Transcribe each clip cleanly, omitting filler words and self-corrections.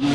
Good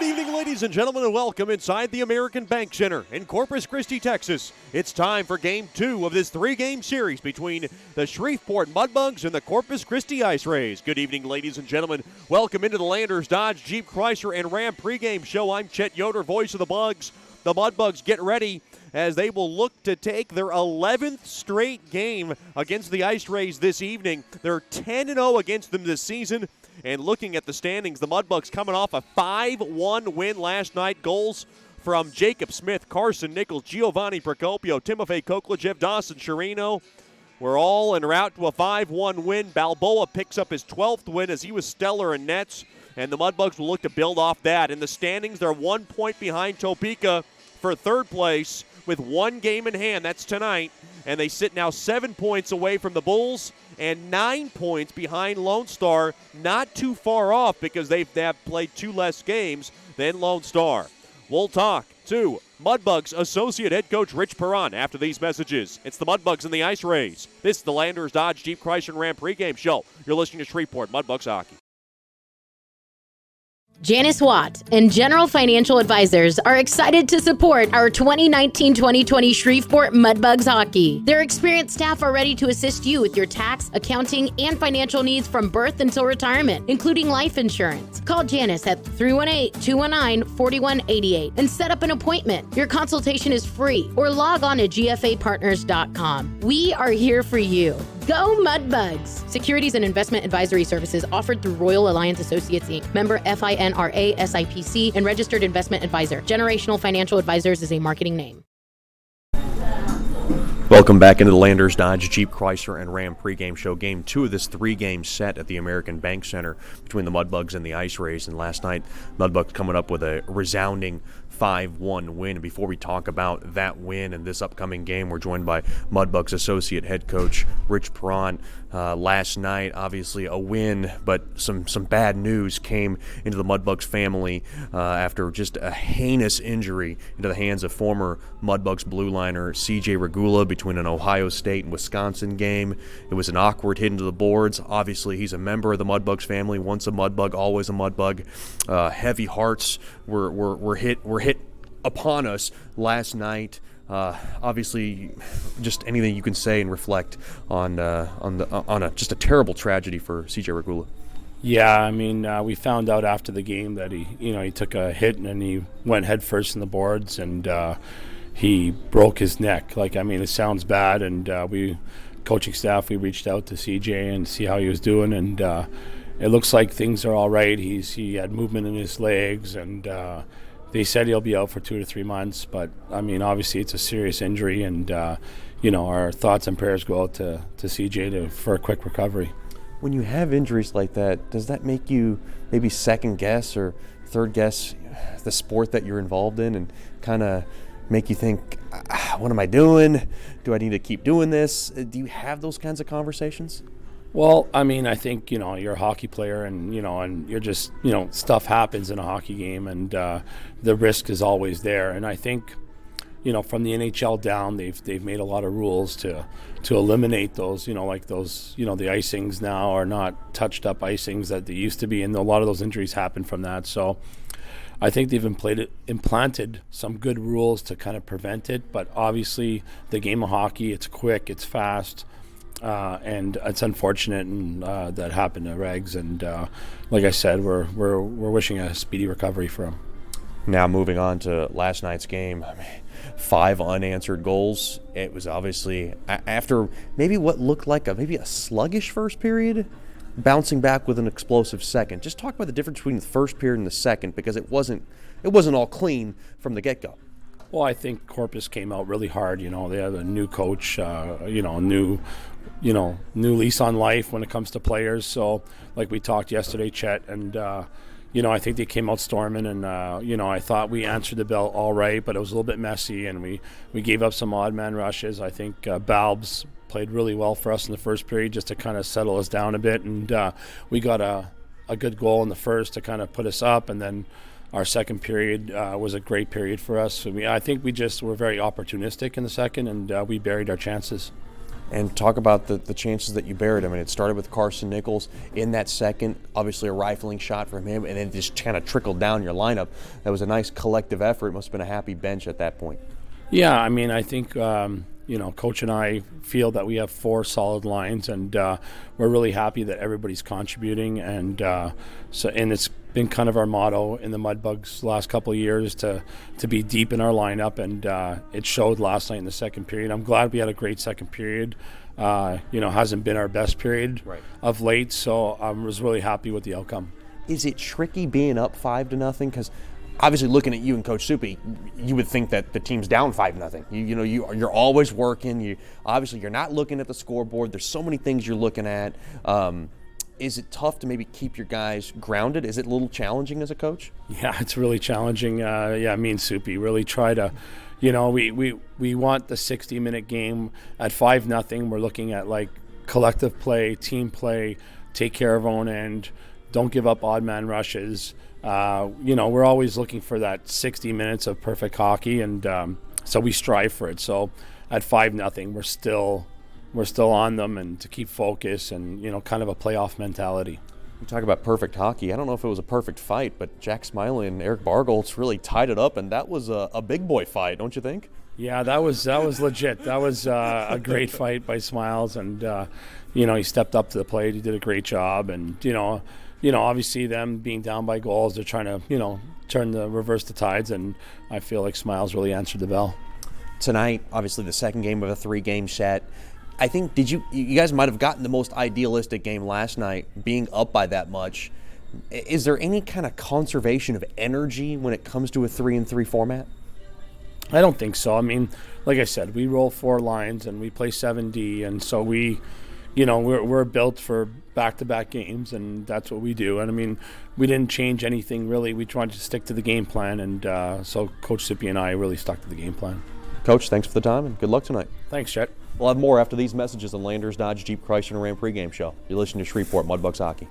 evening, ladies and gentlemen, and welcome inside the American Bank Center in Corpus Christi, Texas. It's time for Game 2 of this three-game series between the Shreveport Mudbugs and the Corpus Christi IceRays. Good evening, ladies and gentlemen. Welcome into the Landers Dodge Jeep Chrysler and Ram pregame show. I'm Chet Yoder, voice of the Bugs. The Mudbugs get ready as they will look to take their 11th straight game against the IceRays this evening. They're 10-0 against them this season. And looking at the standings, the Mudbugs coming off a 5-1 win last night. Goals from Jacob Smith, Carson Nichols, Giovanni Procopio, Timofey Koklachev, Dawson Chirino. We're all en route to a 5-1 win. Balboa picks up his 12th win as he was stellar in nets. And the Mudbugs will look to build off that. In the standings, they're 1 point behind Topeka for third place with one game in hand. That's tonight. And they sit now 7 points away from the Bulls and 9 points behind Lone Star. Not too far off because they have played two less games than Lone Star. We'll talk to Mudbugs associate head coach Rich Perron after these messages. It's the Mudbugs and the IceRays. This is the Landers Dodge Jeep Chrysler and Ram pregame show. You're listening to Shreveport Mudbugs Hockey. Janice Watt and General Financial Advisors are excited to support our 2019-2020 Shreveport Mudbugs hockey. Their experienced staff are ready to assist you with your tax, accounting, and financial needs from birth until retirement, including life insurance. Call Janice at 318-219-4188 and set up an appointment. Your consultation is free, or log on to gfapartners.com. We are here for you. Go Mudbugs! Securities and investment advisory services offered through Royal Alliance Associates, Inc., member FINRA SIPC, and registered investment advisor. Generational Financial Advisors is a marketing name. Welcome back into the Landers Dodge Jeep Chrysler and Ram pregame show. Game 2 of this three-game set at the American Bank Center between the Mudbugs and the IceRays. And last night, Mudbugs coming up with a resounding 5-1 win. Before we talk about that win and this upcoming game, we're joined by Mudbugs associate head coach Rich Perron. Last night, obviously a win, but some bad news came into the Mudbugs family after just a heinous injury into the hands of former Mudbugs blue liner C.J. Regula between an Ohio State and Wisconsin game. It was an awkward hit into the boards. Obviously, he's a member of the Mudbugs family. Once a Mudbug, always a Mudbug. Heavy hearts were hit upon us last night. Obviously, just anything you can say and reflect on just a terrible tragedy for C.J. Regula. Yeah, I mean, we found out after the game that he took a hit and then he went headfirst in the boards and he broke his neck. It sounds bad, and coaching staff, we reached out to C.J. and see how he was doing, and it looks like things are all right. He had movement in his legs, and they said he'll be out for 2 to 3 months, but obviously it's a serious injury, and our thoughts and prayers go out to CJ for a quick recovery. When you have injuries like that, does that make you maybe second guess or third guess the sport that you're involved in, and kind of make you think, what am I doing? Do I need to keep doing this? Do you have those kinds of conversations? Well, I think, you're a hockey player, and, and you're just, stuff happens in a hockey game, and the risk is always there. And I think, from the NHL down, they've made a lot of rules to eliminate those, like those, the icings now are not touched up icings that they used to be, and a lot of those injuries happen from that. So I think they've implanted some good rules to kind of prevent it, but obviously the game of hockey, it's quick, it's fast. And it's unfortunate, and that happened to Regs. And like I said, we're wishing a speedy recovery for him. Now moving on to last night's game, 5 unanswered goals. It was obviously after maybe what looked like a sluggish first period, bouncing back with an explosive second. Just talk about the difference between the first period and the second, because it wasn't all clean from the get-go. Well, I think Corpus came out really hard. They have a new coach, new lease on life when it comes to players. So, like we talked yesterday, Chet, and I think they came out storming, and I thought we answered the bell all right, but it was a little bit messy, and we gave up some odd man rushes. I think Balbs played really well for us in the first period just to kind of settle us down a bit, and we got a good goal in the first to kind of put us up, and then our second period was a great period for us. I think we just were very opportunistic in the second, and we buried our chances. And talk about the chances that you buried. I mean, it started with Carson Nichols in that second, obviously a rifling shot from him, and then just kind of trickled down your lineup. That was a nice collective effort. It must have been a happy bench at that point. Yeah, I mean, I think, Coach and I feel that we have 4 solid lines, and we're really happy that everybody's contributing. And it's been kind of our motto in the Mudbugs the last couple of years to be deep in our lineup, and it showed last night in the second period. I'm glad we had a great second period. Hasn't been our best period of late, so I was really happy with the outcome. Is it tricky being up 5-0? Because obviously, looking at you and Coach Soupy, you would think that the team's down 5-0. You're always working. You're not looking at the scoreboard. There's so many things you're looking at. Is it tough to maybe keep your guys grounded? Is it a little challenging as a coach? Yeah, it's really challenging. Me and Soupy really try to, we want the 60-minute game at 5-0. We're looking at like collective play, team play, take care of own end, don't give up odd man rushes. We're always looking for that 60 minutes of perfect hockey, and so we strive for it. So at 5-0, we're still on them, and to keep focus and kind of a playoff mentality. You talk about perfect hockey. I don't know if it was a perfect fight, but Jack Smiley and Eric Bargoltz really tied it up, and that was a big boy fight, don't you think? Yeah, that was legit. That was a great fight by Smiles, and he stepped up to the plate. He did a great job, and obviously them being down by goals, they're trying to reverse the tides, and I feel like Smiles really answered the bell. Tonight, obviously the second game of a 3-game set. I think you guys might have gotten the most idealistic game last night, being up by that much. Is there any kind of conservation of energy when it comes to a 3-3 format? I don't think so. I mean, like I said, we roll 4 lines and we play 7D, and so we're built for back-to-back games, and that's what we do. And I mean, we didn't change anything really. We tried to stick to the game plan, and so Coach Sippy and I really stuck to the game plan. Coach, thanks for the time, and good luck tonight. Thanks, Chet. We'll have more after these messages on Landers Dodge Jeep Chrysler and Ram pregame show. You're listening to Shreveport Mudbugs Hockey.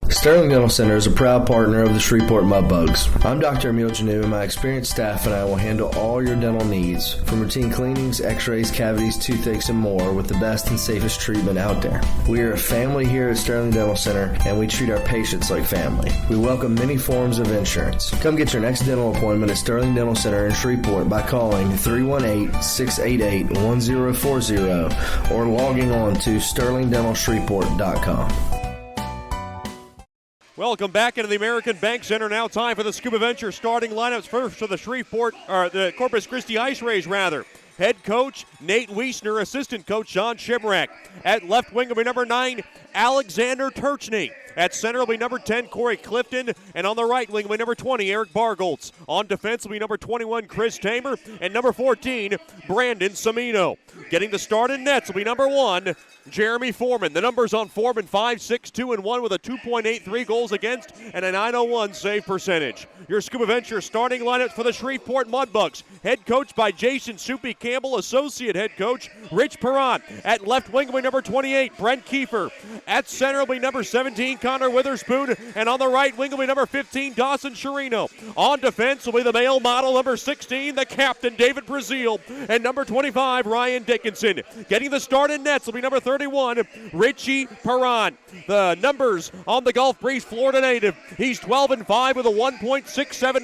Sterling Dental Center is a proud partner of the Shreveport Mudbugs. I'm Dr. Emil Janu, and my experienced staff and I will handle all your dental needs, from routine cleanings, x-rays, cavities, toothaches, and more, with the best and safest treatment out there. We are a family here at Sterling Dental Center, and we treat our patients like family. We welcome many forms of insurance. Come get your next dental appointment at Sterling Dental Center in Shreveport by calling 318-688-1040 or logging on to sterlingdentalshreveport.com. Welcome back into the American Bank Center. Now time for the Scuba Venture starting lineups. First for the the Corpus Christi IceRays, rather. Head coach Nate Wiesner, assistant coach Sean Shimrack. At left wing will be number 9, Alexander Turchney. At center will be number 10, Corey Clifton. And on the right wing will be number 20, Eric Bargoltz. On defense will be number 21, Chris Tamer. And number 14, Brandon Semino. Getting the start in nets will be number 1, Jeremy Foreman. The numbers on Foreman: 5-6-2-1 with a 2.83 goals against and a 901 save percentage. Your Scuba Venture starting lineups for the Shreveport Mudbugs. Head coach by Jason Soupy Campbell, associate head coach Rich Perrant. At left wing will be number 28, Brent Kiefer. At center will be number 17, Connor Witherspoon. And on the right wing will be number 15, Dawson Chirino. On defense will be the male model, number 16, the captain, David Brazil. And number 25, Ryan Dickinson. Getting the start in nets will be number 31, Richie Perrant. The numbers on the Gulf Breeze, Florida native. He's 12-5 with a 1.67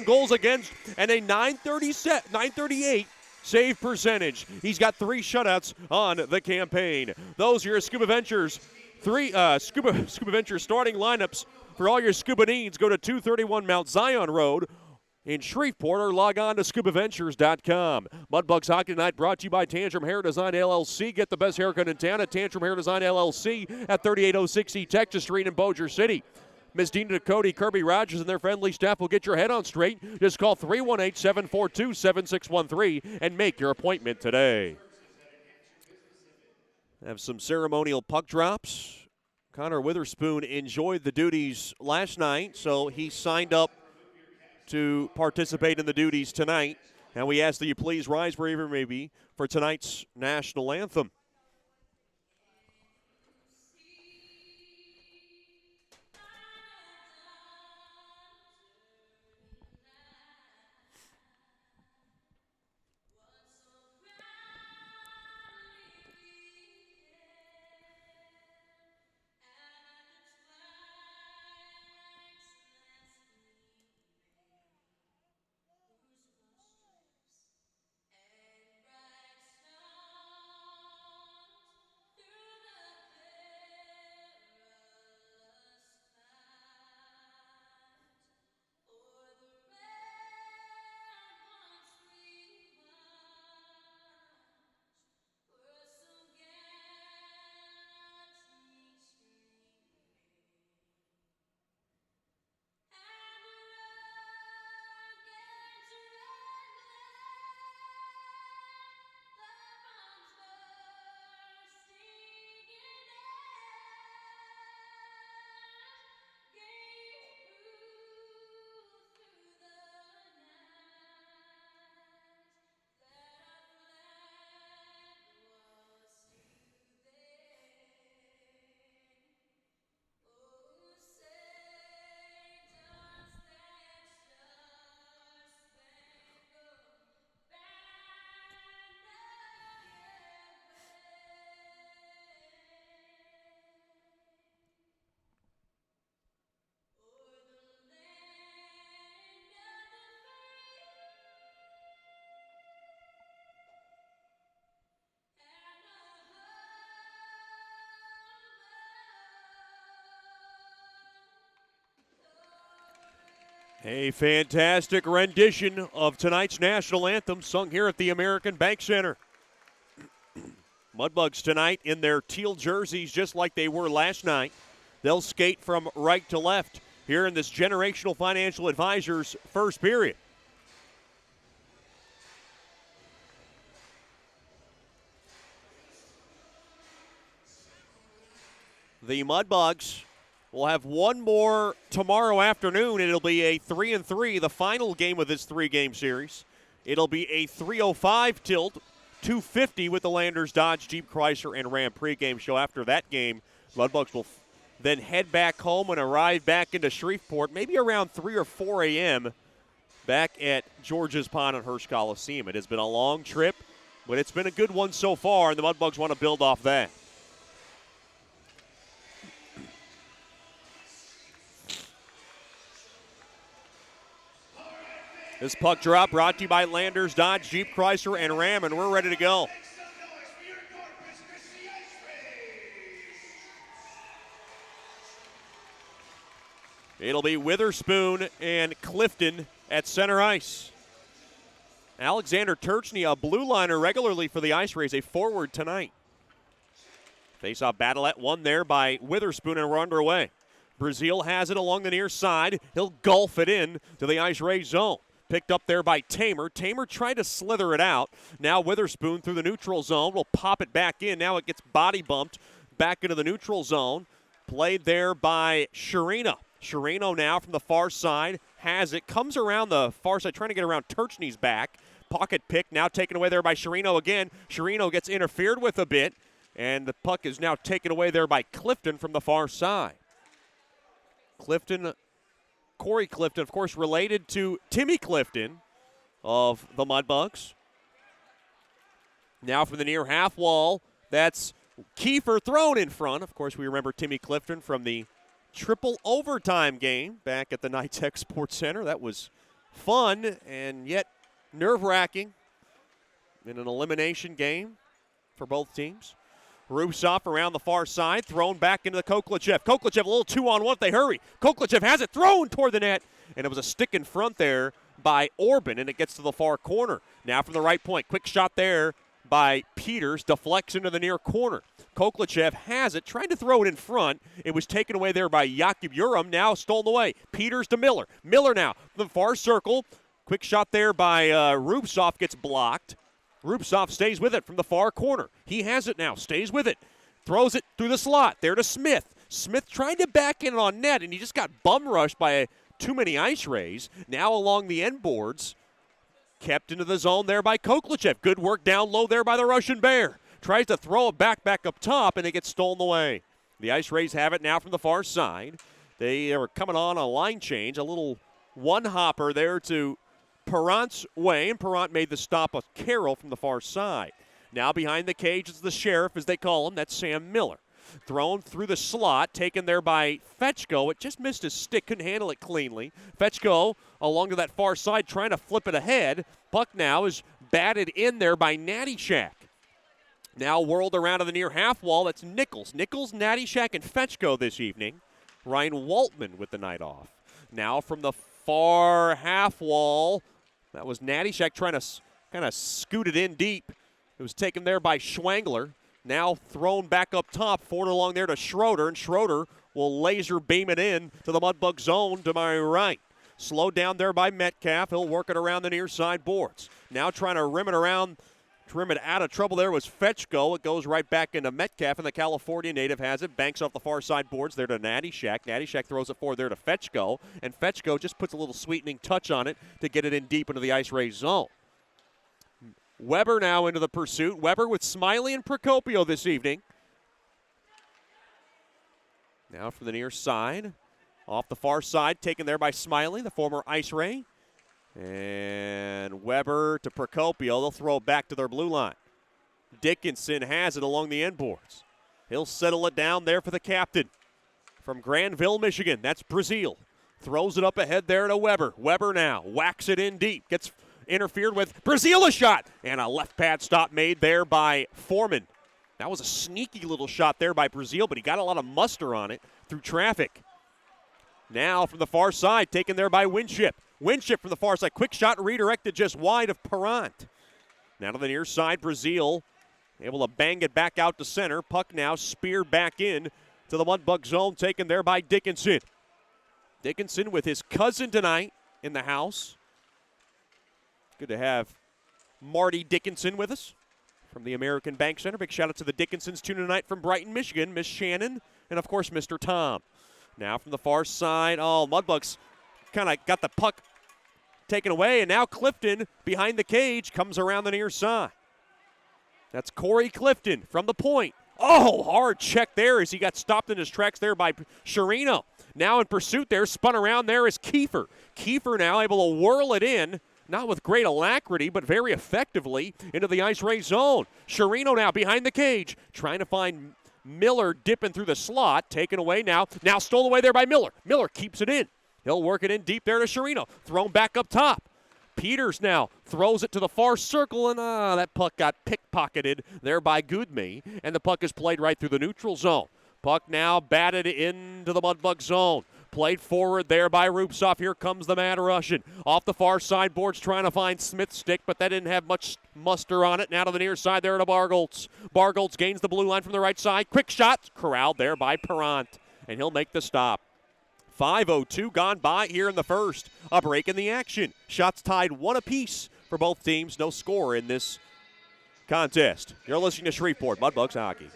goals against and a 938 save percentage. He's got 3 shutouts on the campaign. Those are your Scuba Ventures. Scuba Ventures starting lineups for all your scuba needs. Go to 231 Mount Zion Road in Shreveport or log on to scubaventures.com. Mudbugs Hockey Night brought to you by Tantrum Hair Design LLC. Get the best haircut in town at Tantrum Hair Design LLC at 3806 East Texas Street in Bossier City. Ms. Dina Cody, Kirby Rogers, and their friendly staff will get your head on straight. Just call 318-742-7613 and make your appointment today. Have some ceremonial puck drops. Connor Witherspoon enjoyed the duties last night, so he signed up to participate in the duties tonight. And we ask that you please rise wherever you may be for tonight's national anthem. A fantastic rendition of tonight's national anthem sung here at the American Bank Center. Mudbugs tonight in their teal jerseys just like they were last night. They'll skate from right to left here in this Generational Financial Advisors first period. The Mudbugs will have one more tomorrow afternoon, and it'll be a 3-3, the final game of this three-game series. It'll be a 3:05 tilt, 2:50 with the Landers, Dodge, Jeep, Chrysler, and Ram pregame show. After that game, Mudbugs will then head back home and arrive back into Shreveport, maybe around 3 or 4 a.m., back at George's Pond and Hearst Coliseum. It has been a long trip, but it's been a good one so far, and the Mudbugs want to build off that. This puck drop brought to you by Landers, Dodge, Jeep, Chrysler, and Ram, and we're ready to go. It'll be Witherspoon and Clifton at center ice. Alexander Turchney, a blue liner regularly for the IceRays, a forward tonight. Face-off battle at one there by Witherspoon, and we're underway. Brazil has it along the near side. He'll golf it in to the IceRays zone. Picked up there by Tamer. Tamer tried to slither it out. Now Witherspoon through the neutral zone will pop it back in. Now it gets body bumped back into the neutral zone. Played there by Sherino. Sherino now from the far side has it. Comes around the far side trying to get around Turchney's back. Pocket pick now taken away there by Sherino again. Sherino gets interfered with a bit. And the puck is now taken away there by Clifton from the far side. Corey Clifton, of course, related to Timmy Clifton of the Mudbugs. Now from the near half wall, that's Kiefer thrown in front. Of course, we remember Timmy Clifton from the triple overtime game back at the NYTEX Sports Center. That was fun and yet nerve-wracking in an elimination game for both teams. Rubsov around the far side, thrown back into the Koklachev. Koklachev a little 2-on-1 if they hurry. Koklachev has it thrown toward the net, and it was a stick in front there by Orban, and it gets to the far corner. Now from the right point, quick shot there by Peters, deflects into the near corner. Koklachev has it, tried to throw it in front. It was taken away there by Jakub Urum, now stolen away. Peters to Miller. Miller now from the far circle. Quick shot there by Rubsov, gets blocked. Rubsov stays with it from the far corner. He has it now, stays with it. Throws it through the slot, there to Smith. Smith trying to back in on net, and he just got bum rushed by too many IceRays. Now along the end boards, kept into the zone there by Koklachev. Good work down low there by the Russian Bear. Tries to throw it back up top, and it gets stolen away. The IceRays have it now from the far side. They are coming on a line change, a little one-hopper there to Perrant's way, and Perrant made the stop of Carroll from the far side. Now behind the cage is the sheriff, as they call him. That's Sam Miller. Thrown through the slot, taken there by Fetchko. It just missed his stick, couldn't handle it cleanly. Fetchko along to that far side trying to flip it ahead. Puck now is batted in there by Natty Shack. Now whirled around to the near half wall. That's Nichols. Nichols, Natty Shack, and Fetchko this evening. Ryan Waltman with the night off. Now from the far half wall, that was Natty Shack trying to kind of scoot it in deep. It was taken there by Schwangler. Now thrown back up top, forward along there to Schroeder, and Schroeder will laser beam it in to the Mudbug zone to my right. Slowed down there by Metcalf. He'll work it around the near side boards. Now trying to rim it out of trouble there was Fetchko. It goes right back into Metcalf, and the California native has it. Banks off the far side boards there to Natty Shack. Natty Shack throws it forward there to Fetchko, and Fetchko just puts a little sweetening touch on it to get it in deep into the IceRays zone. Weber now into the pursuit. Weber with Smiley and Procopio this evening. Now from the near side. Off the far side, taken there by Smiley, the former IceRay. And Weber to Procopio. They'll throw it back to their blue line. Dickinson has it along the end boards. He'll settle it down there for the captain. From Granville, Michigan, that's Brazil. Throws it up ahead there to Weber. Weber now whacks it in deep. Gets interfered with. Brazil a shot. And a left pad stop made there by Foreman. That was a sneaky little shot there by Brazil, but he got a lot of muster on it through traffic. Now from the far side, taken there by Winship. Winship from the far side. Quick shot redirected just wide of Perrant. Now to the near side, Brazil able to bang it back out to center. Puck now speared back in to the Mudbug zone, taken there by Dickinson. Dickinson with his cousin tonight in the house. Good to have Marty Dickinson with us from the American Bank Center. Big shout out to the Dickinsons tuning tonight from Brighton, Michigan. Miss Shannon and, of course, Mr. Tom. Now from the far side, Mudbugs kind of got the puck taken away, and now Clifton behind the cage comes around the near side. That's Corey Clifton from the point. Hard check there as he got stopped in his tracks there by Sherino. Now in pursuit there, spun around there is Kiefer. Kiefer now able to whirl it in, not with great alacrity, but very effectively into the IceRays zone. Sherino now behind the cage, trying to find Miller dipping through the slot, taken away now. Now stolen away there by Miller. Miller keeps it in. He'll work it in deep there to Sherino. Thrown back up top. Peters now throws it to the far circle, and that puck got pickpocketed there by Goodme, and the puck is played right through the neutral zone. Puck now batted into the Mudbug zone. Played forward there by Rupsoff. Here comes the Mad Russian. Off the far side boards trying to find Smith's stick, but that didn't have much muster on it. Now to the near side there to Bargholtz. Bargholtz gains the blue line from the right side. Quick shot. Corralled there by Perrant, and he'll make the stop. 5:02 gone by here in the first. A break in the action. Shots tied 1 apiece for both teams. No score in this contest. You're listening to Shreveport Mudbugs Hockey.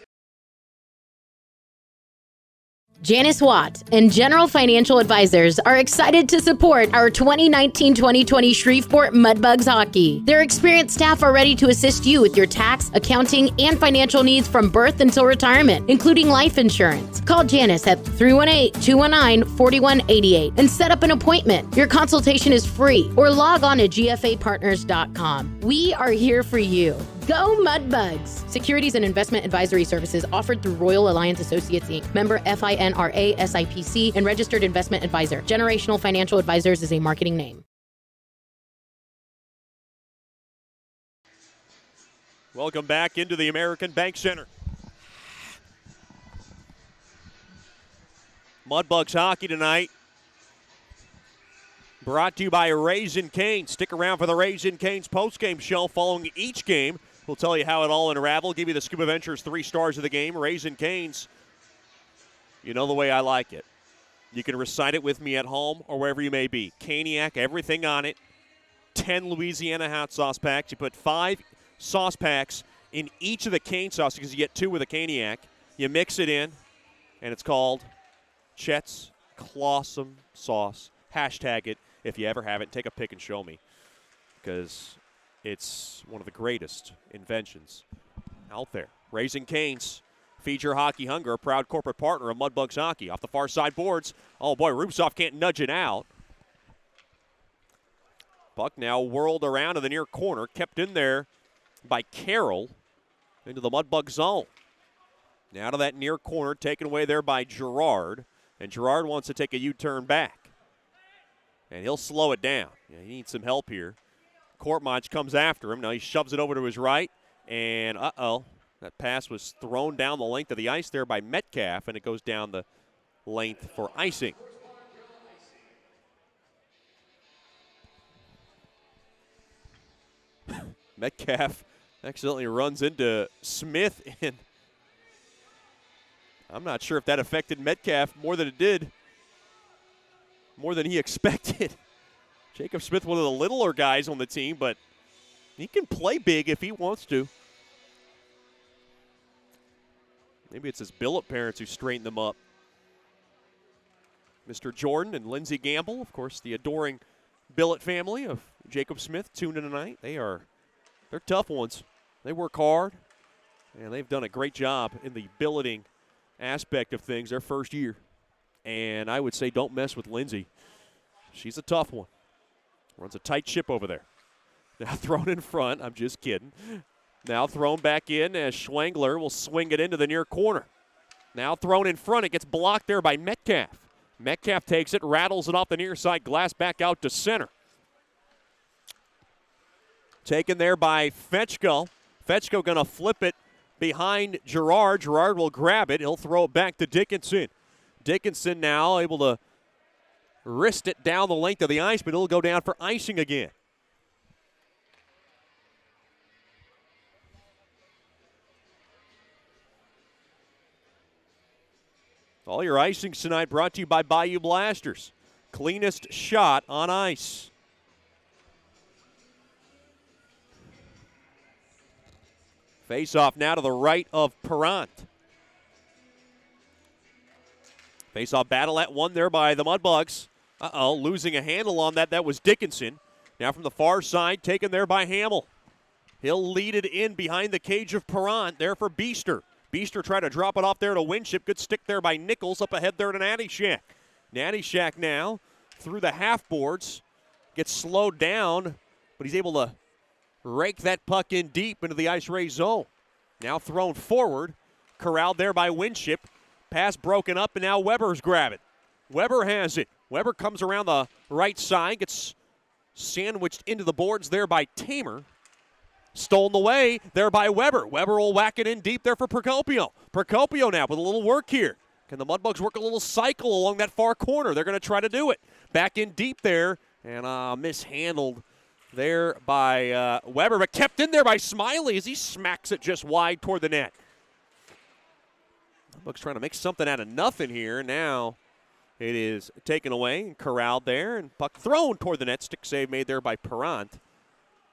Janice Watt and General Financial Advisors are excited to support our 2019-2020 Shreveport Mudbugs hockey. Their experienced staff are ready to assist you with your tax, accounting, and financial needs from birth until retirement, including life insurance. Call Janice at 318-219-4188 and set up an appointment. Your consultation is free, or log on to gfapartners.com. We are here for you. Go Mudbugs! Securities and investment advisory services offered through Royal Alliance Associates, Inc., member FINRA SIPC, and registered investment advisor. Generational Financial Advisors is a marketing name. Welcome back into the American Bank Center. Mudbugs hockey tonight. Brought to you by Raising Cane's. Stick around for the Raising Cane's postgame show following each game. We'll tell you how it all unraveled, give you the Scuba Ventures 3 stars of the game. Raising Cane's, you know the way I like it. You can recite it with me at home or wherever you may be. Caniac, everything on it. 10 Louisiana hot sauce packs. You put 5 sauce packs in each of the cane sauces because you get 2 with a Caniac. You mix it in, and it's called Chet's Clawsome Sauce. Hashtag it if you ever have it. Take a pic and show me, because it's one of the greatest inventions out there. Raising Cane's, feed your hockey hunger, a proud corporate partner of Mudbugs Hockey. Off the far side boards. Oh, boy, Rupsoff can't nudge it out. Puck now whirled around to the near corner, kept in there by Carroll into the Mudbug zone. Now to that near corner, taken away there by Gerard, and Gerard wants to take a U-turn back. And he'll slow it down. Yeah, he needs some help here. Kortmaj comes after him. Now he shoves it over to his right. And, that pass was thrown down the length of the ice there by Metcalf, and it goes down the length for icing. Metcalf accidentally runs into Smith, and I'm not sure if that affected Metcalf more than he expected. Jacob Smith, one of the littler guys on the team, but he can play big if he wants to. Maybe it's his billet parents who straightened them up. Mr. Jordan and Lindsey Gamble, of course, the adoring billet family of Jacob Smith, tuned in tonight. They're tough ones. They work hard, and they've done a great job in the billeting aspect of things their first year. And I would say don't mess with Lindsey. She's a tough one. Runs a tight ship over there. Now thrown in front. I'm just kidding. Now thrown back in as Schwengler will swing it into the near corner. Now thrown in front. It gets blocked there by Metcalf. Metcalf takes it, rattles it off the near side glass back out to center. Taken there by Fetchko. Fetchko going to flip it behind Gerard. Gerard will grab it. He'll throw it back to Dickinson. Dickinson now able to wrist it down the length of the ice, but it'll go down for icing again. All your icings tonight brought to you by Bayou Blasters. Cleanest shot on ice. Face-off now to the right of Perrant. Face-off battle at one there by the Mudbugs. Losing a handle on that. That was Dickinson. Now from the far side, taken there by Hamill. He'll lead it in behind the cage of Perrant there for Beester. Beester tried to drop it off there to Winship. Good stick there by Nichols. Up ahead there to Natty Shack. Natty Shack now through the half boards. Gets slowed down, but he's able to rake that puck in deep into the IceRays zone. Now thrown forward. Corralled there by Winship. Pass broken up, and now Weber's grabbing. Weber has it. Weber comes around the right side. Gets sandwiched into the boards there by Tamer. Stolen away there by Weber. Weber will whack it in deep there for Procopio. Procopio now with a little work here. Can the Mudbugs work a little cycle along that far corner? They're going to try to do it. Back in deep there, and mishandled there by Weber, but kept in there by Smiley as he smacks it just wide toward the net. Mudbugs trying to make something out of nothing here. Now it is taken away and corralled there, and puck thrown toward the net. Stick save made there by Perrant.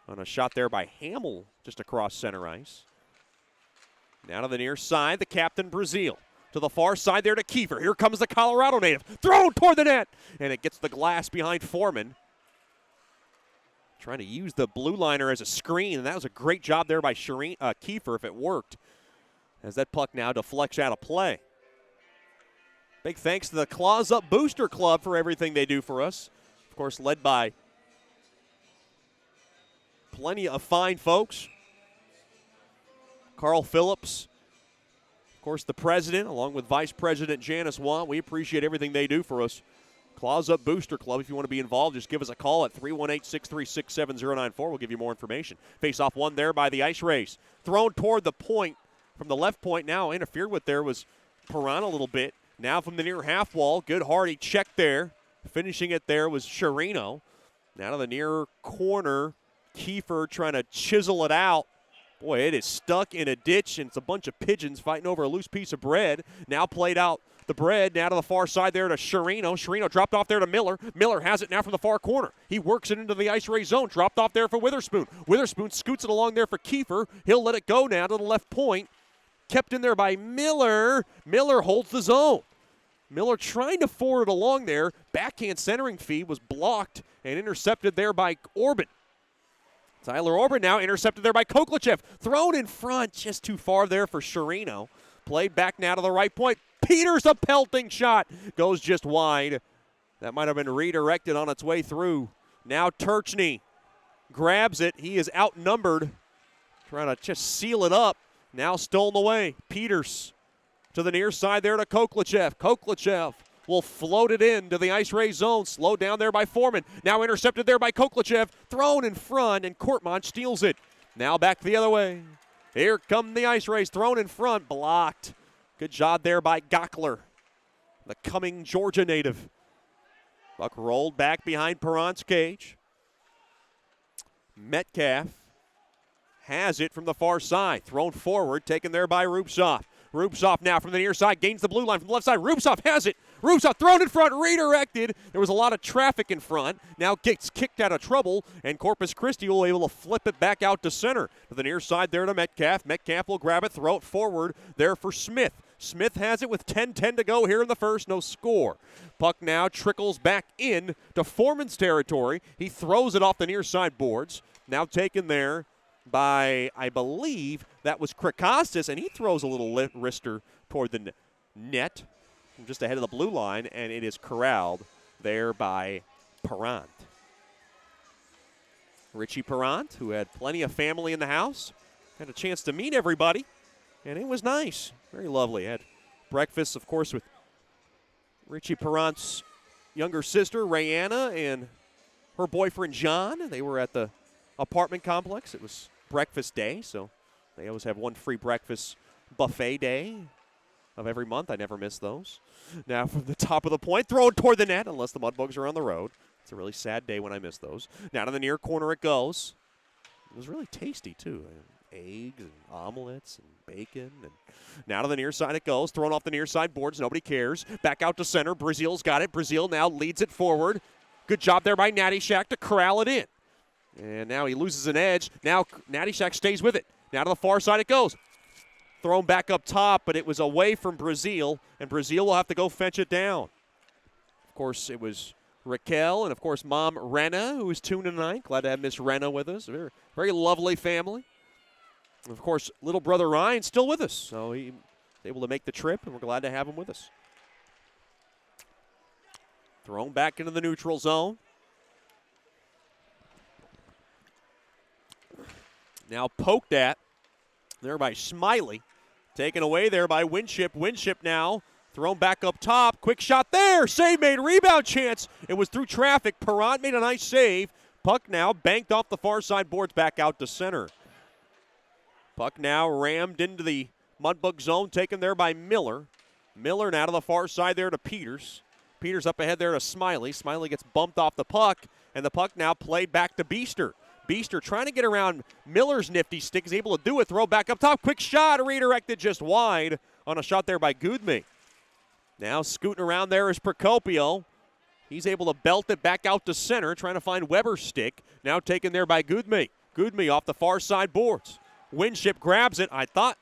On a shot there by Hamill just across center ice. Now to the near side, the captain Brazil. To the far side there to Kiefer. Here comes the Colorado native. Thrown toward the net. And it gets the glass behind Foreman. Trying to use the blue liner as a screen. And that was a great job there by Kiefer if it worked. As that puck now deflects out of play. Big thanks to the Claws Up Booster Club for everything they do for us. Of course, led by plenty of fine folks. Carl Phillips, of course, the president, along with Vice President Janice Want. We appreciate everything they do for us. Claws Up Booster Club. If you want to be involved, just give us a call at 318-636-7094. We'll give you more information. Face off one there by the IceRays. Thrown toward the point from the left point. Now interfered with there was Perrant a little bit. Now from the near half wall. Good hardy check there. Finishing it there was Sherino. Now to the near corner. Kiefer trying to chisel it out. Boy, it is stuck in a ditch, and it's a bunch of pigeons fighting over a loose piece of bread. Now played out the bread. Now to the far side there to Sherino. Sherino dropped off there to Miller. Miller has it now from the far corner. He works it into the IceRays zone. Dropped off there for Witherspoon. Witherspoon scoots it along there for Kiefer. He'll let it go now to the left point. Kept in there by Miller. Miller holds the zone. Miller trying to forward it along there. Backhand centering feed was blocked and intercepted there by Orban. Tyler Orban now intercepted there by Koklachev. Thrown in front, just too far there for Sherino. Played back now to the right point. Peters, a pelting shot. Goes just wide. That might have been redirected on its way through. Now Turchney grabs it. He is outnumbered. Trying to just seal it up. Now stolen away. Peters to the near side there to Koklachev. Koklachev will float it into the IceRays zone. Slowed down there by Foreman. Now intercepted there by Koklachev. Thrown in front, and Kortmont steals it. Now back the other way. Here come the IceRays. Thrown in front. Blocked. Good job there by Gockler, the coming Georgia native. Puck rolled back behind Perrant's cage. Metcalf has it from the far side. Thrown forward. Taken there by Rupsoff. Rupsoff now from the near side, gains the blue line from the left side. Rupsoff has it. Rupsoff thrown in front, redirected. There was a lot of traffic in front. Now gets kicked out of trouble, and Corpus Christi will be able to flip it back out to center. To the near side there to Metcalf. Metcalf will grab it, throw it forward there for Smith. Smith has it with 10:10 to go here in the first. No score. Puck now trickles back in to Foreman's territory. He throws it off the near side boards. Now taken there by, I believe, that was Krakostas, and he throws a little wrister toward the net just ahead of the blue line, and it is corralled there by Perrant. Richie Perrant, who had plenty of family in the house, had a chance to meet everybody, and it was nice. Very lovely. Had breakfast, of course, with Richie Perrant's younger sister, Rayanna, and her boyfriend, John. They were at the apartment complex. It was breakfast day, so they always have one free breakfast buffet day. of every month. I never miss those. Now from the top of the point, thrown toward the net, unless the Mudbugs are on the road. It's a really sad day when I miss those. Now to the near corner it goes. It was really tasty, too. Eggs and omelets and bacon. And now to the near side it goes. Thrown off the near side boards. Nobody cares. Back out to center. Brazil's got it. Brazil now leads it forward. Good job there by Natty Shack to corral it in. And now he loses an edge. Now Natty Shack stays with it. Now to the far side it goes. Thrown back up top, but it was away from Brazil, and Brazil will have to go fetch it down. Of course, it was Raquel and, of course, Mom Rena, who is tuned tonight. Glad to have Miss Rena with us. Very, very lovely family. And of course, little brother Ryan's still with us, so he's able to make the trip, and we're glad to have him with us. Thrown back into the neutral zone. Now poked at there by Smiley. Taken away there by Winship. Winship now thrown back up top. Quick shot there. Save made. Rebound chance. It was through traffic. Perrant made a nice save. Puck now banked off the far side boards back out to center. Puck now rammed into the Mudbug zone. Taken there by Miller. Miller now to the far side there to Peters. Peters up ahead there to Smiley. Smiley gets bumped off the puck. And the puck now played back to Beaster. Beaster trying to get around Miller's nifty stick. Is able to do it. Throw back up top. Quick shot. Redirected just wide on a shot there by Gudme. Now scooting around there is Procopio. He's able to belt it back out to center. Trying to find Weber's stick. Now taken there by Gudme. Gudme off the far side boards. Winship grabs it. I thought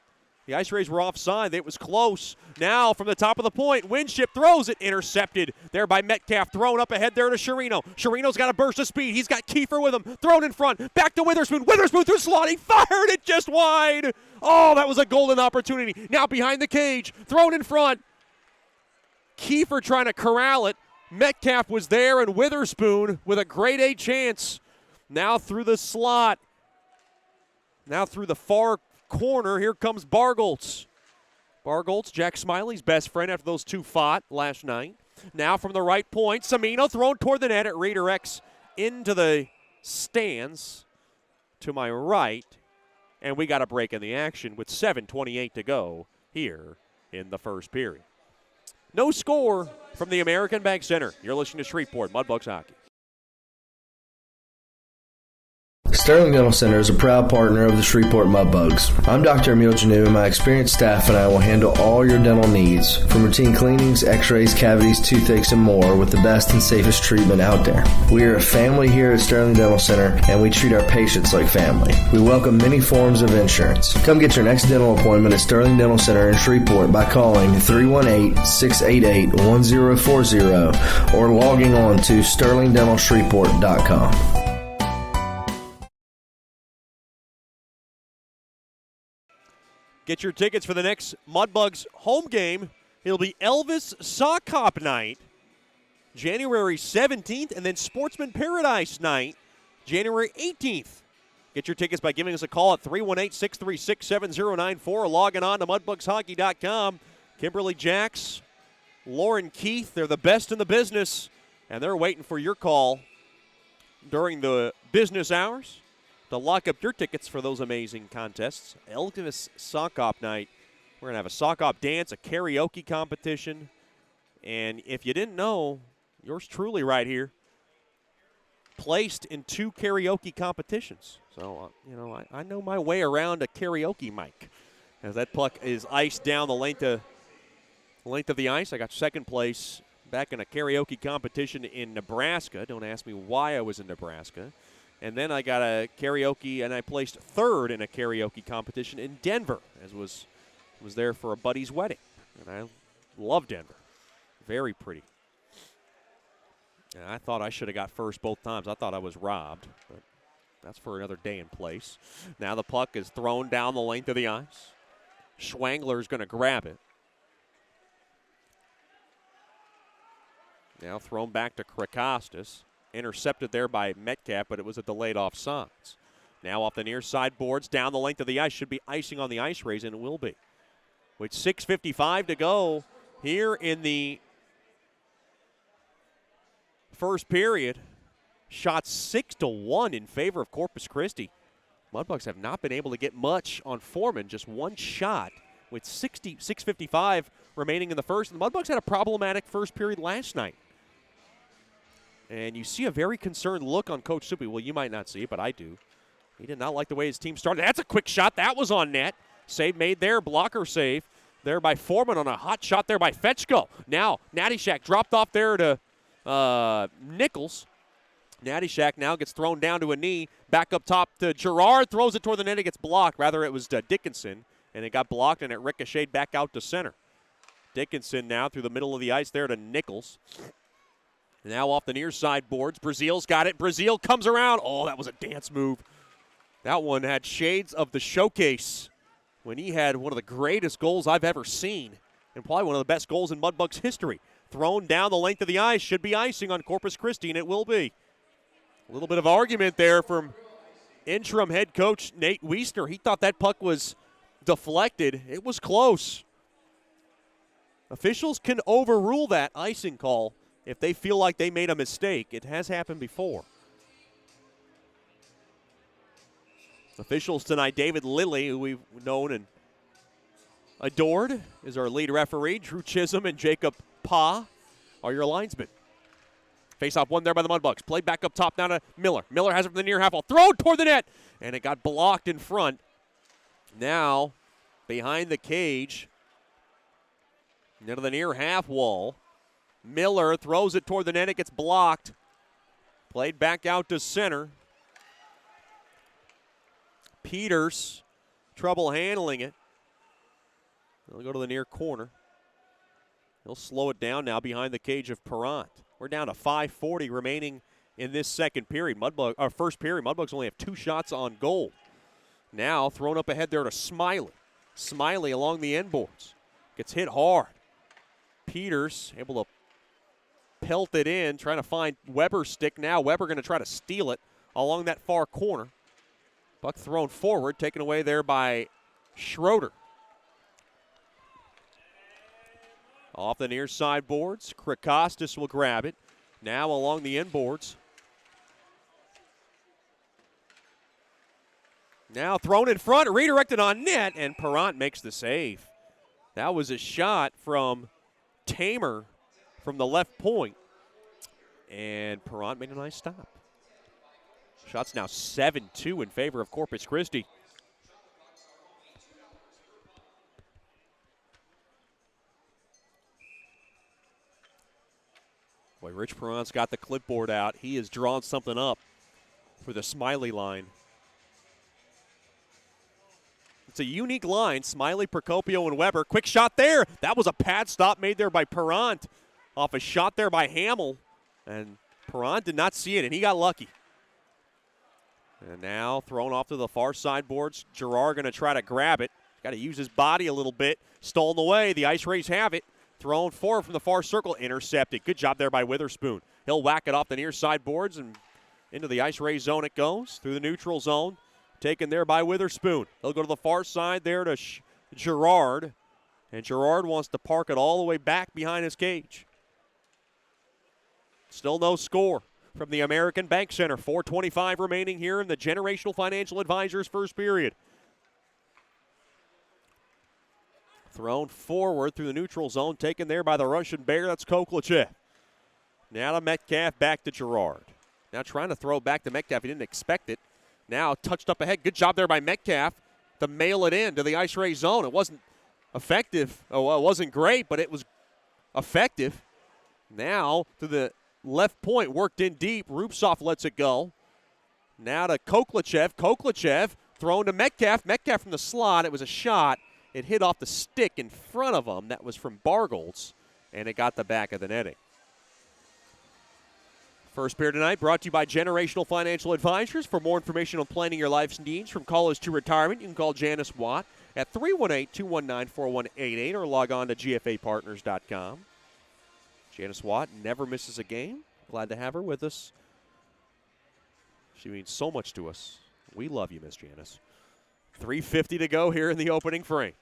the IceRays were offside. It was close. Now from the top of the point, Winship throws it. Intercepted there by Metcalf. Thrown up ahead there to Sherino. Sherino's got a burst of speed. He's got Kiefer with him. Thrown in front. Back to Witherspoon. Witherspoon through slot. He fired it just wide. Oh, that was a golden opportunity. Now behind the cage. Thrown in front. Kiefer trying to corral it. Metcalf was there, and Witherspoon with a grade A chance. Now through the slot. Now through the far corner, here comes Bargoltz. Bargoltz, Jack Smiley's best friend after those two fought last night. Now from the right point, Samino thrown toward the net. It redirects into the stands to my right. And we got a break in the action with 7:28 to go here in the first period. No score from the American Bank Center. You're listening to Shreveport Mudbugs Hockey. Sterling Dental Center is a proud partner of the Shreveport Mudbugs. I'm Dr. Emil Janu, and my experienced staff and I will handle all your dental needs, from routine cleanings, x-rays, cavities, toothaches, and more, with the best and safest treatment out there. We are a family here at Sterling Dental Center, and we treat our patients like family. We welcome many forms of insurance. Come get your next dental appointment at Sterling Dental Center in Shreveport by calling 318-688-1040 or logging on to sterlingdentalshreveport.com. Get your tickets for the next Mudbugs home game. It'll be Elvis Sock Hop Night, January 17th, and then Sportsman Paradise Night, January 18th. Get your tickets by giving us a call at 318-636-7094 or logging on to mudbugshockey.com. Kimberly Jacks, Lauren Keith, they're the best in the business, and they're waiting for your call during the business hours to lock up your tickets for those amazing contests. Elvis Sock Hop Night. We're going to have a sock hop dance, a karaoke competition. And if you didn't know, yours truly right here, placed in 2 karaoke competitions. So, I know my way around a karaoke mic. As that puck is iced down the length of the ice. I got second place back in a karaoke competition in Nebraska. Don't ask me why I was in Nebraska. And then I got a karaoke, and I placed third in a karaoke competition in Denver, as was there for a buddy's wedding. And I love Denver. Very pretty. And I thought I should have got first both times. I thought I was robbed, but that's for another day and place. Now the puck is thrown down the length of the ice. Schwangler's going to grab it. Now thrown back to Krakostas. Intercepted there by Metcalf, but it was a delayed offsides. Now off the near side boards, down the length of the ice. Should be icing on the IceRays, and it will be. With 6:55 to go here in the first period. Shot 6-1 in favor of Corpus Christi. Mudbugs have not been able to get much on Foreman. Just one shot with 6:55 remaining in the first. And the Mudbugs had a problematic first period last night. And you see a very concerned look on Coach Soupy. Well, you might not see it, but I do. He did not like the way his team started. That's a quick shot. That was on net. Save made there. Blocker save there by Foreman on a hot shot there by Fetchko. Now, Natty Shack dropped off there to Nichols. Natty Shack now gets thrown down to a knee. Back up top to Gerard. Throws it toward the net. It gets blocked. Rather, it was Dickinson. And it got blocked, and it ricocheted back out to center. Dickinson now through the middle of the ice there to Nichols. Now off the near side boards. Brazil's got it. Brazil comes around. Oh, that was a dance move. That one had shades of the showcase when he had one of the greatest goals I've ever seen, and probably one of the best goals in Mudbugs history. Thrown down the length of the ice. Should be icing on Corpus Christi, and it will be. A little bit of argument there from interim head coach Nate Wiesner. He thought that puck was deflected. It was close. Officials can overrule that icing call if they feel like they made a mistake. It has happened before. Officials tonight, David Lilly, who we've known and adored, is our lead referee. Drew Chisholm and Jacob Pa are your linesmen. Face-off one there by the Mudbugs. Played back up top down to Miller. Miller has it from the near half wall. Thrown toward the net, and it got blocked in front. Now, behind the cage, into the near half wall. Miller throws it toward the net. It gets blocked. Played back out to center. Peters, trouble handling it. He'll go to the near corner. He'll slow it down now behind the cage of Perrant. We're down to 5:40 remaining in this second period. First period, Mudbugs only have 2 shots on goal. Now thrown up ahead there to Smiley. Smiley along the end boards. Gets hit hard. Peters able to pelt it in, trying to find Weber's stick. Now Weber going to try to steal it along that far corner. Puck thrown forward, taken away there by Schroeder. Off the near side boards, Krakostas will grab it. Now along the end boards. Now thrown in front, redirected on net, and Perrant makes the save. That was a shot from Tamer from the left point, and Perrant made a nice stop. Shots now 7-2 in favor of Corpus Christi. Boy, Rich Perrant's got the clipboard out. He has drawn something up for the Smiley line. It's a unique line. Smiley, Procopio, and Weber. Quick shot there. That was a pad stop made there by Perrant off a shot there by Hamill. And Perrant did not see it, and he got lucky. And now thrown off to the far side boards. Gerard going to try to grab it. Got to use his body a little bit. Stolen away. The IceRays have it. Thrown forward from the far circle. Intercepted. Good job there by Witherspoon. He'll whack it off the near side boards, and into the IceRays zone it goes. Through the neutral zone. Taken there by Witherspoon. He'll go to the far side there to Gerard. And Gerard wants to park it all the way back behind his cage. Still no score from the American Bank Center. 4:25 remaining here in the Generational Financial Advisors first period. Thrown forward through the neutral zone. Taken there by the Russian Bear. That's Koklachev. Now to Metcalf, back to Gerard. Now trying to throw back to Metcalf. He didn't expect it. Now touched up ahead. Good job there by Metcalf to mail it in to the IceRays zone. It wasn't effective. Oh, it wasn't great, but it was effective. Now to the left point, worked in deep. Rupsov lets it go. Now to Koklachev. Koklachev thrown to Metcalf. Metcalf from the slot. It was a shot. It hit off the stick in front of him. That was from Bargholtz, and it got the back of the netting. First period tonight brought to you by Generational Financial Advisors. For more information on planning your life's needs from college to retirement, you can call Janice Watt at 318-219-4188 or log on to gfapartners.com. Janice Watt never misses a game. Glad to have her with us. She means so much to us. We love you, Miss Janice. 3:50 to go here in the opening frame.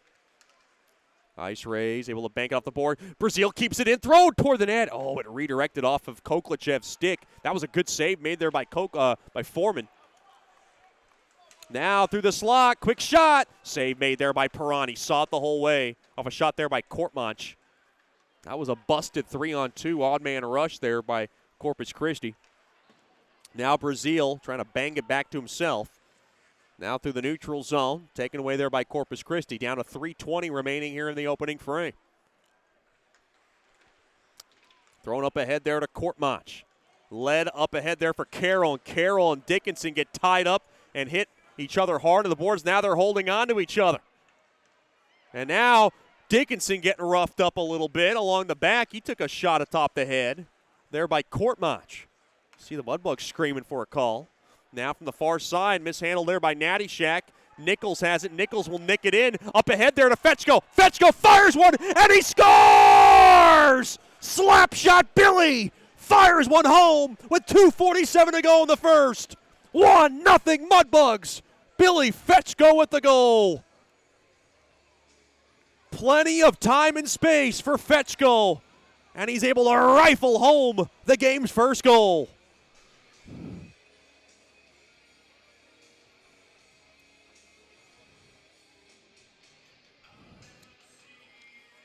IceRays able to bank it off the board. Brazil keeps it in. Thrown toward the net. Oh, it redirected off of Koklachev's stick. That was a good save made there by Foreman. Now through the slot, quick shot. Save made there by Pirani. Saw it the whole way off a shot there by Kortmanch. That was a busted 3-on-2 odd man rush there by Corpus Christi. Now Brazil trying to bang it back to himself. Now through the neutral zone, taken away there by Corpus Christi. Down to 3:20 remaining here in the opening frame. Thrown up ahead there to Kortmanch. Led up ahead there for Carroll. And Carroll and Dickinson get tied up and hit each other hard to the boards. Now they're holding on to each other. And now Dickinson getting roughed up a little bit along the back. He took a shot atop the head there by Kortmanch. See the Mudbugs screaming for a call. Now from the far side, mishandled there by Natty Shack. Nichols has it. Nichols will nick it in. Up ahead there to Fetchko. Fetchko fires one, and he scores! Slap shot Billy fires one home with 2:47 to go in the first. 1-0 Mudbugs. Billy Fetchko with the goal. Plenty of time and space for Fetchko, and he's able to rifle home the game's first goal.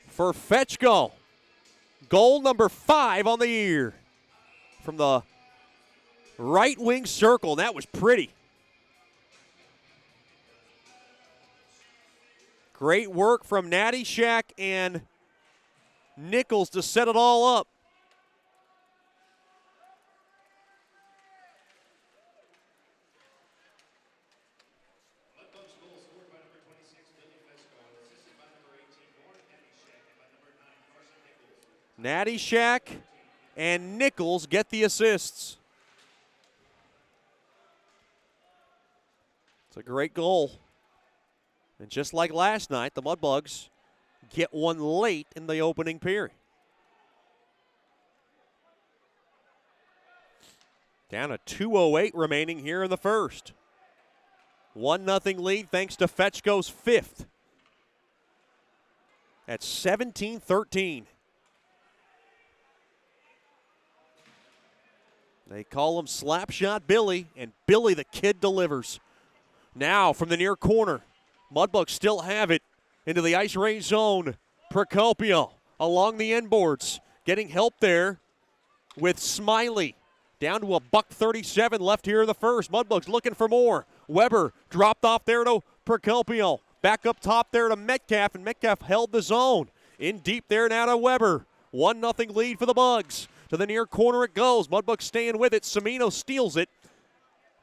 For Fetchko, goal number 5 on the year from the right wing circle. That was pretty. Great work from Natty Shack and Nichols to set it all up. Natty Shack and Nichols get the assists. It's a great goal. And just like last night, the Mudbugs get one late in the opening period. Down to 2:08 remaining here in the first. 1-0 lead thanks to Fetchko's 5th. At 17-13. They call him Slapshot Billy, and Billy the Kid delivers. Now from the near corner, Mudbugs still have it into the IceRays zone. Procopio along the end boards, getting help there with Smiley. Down to a $1:37 left here in the first. Mudbugs looking for more. Weber dropped off there to Procopio. Back up top there to Metcalf, and Metcalf held the zone. In deep there now to Weber. 1-0 lead for the Bugs. To the near corner it goes. Mudbugs staying with it. Semino steals it.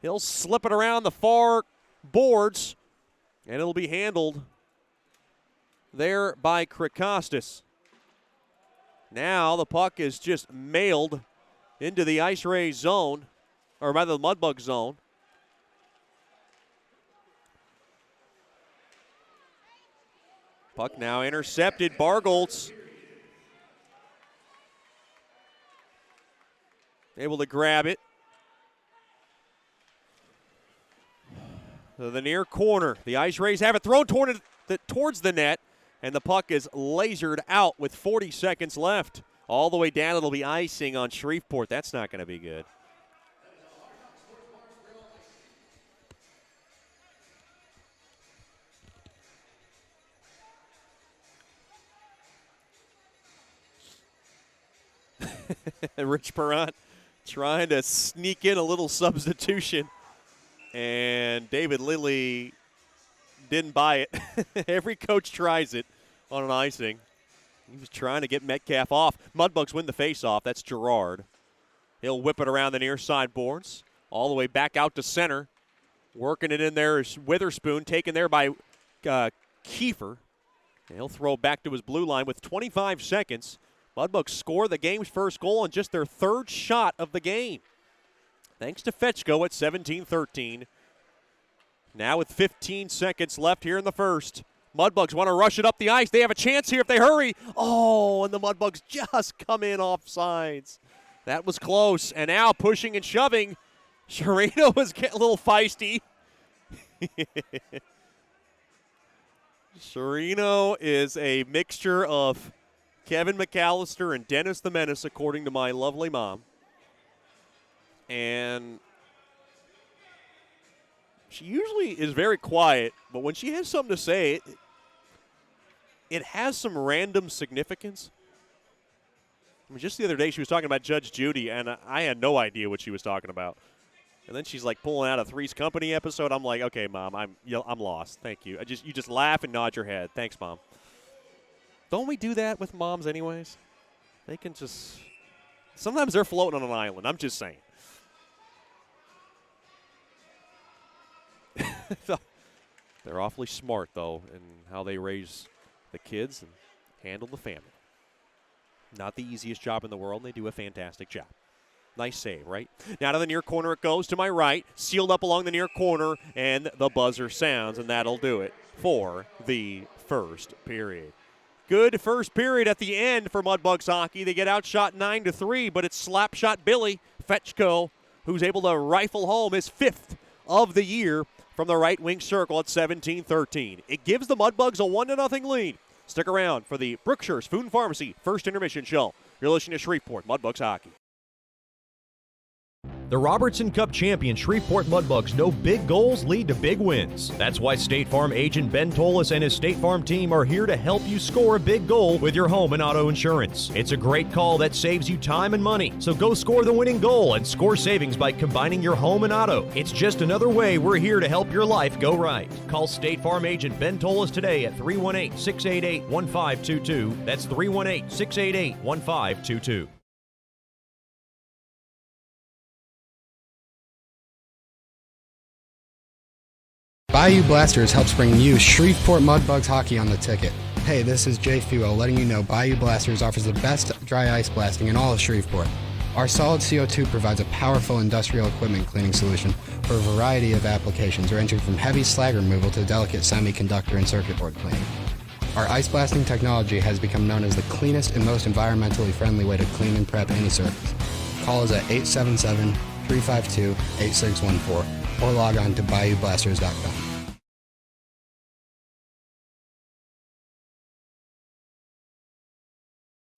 He'll slip it around the far boards, and it'll be handled there by Krakostas. Now the puck is just mailed into the IceRays zone, or rather the Mudbug zone. Puck now intercepted. Bargolds able to grab it. To the near corner. The IceRays have it thrown towards the net, and the puck is lasered out with 40 seconds left. All the way down, it'll be icing on Shreveport. That's not going to be good. Rich Perrant trying to sneak in a little substitution, and David Lilly didn't buy it. Every coach tries it on an icing. He was trying to get Metcalf off. Mudbugs win the faceoff. That's Gerard. He'll whip it around the near side boards, all the way back out to center. Working it in there is Witherspoon, taken there by Kiefer. And he'll throw back to his blue line with 25 seconds. Mudbugs score the game's first goal on just their third shot of the game. Thanks to Fetchko at 17-13. Now with 15 seconds left here in the first. Mudbugs want to rush it up the ice. They have a chance here if they hurry. Oh, and the Mudbugs just come in off sides. That was close. And now pushing and shoving. Sharino was getting a little feisty. Sharino is a mixture of Kevin McAllister and Dennis the Menace, according to my lovely mom. And She usually is very quiet, but when she has something to say, it has some random significance. I mean, just the other day she was talking about Judge Judy, and I had no idea what she was talking about. And then she's like pulling out a Three's Company episode. I'm like, okay, Mom, I'm lost. Thank you. You just laugh and nod your head. Thanks, Mom. Don't we do that with moms anyways? They can just – sometimes they're floating on an island. I'm just saying. They're awfully smart, though, in how they raise the kids and handle the family. Not the easiest job in the world, and they do a fantastic job. Nice save, right? Now to the near corner it goes to my right, sealed up along the near corner, and the buzzer sounds, and that'll do it for the first period. Good first period at the end for Mudbugs hockey. They get outshot 9-3, but it's Slapshot Billy Fetchko who's able to rifle home his 5th of the year from the right wing circle at 17-13. It gives the Mudbugs a 1-0 lead. Stick around for the Brookshire's Food and Pharmacy first intermission show. You're listening to Shreveport Mudbugs hockey. The Robertson Cup champion Shreveport Mudbugs know big goals lead to big wins. That's why State Farm agent Ben Tolis and his State Farm team are here to help you score a big goal with your home and auto insurance. It's a great call that saves you time and money. So go score the winning goal and score savings by combining your home and auto. It's just another way we're here to help your life go right. Call State Farm agent Ben Tolis today at 318-688-1522. That's 318-688-1522. Bayou Blasters helps bring you Shreveport Mudbugs hockey on the ticket. Hey, this is Jay Fuel letting you know Bayou Blasters offers the best dry ice blasting in all of Shreveport. Our solid CO2 provides a powerful industrial equipment cleaning solution for a variety of applications ranging from heavy slag removal to delicate semiconductor and circuit board cleaning. Our ice blasting technology has become known as the cleanest and most environmentally friendly way to clean and prep any surface. Call us at 877-352-8614 or log on to BayouBlasters.com.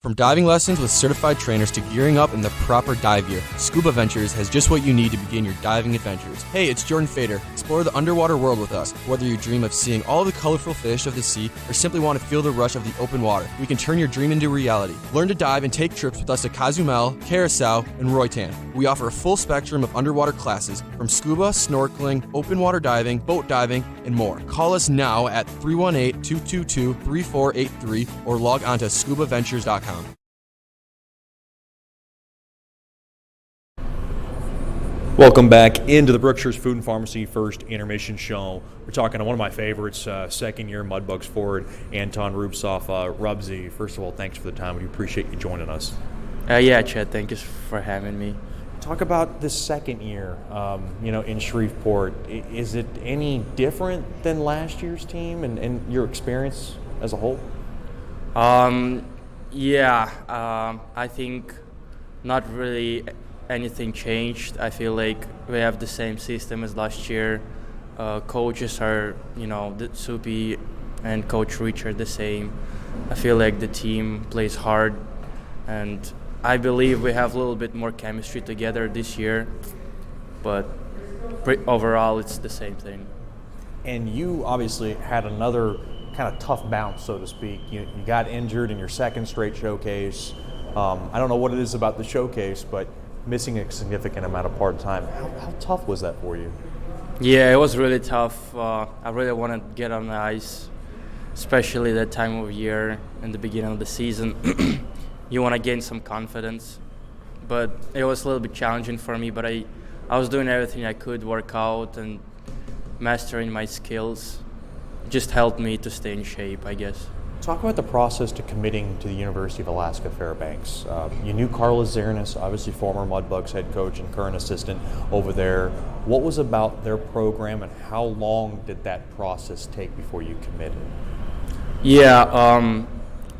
From diving lessons with certified trainers to gearing up in the proper dive gear, Scuba Ventures has just what you need to begin your diving adventures. Hey, it's Jordan Fader. Explore the underwater world with us. Whether you dream of seeing all the colorful fish of the sea or simply want to feel the rush of the open water, we can turn your dream into reality. Learn to dive and take trips with us to Cozumel, Curacao, and Roatan. We offer a full spectrum of underwater classes from scuba, snorkeling, open water diving, boat diving, and more. Call us now at 318-222-3483 or log on to scubaventures.com. Welcome back into the Brookshire's Food and Pharmacy first intermission show. We're talking to one of my favorites, second-year Mudbugs forward, Anton Rubtsov. Rubsy, first of all, thanks for the time. We appreciate you joining us. Yeah, Chad, thank you for having me. Talk about this second year, in Shreveport. Is it any different than last year's team and your experience as a whole? I think not really anything changed. I feel like we have the same system as last year. Coaches are, Soupy and Coach Rich are the same. I feel like the team plays hard, and I believe we have a little bit more chemistry together this year, but overall it's the same thing. And you obviously had another kind of tough bounce, so to speak. You got injured in your second straight showcase. I don't know what it is about the showcase, but missing a significant amount of part time. How tough was that for you? Yeah, it was really tough. I really want to get on the ice, especially that time of year in the beginning of the season. You want to gain some confidence, but it was a little bit challenging for me, but I was doing everything I could, work out and mastering my skills. It just helped me to stay in shape, I guess. Talk about the process to committing to the University of Alaska Fairbanks. You knew Carla Zernis, obviously former Mudbugs head coach and current assistant over there. What was about their program, and how long did that process take before you committed?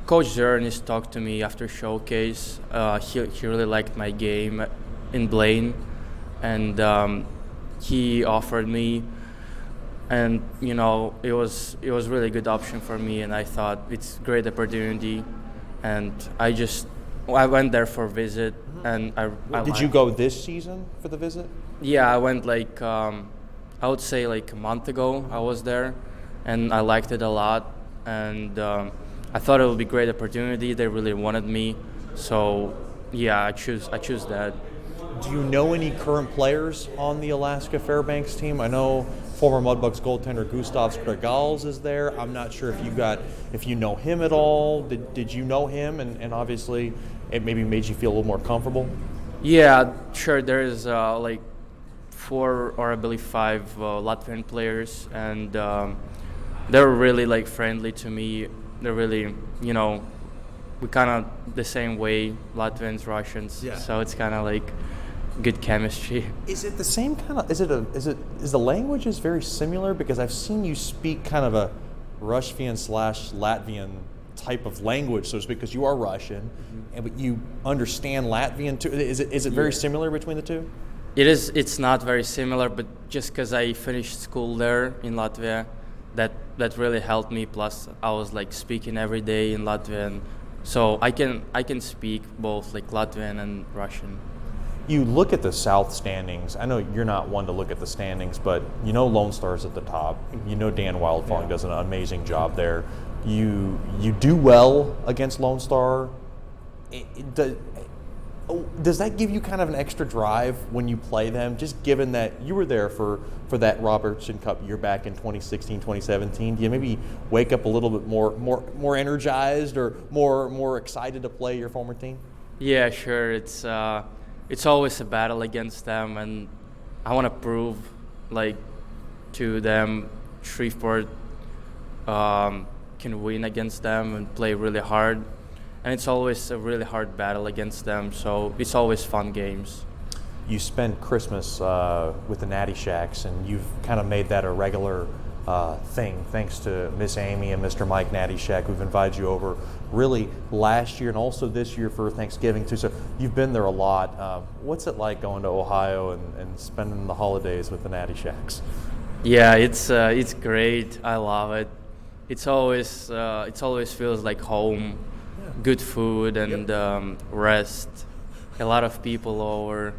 Coach Zernis talked to me after showcase. He really liked my game in Blaine, and he offered me. And it was really good option for me, and I thought it's a great opportunity, and I went there for a visit, and Did you go this season for the visit? Yeah, I went I would say like a month ago I was there, and I liked it a lot. And I thought it would be a great opportunity. They really wanted me, so yeah, I choose that. Do you know any current players on the Alaska Fairbanks team? I know former Mudbugs goaltender Gustav Skregals is there. I'm not sure if you know him at all. Did you know him? And obviously, it maybe made you feel a little more comfortable. Yeah, sure. There is like 4 or I believe 5 Latvian players, and they're really like friendly to me. They're really, we kind of the same way, Latvians, Russians. Yeah. So it's kind of like good chemistry. Is it the same kind of? Is the languages very similar? Because I've seen you speak kind of a Russian/Latvian type of language, so to speak, because you are Russian, but you understand Latvian too. Is it very similar between the two? It is. It's not very similar, but just because I finished school there in Latvia, that really helped me. Plus, I was like speaking every day in Latvian, so I can speak both like Latvian and Russian. You look at the South standings. I know you're not one to look at the standings, but you know Lone Star's at the top. You know Dan Wildfong does an amazing job there. You do well against Lone Star. Does that give you kind of an extra drive when you play them, just given that you were there for that Robertson Cup year back in 2016, 2017? Do you maybe wake up a little bit more energized or more excited to play your former team? Yeah, sure. It's always a battle against them, and I want to prove like to them Shreveport can win against them and play really hard. And it's always a really hard battle against them, so it's always fun games. You spent Christmas with the Natty Shacks, and you've kind of made that a regular thing, thanks to Miss Amy and Mr. Mike Natty Shack, who've invited you over really last year and also this year for Thanksgiving too. So you've been there a lot. What's it like going to Ohio and spending the holidays with the Natty Shacks? Yeah, it's great. I love it. It always feels like home. Good food and rest. A lot of people over,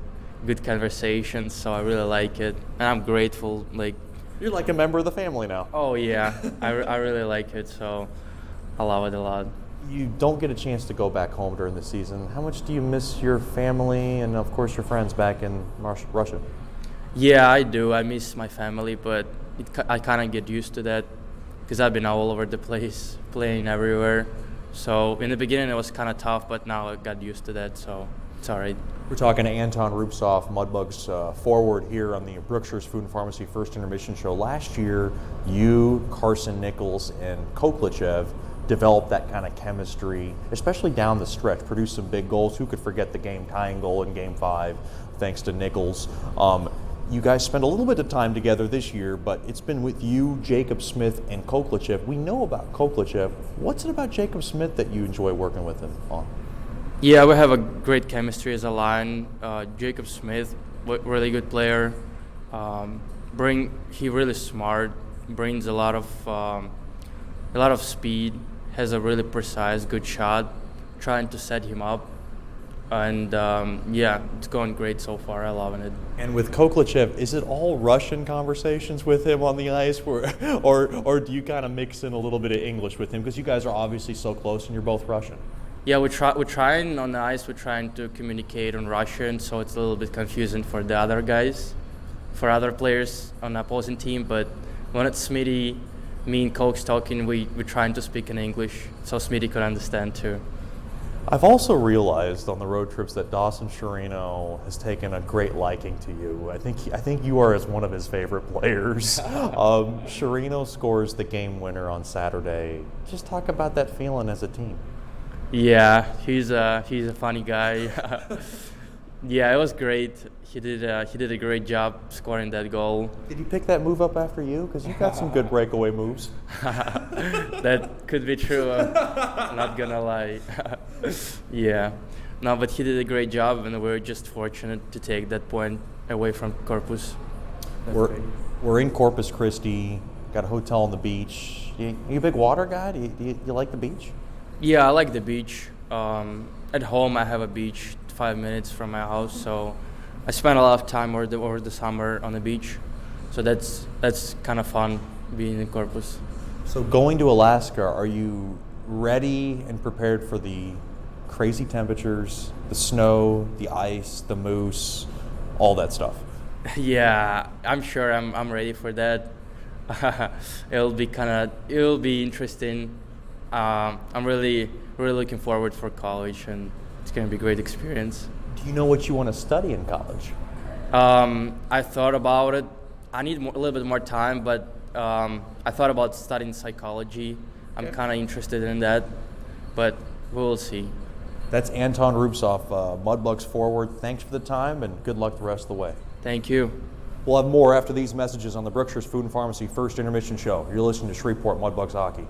good conversations. So I really like it, and I'm grateful. Like you're like a member of the family now. Oh yeah, I really like it. So I love it a lot. You don't get a chance to go back home during the season. How much do you miss your family and of course your friends back in Russia? Yeah, I do. I miss my family, but I kind of get used to that because I've been all over the place, playing everywhere. So in the beginning it was kind of tough, but now I got used to that, so it's all right. We're talking to Anton Rupsov, Mudbugs forward here on the Brookshire's Food and Pharmacy First Intermission Show. Last year, you, Carson Nichols, and Koklachev developed that kind of chemistry, especially down the stretch, produced some big goals. Who could forget the game-tying goal in Game 5, thanks to Nichols. You guys spent a little bit of time together this year, but it's been with you, Jacob Smith, and Koklachev. We know about Koklachev. What's it about Jacob Smith that you enjoy working with him on? Yeah, we have a great chemistry as a line. Jacob Smith, really good player. He really smart, brings a lot of speed, has a really precise, good shot. Trying to set him up. And yeah, it's going great so far. I'm loving it. And with Koklachev, is it all Russian conversations with him on the ice, or do you kind of mix in a little bit of English with him? Because you guys are obviously so close, and you're both Russian. Yeah, we're trying on the ice. We're trying to communicate on Russian, so it's a little bit confusing for the other guys, for other players on the opposing team. But when it's Smitty, me and Coke's talking, we're trying to speak in English, so Smitty could understand too. I've also realized on the road trips that Dawson Chirino has taken a great liking to you. I think you are as one of his favorite players. Chirino scores the game winner on Saturday. Just talk about that feeling as a team. Yeah, he's a funny guy. Yeah, it was great. He did a great job scoring that goal. Did he pick that move up after you? Because you got some good breakaway moves. That could be true. I'm not gonna lie. Yeah, no, but he did a great job, and we're just fortunate to take that point away from Corpus. We're in Corpus Christi. Got a hotel on the beach. You a big water guy? Do you like the beach? Yeah, I like the beach. At home, I have a beach 5 minutes from my house, so I spend a lot of time over the summer on the beach. So that's kind of fun being in Corpus. So going to Alaska, are you ready and prepared for the crazy temperatures, the snow, the ice, the moose, all that stuff? Yeah, I'm sure I'm ready for that. It'll be interesting. I'm really looking forward for college, and it's gonna be a great experience. Do you know what you want to study in college? I thought about it. I need a little bit more time, but I thought about studying psychology. I'm kind of interested in that, but we'll see. That's Anton Rubtsov, Mudbugs forward. Thanks for the time, and good luck the rest of the way. Thank you. We'll have more after these messages on the Brookshire's Food and Pharmacy First Intermission Show. You're listening to Shreveport Mudbugs Hockey.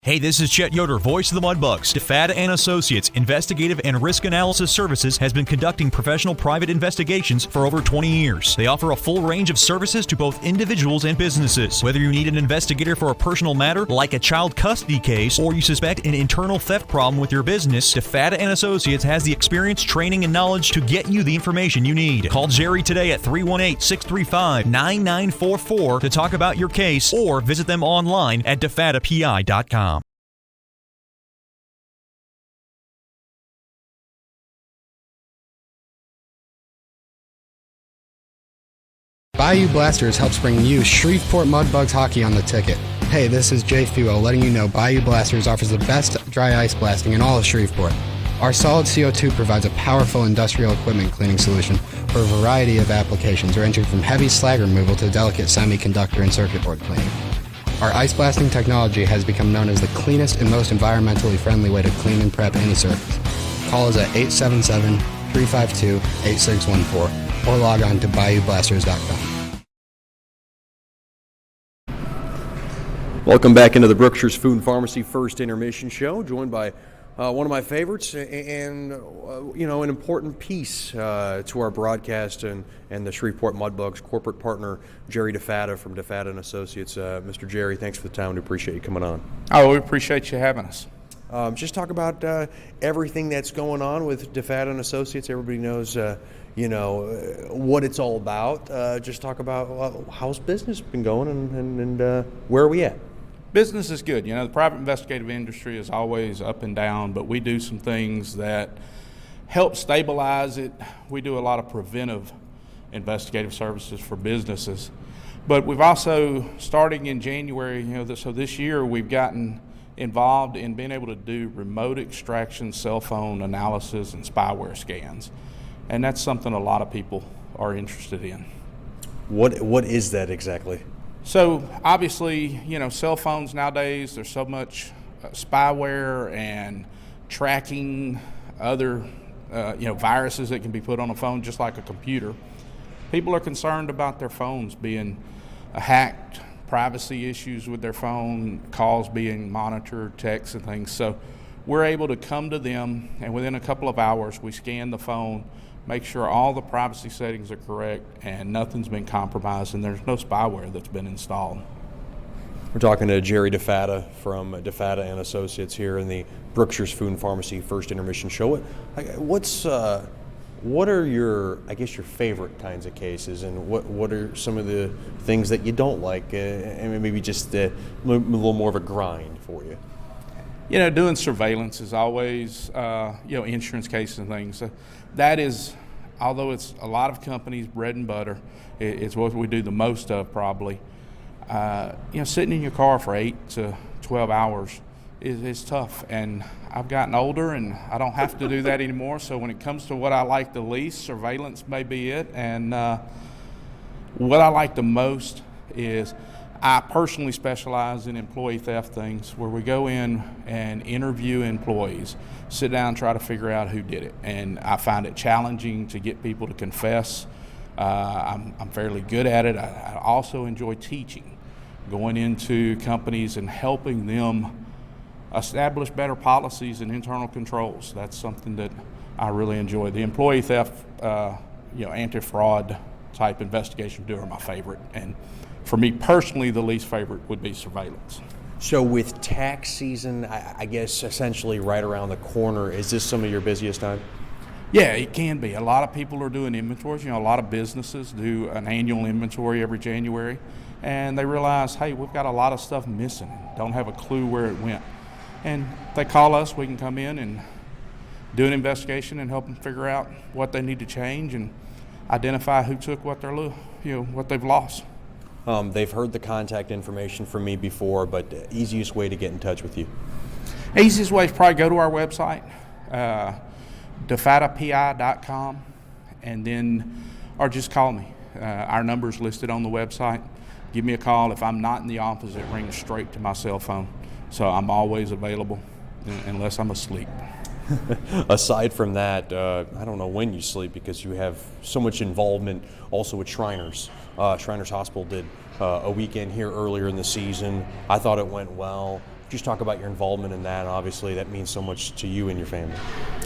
Hey, this is Chet Yoder, voice of the Mudbugs. DeFada and Associates Investigative and Risk Analysis Services has been conducting professional private investigations for over 20 years. They offer a full range of services to both individuals and businesses. Whether you need an investigator for a personal matter like a child custody case or you suspect an internal theft problem with your business, DeFada and Associates has the experience, training, and knowledge to get you the information you need. Call Jerry today at 318-635-9944 to talk about your case or visit them online at defadapi.com. Bayou Blasters helps bring you Shreveport Mudbugs hockey on the ticket. Hey, this is Jay Fuo letting you know Bayou Blasters offers the best dry ice blasting in all of Shreveport. Our solid CO2 provides a powerful industrial equipment cleaning solution for a variety of applications ranging from heavy slag removal to delicate semiconductor and circuit board cleaning. Our ice blasting technology has become known as the cleanest and most environmentally friendly way to clean and prep any surface. Call us at 877-352-8614 or log on to BayouBlasters.com. Welcome back into the Brookshire's Food and Pharmacy First Intermission Show, joined by one of my favorites and an important piece to our broadcast and the Shreveport Mudbugs corporate partner, Jerry DeFada from DeFada and Associates. Mr. Jerry, thanks for the time. We appreciate you coming on. Oh, we appreciate you having us. Just talk about everything that's going on with DeFada and Associates. Everybody knows, what it's all about. Just talk about how's business been going and where are we at? Business is good. The private investigative industry is always up and down, but we do some things that help stabilize it. We do a lot of preventive investigative services for businesses. But we've also, starting in January, so this year we've gotten involved in being able to do remote extraction, cell phone analysis, and spyware scans. And that's something a lot of people are interested in. What is that exactly? So obviously, cell phones nowadays, there's so much spyware and tracking other, viruses that can be put on a phone just like a computer. People are concerned about their phones being hacked, privacy issues with their phone, calls being monitored, texts and things. So we're able to come to them, and within a couple of hours, we scan the phone, make sure all the privacy settings are correct and nothing's been compromised and there's no spyware that's been installed. We're talking to Jerry DeFada from DeFada and Associates here in the Brookshire's Food and Pharmacy First Intermission Show. What are your favorite kinds of cases, and what are some of the things that you don't like, and maybe just a little more of a grind for you? Doing surveillance is always, insurance cases and things. That is, although it's a lot of companies' bread and butter, it's what we do the most of probably. Sitting in your car for 8 to 12 hours is tough, and I've gotten older and I don't have to do that anymore. So when it comes to what I like the least, surveillance may be it. And what I like the most is I personally specialize in employee theft things, where we go in and interview employees, sit down, try to figure out who did it. And I find it challenging to get people to confess. I'm fairly good at it. I also enjoy teaching, going into companies and helping them establish better policies and internal controls. That's something that I really enjoy. The employee theft, anti-fraud type investigation are my favorite. And for me personally, the least favorite would be surveillance. So with tax season, I guess essentially right around the corner, is this some of your busiest time? Yeah, it can be. A lot of people are doing inventories. A lot of businesses do an annual inventory every January, and they realize, hey, we've got a lot of stuff missing, don't have a clue where it went. And they call us, we can come in and do an investigation and help them figure out what they need to change and identify who took what what they've lost. They've heard the contact information from me before, but the easiest way to get in touch with you? Easiest way is probably go to our website, defatapi.com, and then, or just call me. Our number's listed on the website. Give me a call. If I'm not in the office, it rings straight to my cell phone. So I'm always available unless I'm asleep. Aside from that, I don't know when you sleep because you have so much involvement also with Shriners. Shriners Hospital did a weekend here earlier in the season. I thought it went well. Just talk about your involvement in that. Obviously, that means so much to you and your family.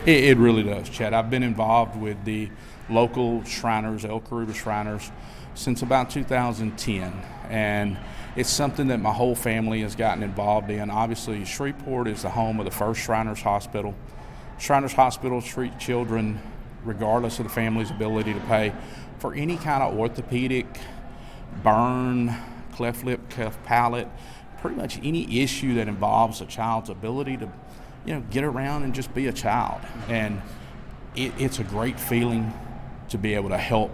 It really does, Chad. I've been involved with the local Shriners, El Caribe Shriners, since about 2010. And it's something that my whole family has gotten involved in. Obviously, Shreveport is the home of the first Shriners Hospital. Shriners Hospital treat children, regardless of the family's ability to pay, for any kind of orthopedic, burn, cleft lip, cleft palate, pretty much any issue that involves a child's ability to, get around and just be a child. And it's a great feeling to be able to help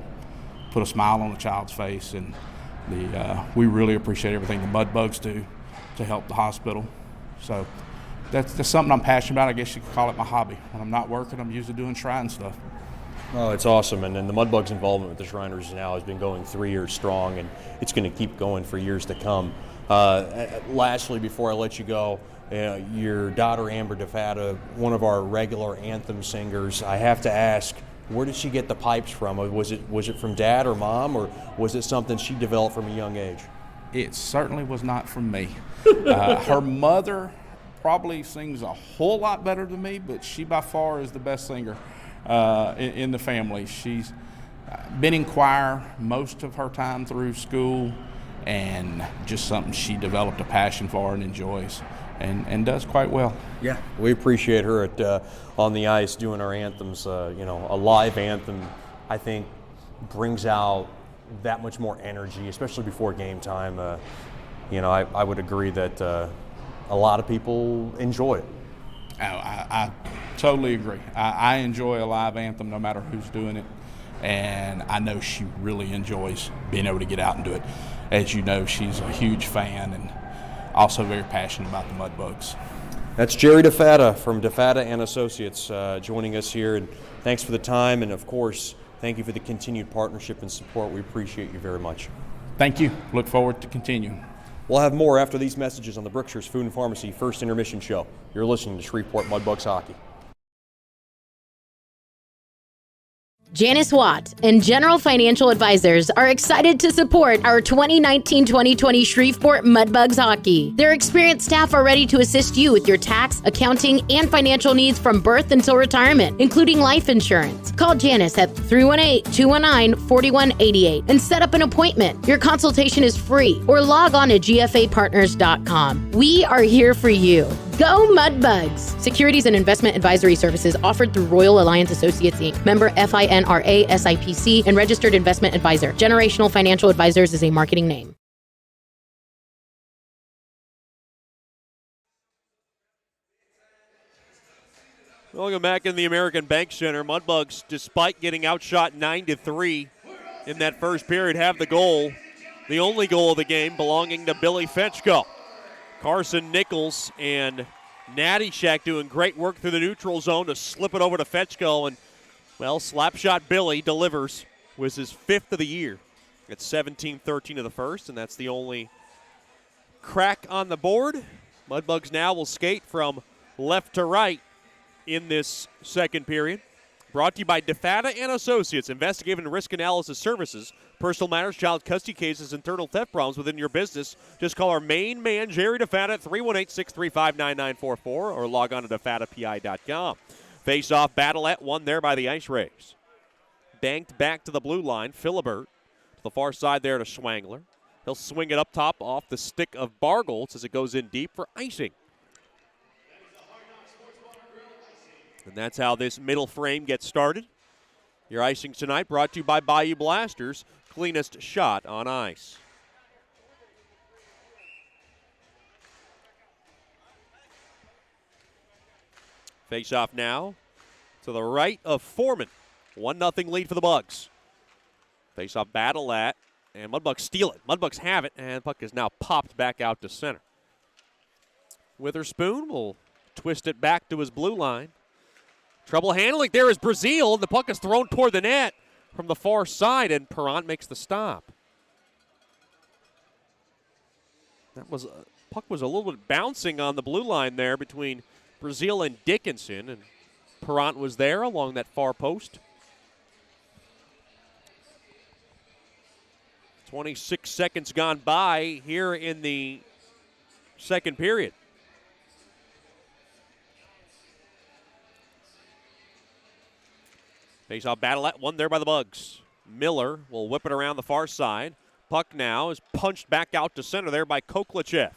put a smile on a child's face. And we really appreciate everything the Mudbugs do to help the hospital. So that's something I'm passionate about. I guess you could call it my hobby. When I'm not working, I'm usually doing shrine stuff. Oh, it's awesome. And then the Mudbugs' involvement with the Shriners now has been going 3 years strong, and it's going to keep going for years to come. Lastly, before I let you go, your daughter Amber DeFata, one of our regular anthem singers, I have to ask, where did she get the pipes from? Was it from dad or mom, or was it something she developed from a young age? It certainly was not from me. Her mother probably sings a whole lot better than me, but she by far is the best singer in the family. She's been in choir most of her time through school, and just something she developed a passion for and enjoys, and does quite well. Yeah, we appreciate her on the ice doing our anthems. A live anthem, I think, brings out that much more energy, especially before game time. I would agree that a lot of people enjoy it. I totally agree. I enjoy a live anthem no matter who's doing it, and I know she really enjoys being able to get out and do it. As you know, she's a huge fan and also very passionate about the Mudbugs. That's Jerry DeFata from DeFata and Associates joining us here, and thanks for the time, and of course, thank you for the continued partnership and support. We appreciate you very much. Thank you. Look forward to continuing. We'll have more after these messages on the Brookshire's Food and Pharmacy First Intermission Show. You're listening to Shreveport Mudbugs Hockey. Janice Watt and General Financial Advisors are excited to support our 2019-2020 Shreveport Mudbugs hockey. Their experienced staff are ready to assist you with your tax, accounting, and financial needs from birth until retirement, including life insurance. Call Janice at 318-219-4188 and set up an appointment. Your consultation is free, or log on to gfapartners.com. We are here for you. Go Mudbugs! Securities and investment advisory services offered through Royal Alliance Associates, Inc., member FINRA SIPC, and registered investment advisor. Generational Financial Advisors is a marketing name. Welcome back in the American Bank Center. Mudbugs, despite getting outshot 9-3 in that first period, have the goal. The only goal of the game belonging to Billy Fetchko. Carson Nichols and Natty Shack doing great work through the neutral zone to slip it over to Fetchko. And, Slapshot Billy delivers. Was his 5th of the year. It's 17-13 of the first, and that's the only crack on the board. Mudbugs now will skate from left to right in this second period. Brought to you by DeFata and Associates, investigative and risk analysis services, personal matters, child custody cases, internal theft problems within your business. Just call our main man, Jerry DeFata, at 318-635-9944 or log on to defatapi.com. Face-off battle at one there by the IceRays. Banked back to the blue line, Philibert to the far side there to Schwangler. He'll swing it up top off the stick of Bargholtz as it goes in deep for icing. And that's how this middle frame gets started. Your icing tonight brought to you by Bayou Blasters, cleanest shot on ice. Face off now to the right of Foreman. 1-0 lead for the Bugs. Face off battle at, and Mudbugs steal it. Mudbugs have it, and the puck is now popped back out to center. Witherspoon will twist it back to his blue line. Trouble handling. There is Brazil, and the puck is thrown toward the net from the far side, and Perrant makes the stop. Puck was a little bit bouncing on the blue line there between Brazil and Dickinson, and Perrant was there along that far post. 26 seconds gone by here in the second period. Face-off battle at one there by the Bugs. Miller will whip it around the far side. Puck now is punched back out to center there by Koklachev.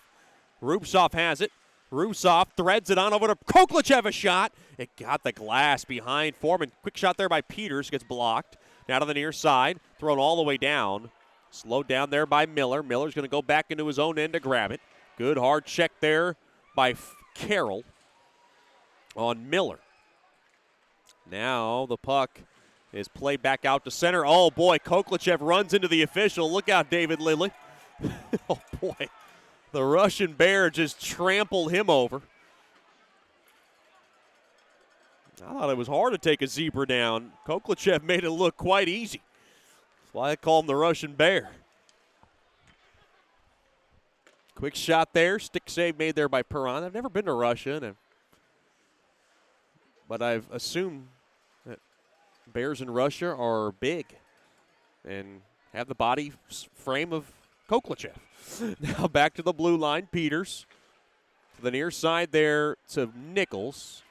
Rubtsov has it. Rubtsov threads it on over to Koklachev, a shot. It got the glass behind Foreman. Quick shot there by Peters, gets blocked. Now to the near side, thrown all the way down. Slowed down there by Miller. Miller's going to go back into his own end to grab it. Good hard check there by Carroll on Miller. Now the puck is played back out to center. Oh, boy, Koklachev runs into the official. Look out, David Lindley. Oh, boy. The Russian Bear just trampled him over. I thought it was hard to take a zebra down. Koklachev made it look quite easy. That's why I call him the Russian Bear. Quick shot there. Stick save made there by Perrant. I've never been to Russia, but I've assumed that bears in Russia are big and have the body frame of Koklachev. Now back to the blue line, Peters. To the near side there to Nichols.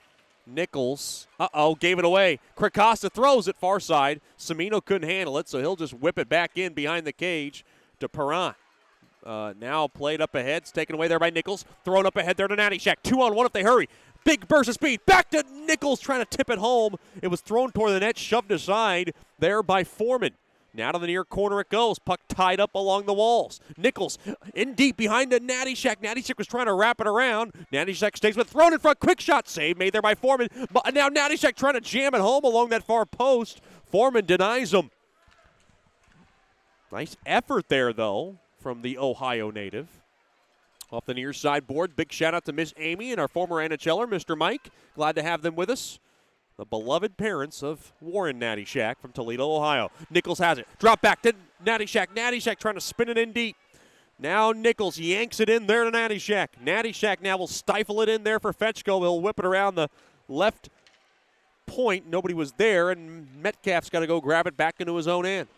Nichols, gave it away. Krakasta throws it far side. Semino couldn't handle it, so he'll just whip it back in behind the cage to Perrant. Now played up ahead. It's taken away there by Nichols. Thrown up ahead there to Nattyshak. 2-on-1 if they hurry. Big burst of speed. Back to Nichols trying to tip it home. It was thrown toward the net, shoved aside there by Foreman. Now to the near corner it goes. Puck tied up along the walls. Nichols in deep behind the Nattyshak. Nattyshak was trying to wrap it around. Nattyshak stays with thrown in front. Quick shot save made there by Foreman. But now Nattyshak trying to jam it home along that far post. Foreman denies him. Nice effort there, though, from the Ohio native. Off the near side board, big shout out to Miss Amy and our former NHLer, Mr. Mike. Glad to have them with us. The beloved parents of Warren Nattyshak from Toledo, Ohio. Nichols has it. Drop back to Nattyshak. Nattyshak trying to spin it in deep. Now Nichols yanks it in there to Nattyshak. Nattyshak now will stifle it in there for Fetchko. He'll whip it around the left point. Nobody was there, and Metcalf's got to go grab it back into his own end.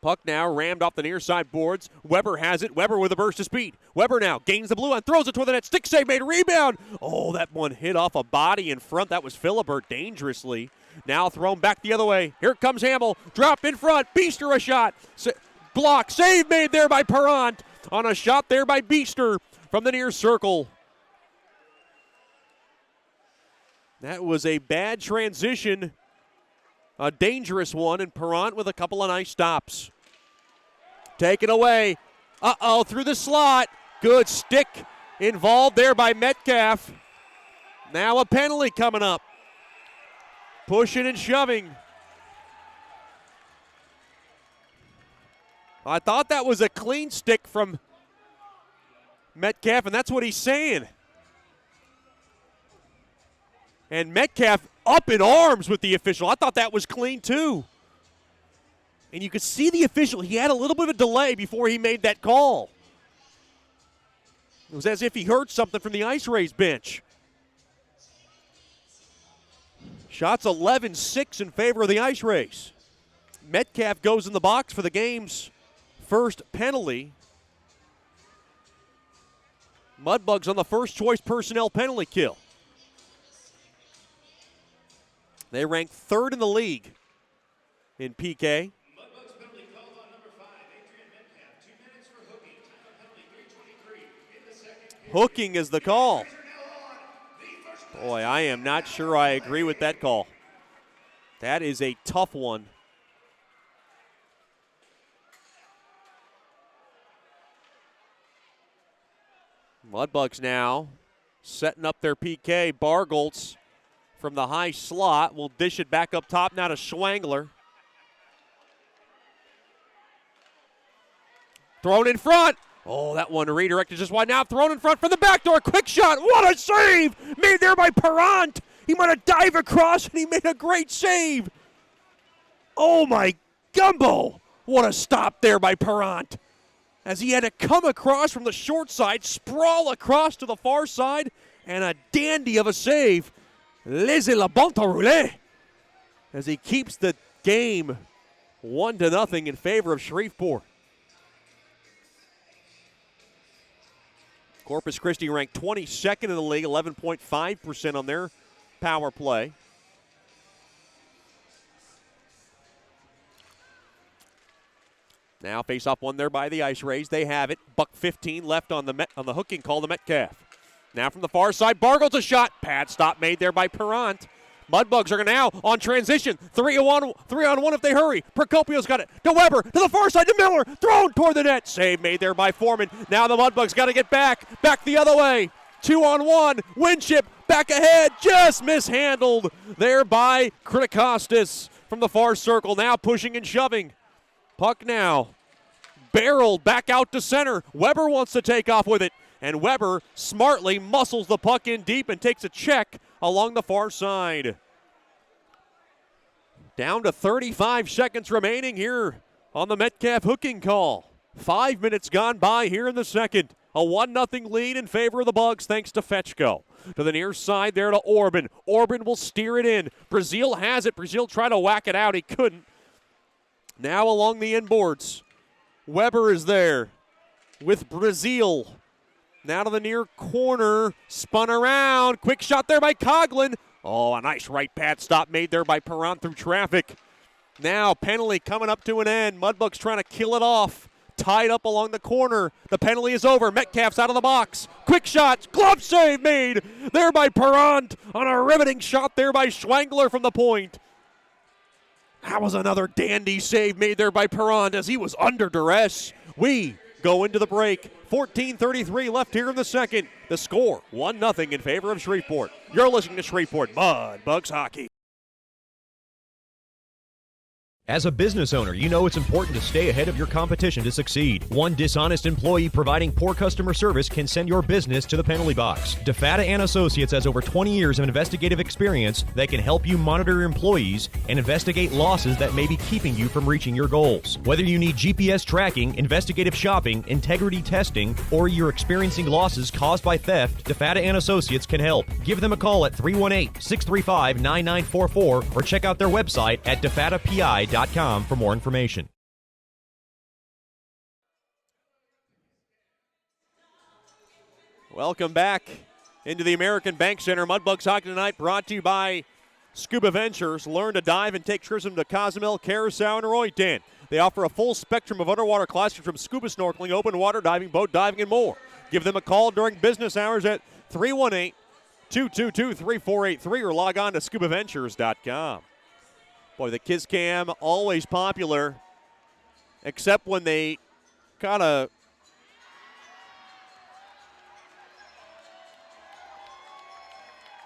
Puck now rammed off the near side boards. Weber has it. Weber with a burst of speed. Weber now gains the blue line, throws it toward the net. Stick save made, rebound. Oh, that one hit off a body in front. That was Philibert dangerously. Now thrown back the other way. Here comes Hamill. Drop in front. Beester a shot. Block. Save made there by Perrant on a shot there by Beester from the near circle. That was a bad transition. A dangerous one, and Perrant with a couple of nice stops. Taken away. Through the slot. Good stick involved there by Metcalf. Now a penalty coming up. Pushing and shoving. I thought that was a clean stick from Metcalf, and that's what he's saying. And Metcalf up in arms with the official. I thought that was clean too. And you could see the official. He had a little bit of a delay before he made that call. It was as if he heard something from the IceRays bench. Shots 11-6 in favor of the IceRays. Metcalf goes in the box for the game's first penalty. Mudbugs on the first choice personnel penalty kill. They rank third in the league in PK. Hooking is the call. Boy, I am not sure I agree with that call. That is a tough one. Mudbugs now setting up their PK. Bargoltz from the high slot will dish it back up top now to Schwangler. Thrown in front. Oh, that one redirected just wide now. Thrown in front for the backdoor. Quick shot. What a save! Made there by Perrant. He might have dived across, and he made a great save. Oh, my gumbo. What a stop there by Perrant. As he had to come across from the short side, sprawl across to the far side, and a dandy of a save. Laissez la bonne rouler. As he keeps the game 1-0 in favor of Shreveport. Corpus Christi ranked 22nd in the league, 11.5% on their power play. Now face-off one there by the IceRays. They have it. $1:15 left on the hooking call to Metcalf. Now from the far side, Bargoltz a shot. Pad stop made there by Perrant. Mudbugs are now on transition. 3-on-1 if they hurry. Procopio's got it to Weber, to the far side to Miller. Thrown toward the net. Save made there by Foreman. Now the Mudbugs got to get back the other way. 2-on-1. Winship back ahead. Just mishandled there by Kritikostas from the far circle. Now pushing and shoving. Puck now barreled back out to center. Weber wants to take off with it. And Weber smartly muscles the puck in deep and takes a check along the far side. Down to 35 seconds remaining here on the Metcalf hooking call. 5 minutes gone by here in the second. A 1-0 lead in favor of the Bugs thanks to Fetchko. To the near side there to Orban. Orban will steer it in. Brazil has it. Brazil tried to whack it out. He couldn't. Now along the inboards. Weber is there with Brazil. Now to the near corner, spun around, quick shot there by Coughlin. Oh, a nice right pad stop made there by Perrant through traffic. Now penalty coming up to an end. Mudbugs trying to kill it off. Tied up along the corner. The penalty is over. Metcalf's out of the box. Quick shot, glove save made there by Perrant on a riveting shot there by Schwangler from the point. That was another dandy save made there by Perrant as he was under duress. We go into the break. 14:33 left here in the second. The score, 1-0 in favor of Shreveport. You're listening to Shreveport Mudbugs Hockey. As a business owner, you know it's important to stay ahead of your competition to succeed. One dishonest employee providing poor customer service can send your business to the penalty box. DeFata & Associates has over 20 years of investigative experience that can help you monitor your employees and investigate losses that may be keeping you from reaching your goals. Whether you need GPS tracking, investigative shopping, integrity testing, or you're experiencing losses caused by theft, DeFata & Associates can help. Give them a call at 318-635-9944 or check out their website at defatapi.com for more information. Welcome back into the American Bank Center. Mudbugs Hockey tonight brought to you by Scuba Ventures. Learn to dive and take trips to Cozumel, Curacao, and Roatan. They offer a full spectrum of underwater classes from scuba snorkeling, open water diving, boat diving, and more. Give them a call during business hours at 318-222-3483 or log on to scubaventures.com. Boy, the Kiss Cam, always popular, except when they kind of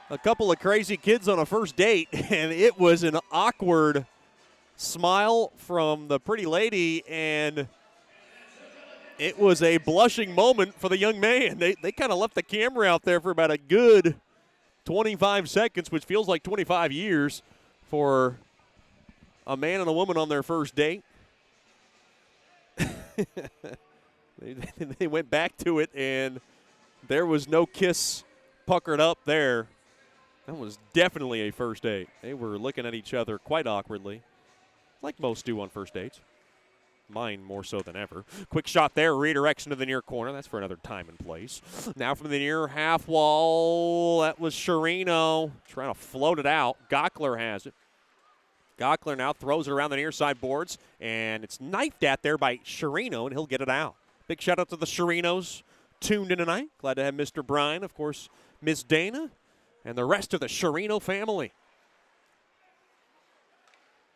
a couple of crazy kids on a first date, and it was an awkward smile from the pretty lady, and it was a blushing moment for the young man. They kind of left the camera out there for about a good 25 seconds, which feels like 25 years for a man and a woman on their first date. They went back to it, and there was no kiss puckered up there. That was definitely a first date. They were looking at each other quite awkwardly, like most do on first dates. Mine more so than ever. Quick shot there, redirection to the near corner. That's for another time and place. Now from the near half wall, that was Sherino trying to float it out. Gockler has it. Gockler now throws it around the near side boards, and it's knifed at there by Sherino, and he'll get it out. Big shout out to the Sherinos tuned in tonight. Glad to have Mr. Bryan, of course, Miss Dana, and the rest of the Sherino family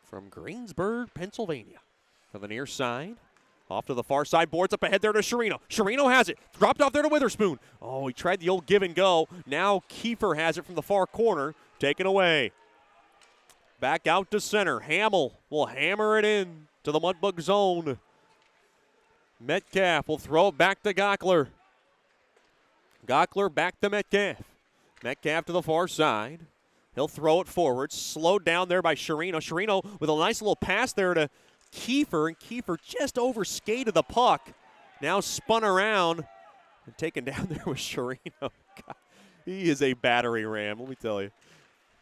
from Greensburg, Pennsylvania. To the near side, off to the far side, boards up ahead there to Sherino. Sherino has it, dropped off there to Witherspoon. Oh, he tried the old give and go. Now Kiefer has it from the far corner, taken away. Back out to center. Hamill will hammer it in to the Mudbug zone. Metcalf will throw it back to Gockler. Gockler back to Metcalf. Metcalf to the far side. He'll throw it forward. Slowed down there by Sherino. Sherino with a nice little pass there to Kiefer, and Kiefer just overskated the puck. Now spun around and taken down there with Sherino. God, he is a battery ram, let me tell you.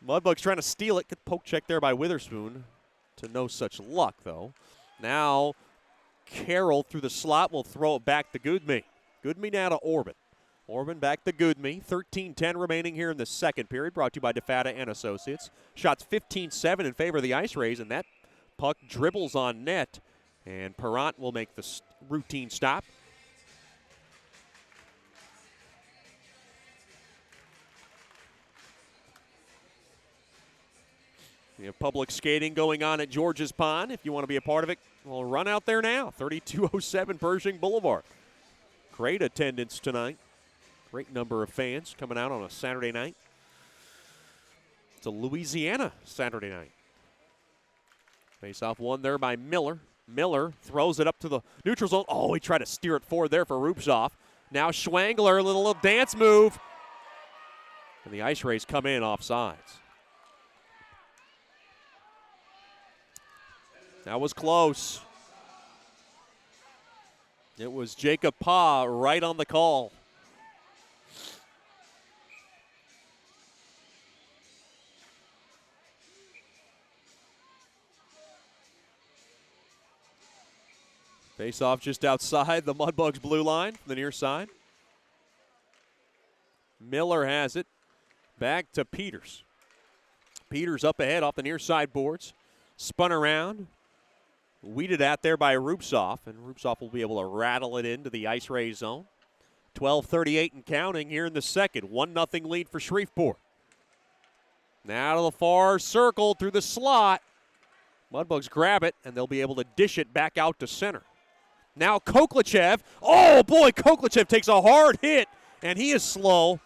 Mudbugs trying to steal it. Good poke check there by Witherspoon. To no such luck, though. Now Carroll through the slot will throw it back to Goodme. Goodme now to Orban. Orban back to Goodme. 13-10 remaining here in the second period. Brought to you by DeFata and Associates. Shots 15-7 in favor of the IceRays, and that puck dribbles on net, and Perrant will make the routine stop. We have public skating going on at George's Pond. If you want to be a part of it, well, run out there now. 3207 Pershing Boulevard. Great attendance tonight. Great number of fans coming out on a Saturday night. It's a Louisiana Saturday night. Face-off won there by Miller. Miller throws it up to the neutral zone. Oh, he tried to steer it forward there for Rupshoff. Now Schwangler, a little dance move. And the IceRays come in offsides. That was close. It was Jacob Pa right on the call. Face off just outside the Mudbugs blue line from the near side. Miller has it. Back to Peters. Peters up ahead off the near side boards. Spun around. Weeded out there by Rupshoff, and Rupshoff will be able to rattle it into the IceRays zone. 12:38 and counting here in the second. 1-0 lead for Shreveport. Now to the far circle through the slot. Mudbugs grab it, and they'll be able to dish it back out to center. Now Koklichev. Oh, boy, Koklichev takes a hard hit, and he is slow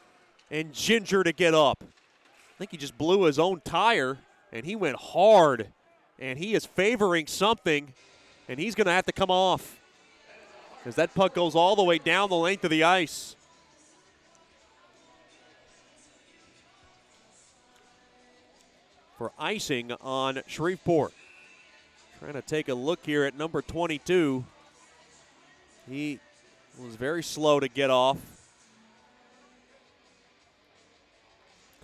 and ginger to get up. I think he just blew his own tire, and he went hard. And he is favoring something, and he's going to have to come off as that puck goes all the way down the length of the ice. For icing on Shreveport. Trying to take a look here at number 22. He was very slow to get off.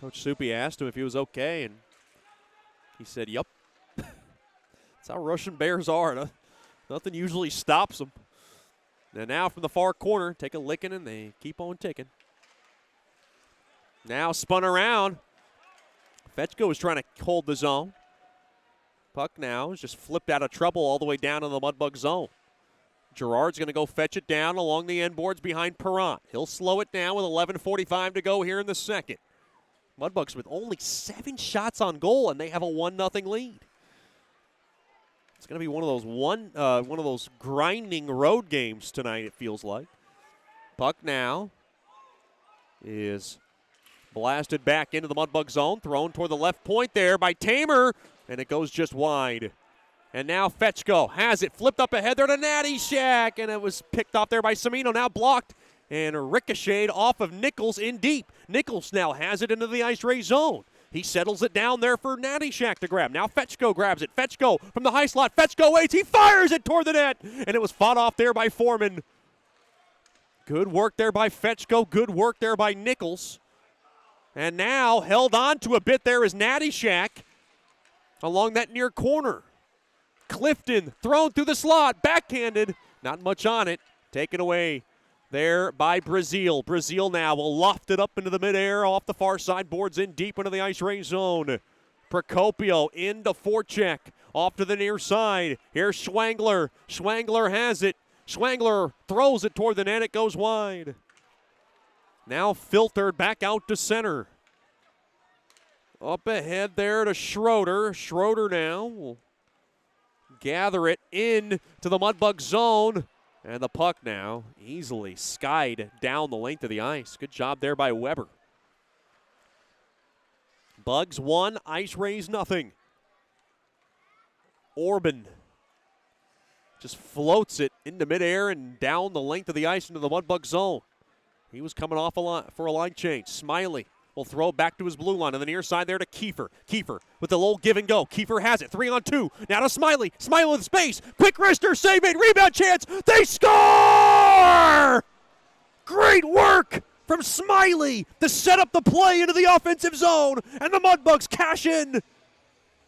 Coach Soupy asked him if he was okay, and he said, "Yup." That's how Russian Bears are. Nothing usually stops them. And now from the far corner, take a licking, and they keep on ticking. Now spun around. Fetchko is trying to hold the zone. Puck now is just flipped out of trouble all the way down in the Mudbug zone. Gerard's going to go fetch it down along the end boards behind Perrant. He'll slow it down with 11:45 to go here in the second. Mudbugs with only 7 shots on goal, and they have a 1-0 lead. It's going to be one of those grinding road games tonight, it feels like. Puck now is blasted back into the Mudbug zone, thrown toward the left point there by Tamer, and it goes just wide. And now Fetchko has it, flipped up ahead there to Natty Shack, and it was picked off there by Semino, now blocked and ricocheted off of Nichols in deep. Nichols now has it into the IceRays zone. He settles it down there for Natty Shack to grab. Now Fetchko grabs it. Fetchko from the high slot. Fetchko waits. He fires it toward the net. And it was fought off there by Foreman. Good work there by Fetchko. Good work there by Nichols. And now held on to a bit there is Natty Shack along that near corner. Clifton thrown through the slot, backhanded, not much on it, taken away there by Brazil. Brazil now will loft it up into the midair off the far side, boards in deep into the IceRays zone. Procopio into forecheck, off to the near side. Here's Schwangler. Schwangler has it. Schwangler throws it toward the net. It goes wide. Now filtered back out to center. Up ahead there to Schroeder. Schroeder now will gather it in to the Mudbug zone. And the puck now easily skied down the length of the ice. Good job there by Weber. Bugs 1, IceRays nothing. Orban just floats it into midair and down the length of the ice into the Mudbug zone. He was coming off for a line change. Smiley will throw back to his blue line on the near side there to Kiefer. Kiefer with the little give and go. Kiefer has it, 3-on-2. Now to Smiley. Smiley with space. Quick wrister, save made, rebound chance. They score! Great work from Smiley to set up the play into the offensive zone, and the Mudbugs cash in.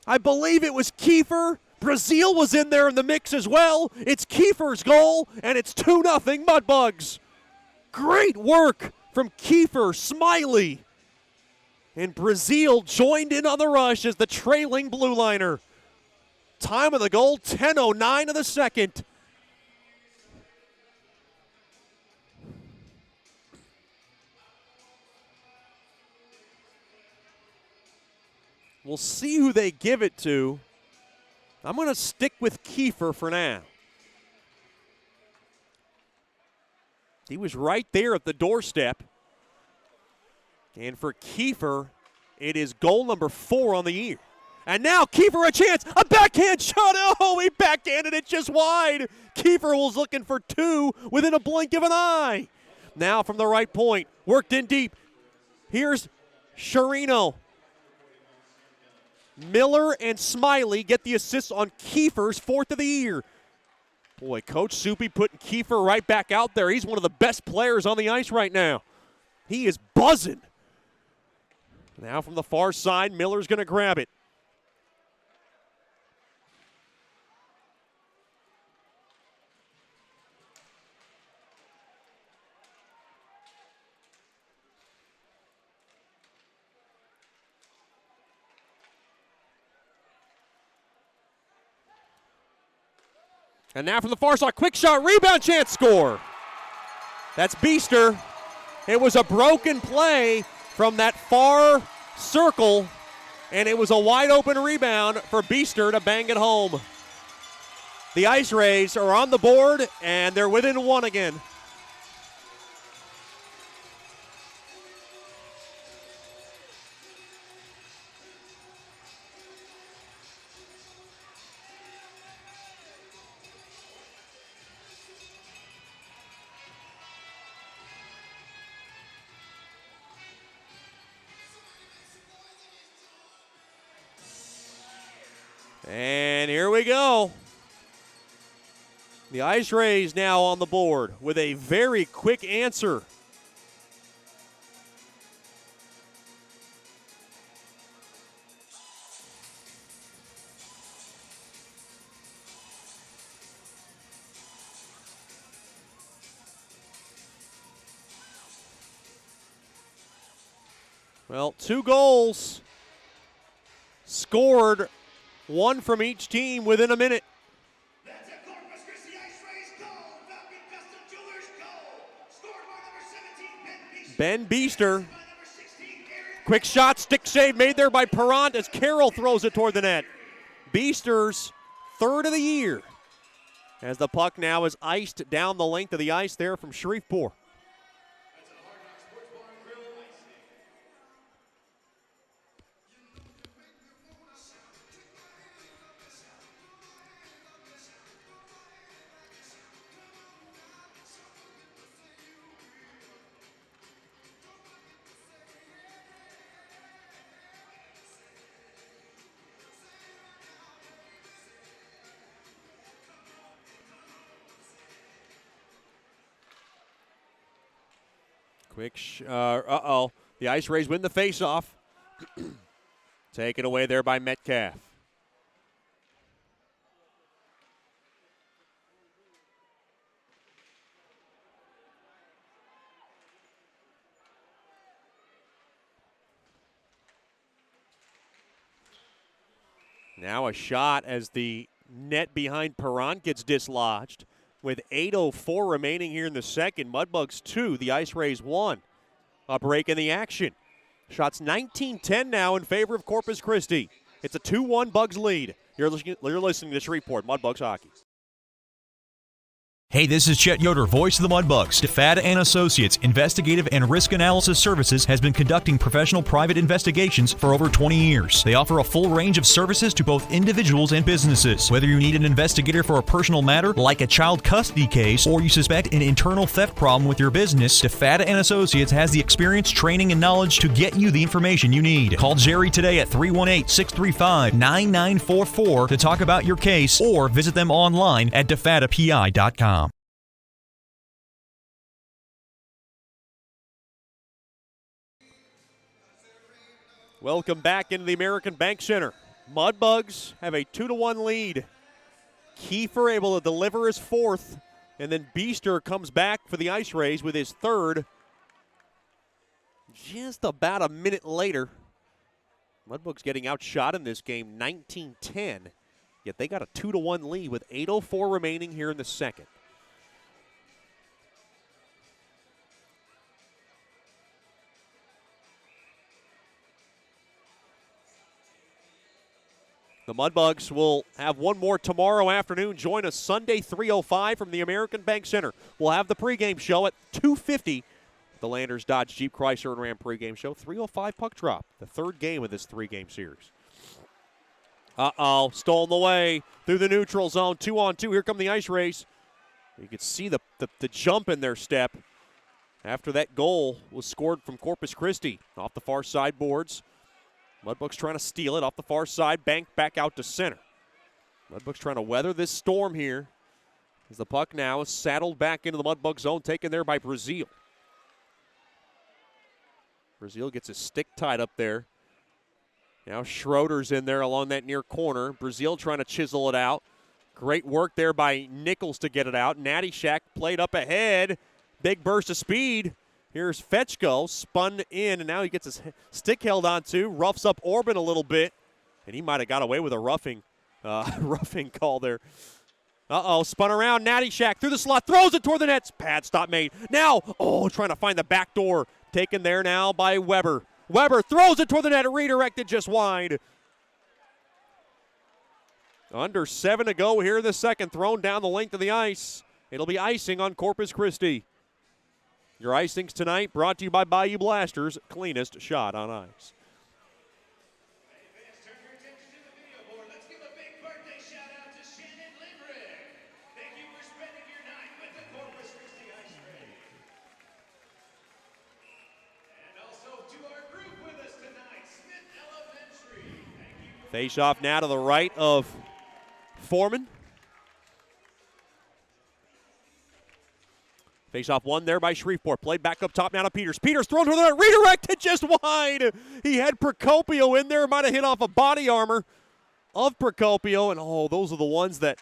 I believe it was Kiefer. Brazil was in there in the mix as well. It's Kiefer's goal, and it's 2-0 Mudbugs. Great work from Kiefer, Smiley, and Brazil joined in on the rush as the trailing blue liner. Time of the goal, 10:09 of the second. We'll see who they give it to. I'm going to stick with Kiefer for now. He was right there at the doorstep. And for Kiefer, it is goal number 4 on the year. And now Kiefer a chance, a backhand shot. Oh, he backhanded it just wide. Kiefer was looking for 2 within a blink of an eye. Now from the right point, worked in deep. Here's Sharino. Miller and Smiley get the assists on Kiefer's 4th of the year. Boy, Coach Soupy putting Kiefer right back out there. He's one of the best players on the ice right now. He is buzzing. Now from the far side, Miller's going to grab it. And now from the far side, quick shot, rebound chance, score. That's Beester. It was a broken play from that far circle, and it was a wide open rebound for Beester to bang it home. The IceRays are on the board, and they're within 1 again. And here we go. The IceRays now on the board with a very quick answer. Well, 2 goals scored, 1 from each team within a minute. That's a Corpus Christi IceRays goal. Falcon Custom Jewelers goal. Scored by number 17, Ben Beester. Quick shot, stick save made there by Perrant as Carroll throws it toward the net. Beester's 3rd of the year as the puck now is iced down the length of the ice there from Shreveport. Quick, The IceRays win the faceoff. Taken away there by Metcalf. Now a shot as the net behind Perron gets dislodged. With 8:04 remaining here in the second, Mudbugs 2, the IceRays 1. A break in the action. Shots 19-10 now in favor of Corpus Christi. It's a 2-1 Bugs lead. You're listening to Shreveport Mudbugs Hockey. Hey, this is Chet Yoder, voice of the Mudbugs. DeFada and Associates Investigative and Risk Analysis Services has been conducting professional private investigations for over 20 years. They offer a full range of services to both individuals and businesses. Whether you need an investigator for a personal matter like a child custody case or you suspect an internal theft problem with your business, DeFada and Associates has the experience, training, and knowledge to get you the information you need. Call Jerry today at 318-635-9944 to talk about your case or visit them online at defadapi.com. Welcome back into the American Bank Center. Mudbugs have a 2-1 lead. Kiefer able to deliver his fourth, and then Beester comes back for the IceRays with his third. Just about a minute later, Mudbugs getting outshot in this game 19-10, yet they got a 2-1 lead with 8:04 remaining here in the second. The Mudbugs will have one more tomorrow afternoon. Join us Sunday, 3:05 from the American Bank Center. We'll have the pregame show at 2:50. The Landers Dodge Jeep Chrysler and Ram pregame show. 3:05 puck drop, the third game of this three-game series. Stolen away through the neutral zone. 2-on-2. Here come the IceRays. You can see the jump in their step after that goal was scored from Corpus Christi off the far side boards. Mudbugs trying to steal it off the far side, bank back out to center. Mudbugs trying to weather this storm here as the puck now is saddled back into the Mudbug zone, taken there by Brazil. Brazil gets his stick tied up there. Now Schroeder's in there along that near corner. Brazil trying to chisel it out. Great work there by Nichols to get it out. Natty Shack played up ahead. Big burst of speed. Here's Fetchko, spun in, and now he gets his stick held onto, roughs up Orban a little bit, and he might have got away with a roughing call there. Spun around, Natty Shack through the slot, throws it toward the net. Pad stop made. Now, trying to find the back door, taken there now by Weber. Weber throws it toward the net, redirected just wide. Under 7 to go here in the second, thrown down the length of the ice. It'll be icing on Corpus Christi. Your icings tonight brought to you by Bayou Blasters, cleanest shot on ice. Hey fans, turn your attention to the video board. Let's give a big birthday shout out to Shannon Limerick. Thank you for spending your night with the Corpus Christi IceRays. And also to our group with us tonight, Smith Elementary. Thank you. Face off now to the right of Foreman. Face-off won there by Shreveport. Played back up top now to Peters. Peters thrown to the net, redirected just wide. He had Procopio in there. Might have hit off a body armor of Procopio. And, those are the ones that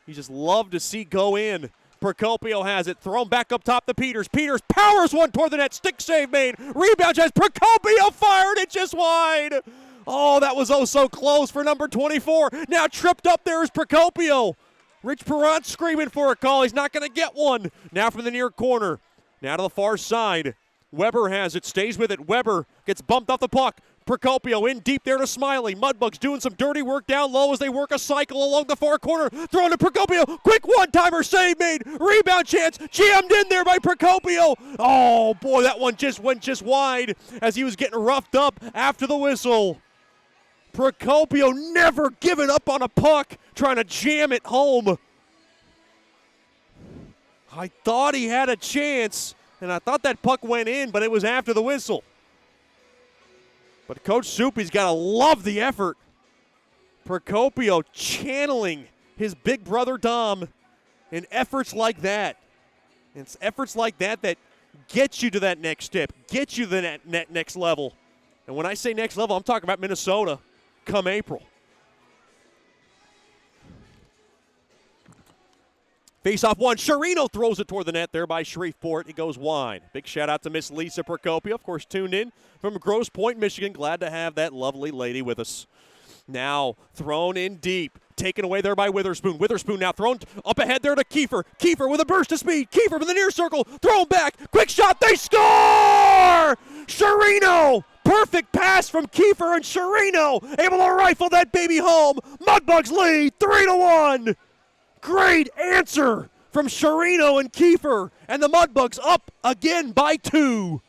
you just love to see go in. Procopio has it. Thrown back up top to Peters. Peters powers one toward the net. Stick save made. Rebound chance. Procopio fired it just wide. That was so close for number 24. Now tripped up there is Procopio. Rich Perron screaming for a call. He's not going to get one. Now from the near corner. Now to the far side. Weber has it. Stays with it. Weber gets bumped off the puck. Procopio in deep there to Smiley. Mudbugs doing some dirty work down low as they work a cycle along the far corner. Thrown to Procopio. Quick one-timer save made. Rebound chance. Jammed in there by Procopio. That one just went wide as he was getting roughed up after the whistle. Procopio never giving up on a puck, trying to jam it home. I thought he had a chance, and I thought that puck went in, but it was after the whistle. But Coach Soupy's got to love the effort. Procopio channeling his big brother Dom in efforts like that. It's efforts like that get you to that next step, get you to the next level. And when I say next level, I'm talking about Minnesota come April. Face-off one. Sherino throws it toward the net there by Shreveport. It goes wide. Big shout-out to Miss Lisa Procopio, of course, tuned in from Grosse Pointe, Michigan. Glad to have that lovely lady with us. Now thrown in deep. Taken away there by Witherspoon. Witherspoon now thrown up ahead there to Kiefer. Kiefer with a burst of speed. Kiefer from the near circle. Thrown back. Quick shot. They score! Sherino! Perfect pass from Kiefer, and Sherino able to rifle that baby home. Mudbugs lead 3-1. Great answer from Sherino and Kiefer, and the Mudbugs up again by 2.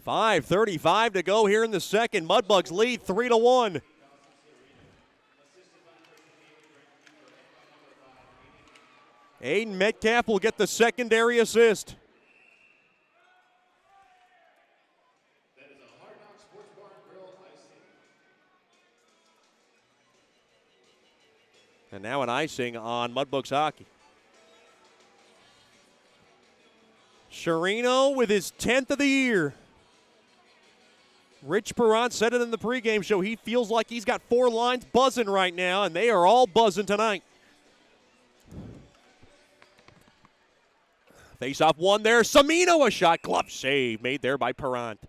.5:35 to go here in the second. Mudbugs lead 3-1. Aiden Metcalf will get the secondary assist. And now an icing on Mudbugs hockey. Sherino with his 10th of the year. Rich Perron said it in the pregame show. He feels like he's got 4 lines buzzing right now, and they are all buzzing tonight. Face-off one there. Samino a shot. Glove save made there by Perron.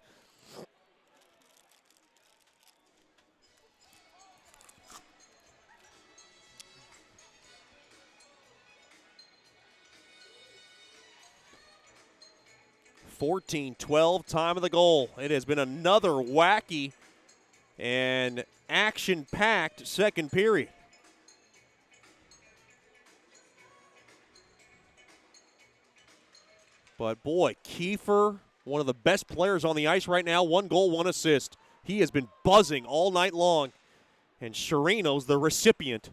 .14-12 time of the goal. It has been another wacky and action-packed second period. But boy, Kiefer, one of the best players on the ice right now. 1 goal, 1 assist. He has been buzzing all night long. And Sherino's the recipient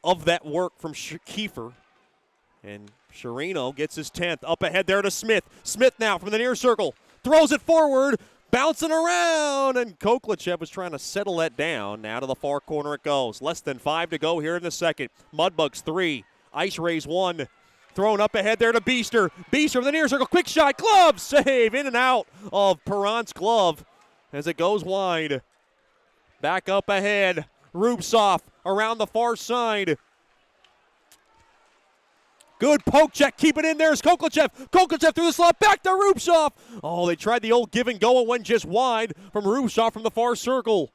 of that work from Kiefer. And Sherino gets his 10th. Up ahead there to Smith. Smith now from the near circle. Throws it forward. Bouncing around. And Koklichev was trying to settle that down. Now to the far corner it goes. Less than 5 to go here in the second. Mudbugs 3. IceRays 1. Thrown up ahead there to Beester. Beester from the near circle. Quick shot. Glove save. In and out of Perron's glove as it goes wide. Back up ahead. Rubtsov around the far side. Good poke check, keep it in there is Koklichev. Koklichev through the slot, back to Rubtsov. Oh, they tried the old give and go and went just wide from Rubtsov from the far circle.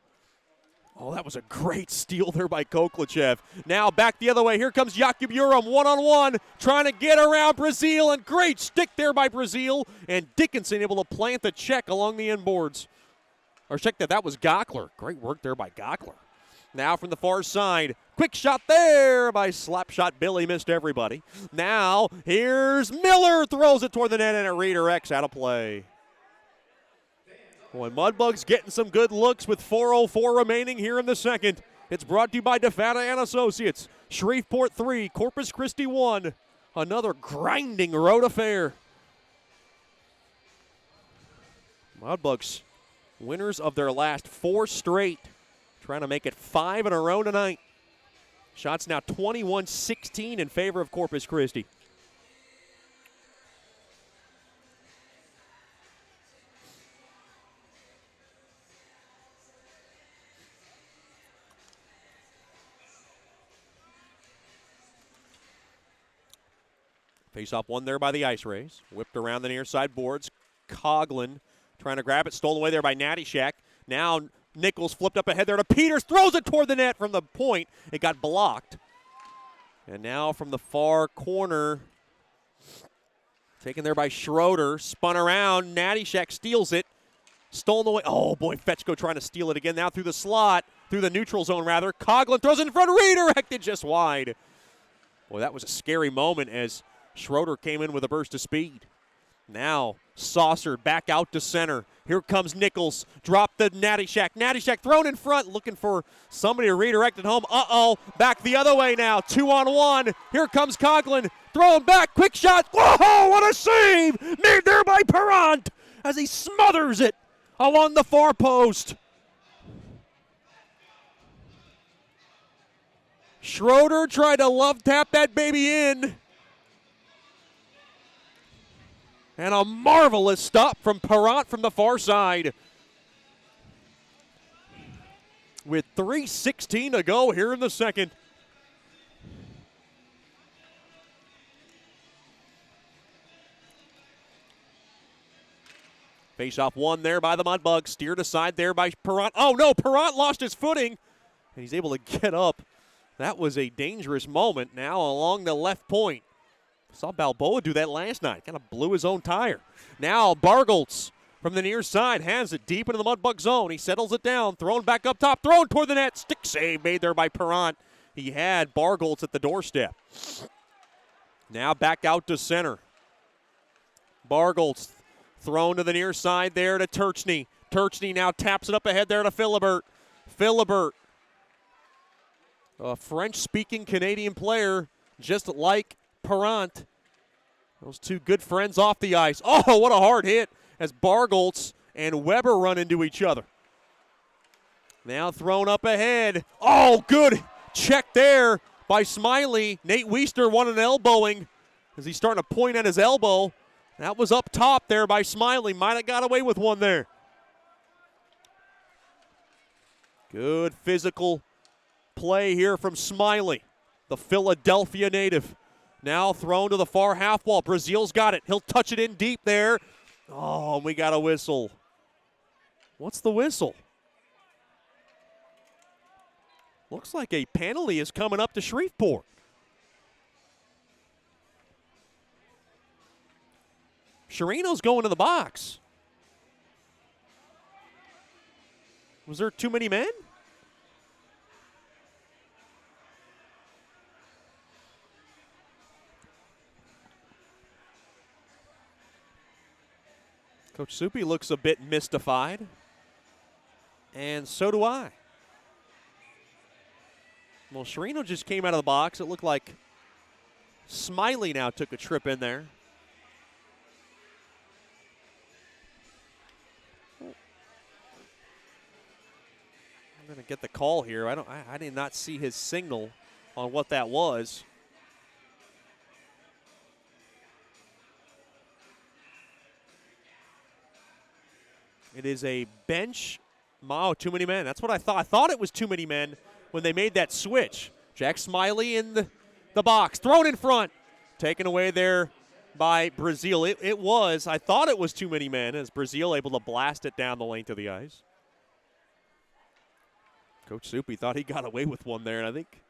Oh, that was a great steal there by Koklichev. Now back the other way. Here comes Jakub Urum, one-on-one, trying to get around Brazil, and great stick there by Brazil. And Dickinson able to plant the check along the inboards. Or check that was Gockler. Great work there by Gockler. Now from the far side, quick shot there by Slapshot Billy, missed everybody. Now here's Miller, throws it toward the net and it redirects out of play. Boy, Mudbugs getting some good looks with 4:04 remaining here in the second. It's brought to you by DeFata and Associates. Shreveport 3, Corpus Christi 1. Another grinding road affair. Mudbugs, winners of their last 4 straight. Trying to make it 5 in a row tonight. Shots now 21-16 in favor of Corpus Christi. Face-off one there by the IceRays. Whipped around the near side boards. Coughlin trying to grab it. Stolen away there by Natty Shack. Now Nichols flipped up ahead there to Peters. Throws it toward the net from the point. It got blocked. And now from the far corner, taken there by Schroeder. Spun around. Natty Shack steals it. Stolen away. Oh, boy, Fetchko trying to steal it again. Now through the slot. Through the neutral zone, rather. Coughlin throws it in front. Redirected just wide. Boy, that was a scary moment as Schroeder came in with a burst of speed. Now saucered back out to center. Here comes Nichols. Drop the Natty Shack. Natty Shack thrown in front, looking for somebody to redirect it home. Uh-oh, back the other way now. 2-on-1. Here comes Coughlin. Throwing back, quick shot. Whoa, what a save! Made there by Perrant as he smothers it along the far post. Schroeder tried to love tap that baby in. And a marvelous stop from Perrant from the far side. With 3:16 to go here in the second. Face-off won there by the Mudbugs. Steered aside there by Perrant. Oh, no, Perrant lost his footing. And he's able to get up. That was a dangerous moment now along the left point. Saw Balboa do that last night. Kind of blew his own tire. Now Bargholtz from the near side has it deep into the Mudbug zone. He settles it down. Thrown back up top. Thrown toward the net. Stick save made there by Perrant. He had Bargholtz at the doorstep. Now back out to center. Bargholtz thrown to the near side there to Turchney. Turchney now taps it up ahead there to Philibert. Philibert, a French-speaking Canadian player, just like Perrant. Those two good friends off the ice. Oh, what a hard hit as Bargholtz and Weber run into each other. Now thrown up ahead. Oh, good check there by Smiley. Nate Weister won an elbowing as he's starting to point at his elbow. That was up top there by Smiley. Might have got away with one there. Good physical play here from Smiley, the Philadelphia native. Now thrown to the far half wall. Brazil's got it. He'll touch it in deep there. Oh, and we got a whistle. What's the whistle? Looks like a penalty is coming up to Shreveport. Chirino's going to the box. Was there too many men? Coach Soupy looks a bit mystified, and so do I. Well, Chirino just came out of the box. It looked like Smiley now took a trip in there. I'm going to get the call here. I did not see his signal on what that was. It is a bench. Oh, too many men. That's what I thought. I thought it was too many men when they made that switch. Jack Smiley in the box. Thrown in front. Taken away there by Brazil. It was. I thought it was too many men as Brazil able to blast it down the length of the ice. Coach Soupy thought he got away with one there, and I think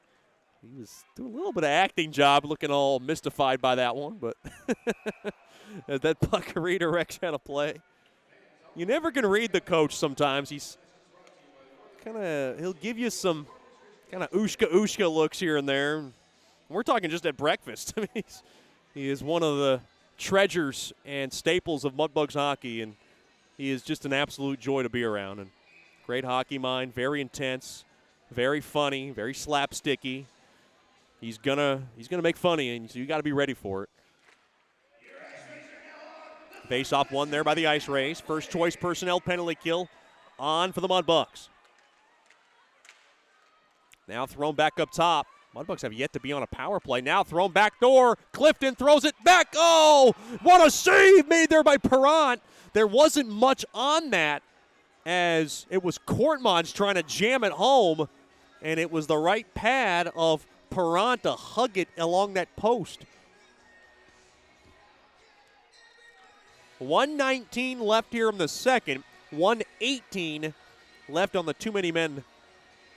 he was doing a little bit of acting job, looking all mystified by that one. But as that puck redirects out of play. You're never going to read the coach sometimes. He's he'll give you some kind of ooshka looks here and there. We're talking just at breakfast. I mean, he is one of the treasures and staples of Mudbugs hockey, and he is just an absolute joy to be around. And great hockey mind, very intense, very funny, very slapsticky. He's gonna make funny, and so you got to be ready for it. Face-off won there by the IceRays. First choice personnel penalty kill on for the Mudbugs. Now thrown back up top. Mudbugs have yet to be on a power play. Now thrown back door. Clifton throws it back. Oh, what a save made there by Perrant. There wasn't much on that as it was Courtmans trying to jam it home, and it was the right pad of Perrant to hug it along that post. 1:19 left here in the second. 1:18 left on the too many men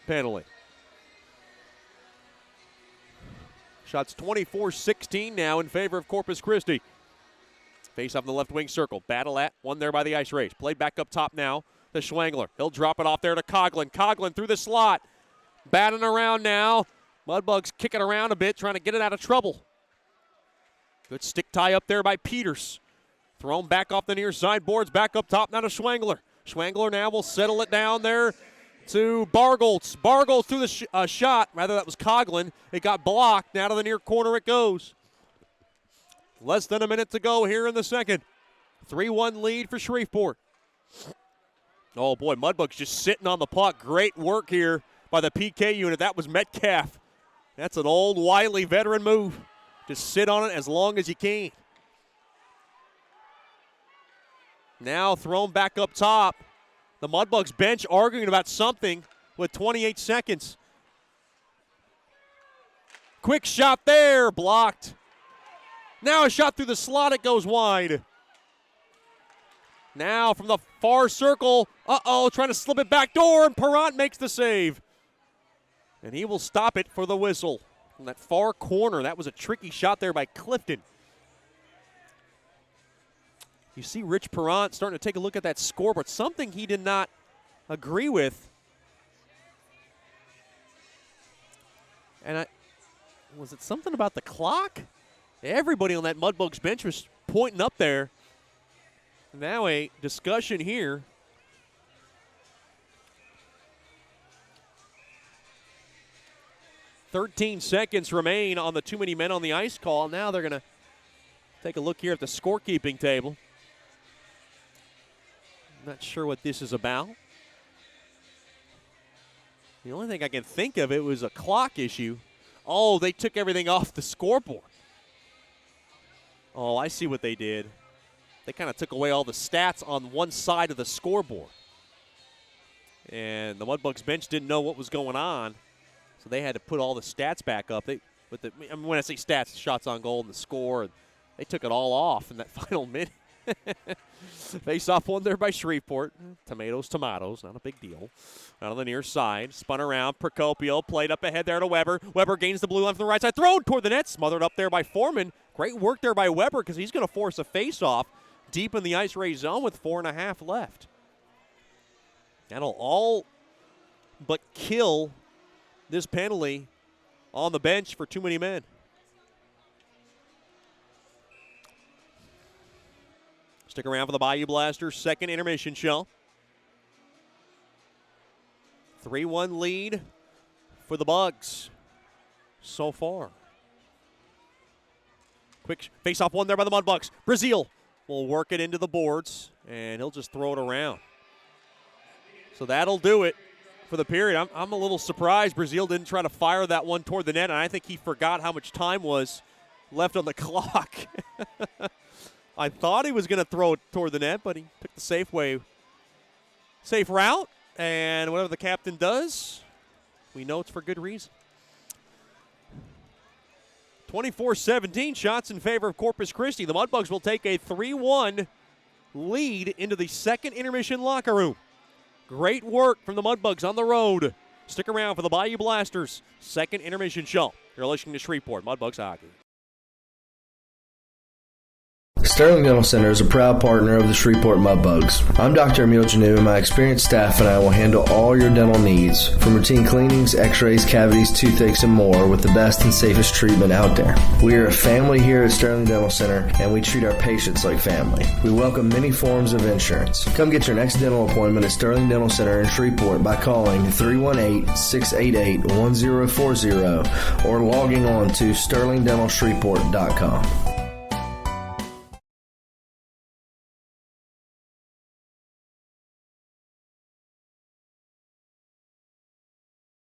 penalty. Shots 24-16 now in favor of Corpus Christi. Face off in the left wing circle. Battle at one there by the IceRays. Played back up top now to Schwangler. He'll drop it off there to Coughlin. Coughlin through the slot. Batting around now. Mudbugs kicking around a bit, trying to get it out of trouble. Good stick tie up there by Peters. Thrown back off the near side boards, back up top now to Schwangler. Schwangler now will settle it down there to Bargholtz. Bargholtz threw the shot. Rather, that was Coughlin. It got blocked. Now to the near corner it goes. Less than a minute to go here in the second. 3-1 lead for Shreveport. Oh, boy, Mudbugs just sitting on the puck. Great work here by the PK unit. That was Metcalf. That's an old, wily veteran move. Just sit on it as long as you can. Now thrown back up top. The Mudbugs bench arguing about something with 28 seconds. Quick shot there, blocked. Now a shot through the slot, it goes wide. Now from the far circle, trying to slip it back door, and Perrant makes the save. And he will stop it for the whistle. From that far corner, that was a tricky shot there by Clifton. You see Rich Perrant starting to take a look at that score, but something he did not agree with. And was it something about the clock? Everybody on that Mudbugs bench was pointing up there. Now a discussion here. "13 seconds remain on the too many men on the ice call. Now they're going to take a look here at the scorekeeping table. Not sure what this is about. The only thing I can think of, it was a clock issue. Oh, they took everything off the scoreboard. Oh, I see what they did. They kind of took away all the stats on one side of the scoreboard. And the Mudbugs bench didn't know what was going on, so they had to put all the stats back up. When I say stats, shots on goal and the score, they took it all off in that final minute. Face-off one there by Shreveport. Tomatoes, not a big deal. Out on the near side, spun around. Procopio played up ahead there to Weber. Weber gains the blue line from the right side. Thrown toward the net. Smothered up there by Foreman. Great work there by Weber because he's going to force a face-off deep in the IceRays zone with 4.5 left. That'll all but kill this penalty on the bench for too many men. Stick around for the Bayou Blasters' second intermission show. 3-1 lead for the Bugs so far. Quick face-off one there by the Mudbugs. Brazil will work it into the boards, and he'll just throw it around. So that'll do it for the period. I'm a little surprised Brazil didn't try to fire that one toward the net, and I think he forgot how much time was left on the clock. I thought he was going to throw it toward the net, but he took the safe route. And whatever the captain does, we know it's for good reason. 24-17 shots in favor of Corpus Christi. The Mudbugs will take a 3-1 lead into the second intermission locker room. Great work from the Mudbugs on the road. Stick around for the Bayou Blasters' second intermission show. You're listening to Shreveport Mudbugs Hockey. Sterling Dental Center is a proud partner of the Shreveport Mudbugs. I'm Dr. Emil Janu, and my experienced staff and I will handle all your dental needs, from routine cleanings, x-rays, cavities, toothaches, and more, with the best and safest treatment out there. We are a family here at Sterling Dental Center, and we treat our patients like family. We welcome many forms of insurance. Come get your next dental appointment at Sterling Dental Center in Shreveport by calling 318-688-1040 or logging on to sterlingdentalshreveport.com.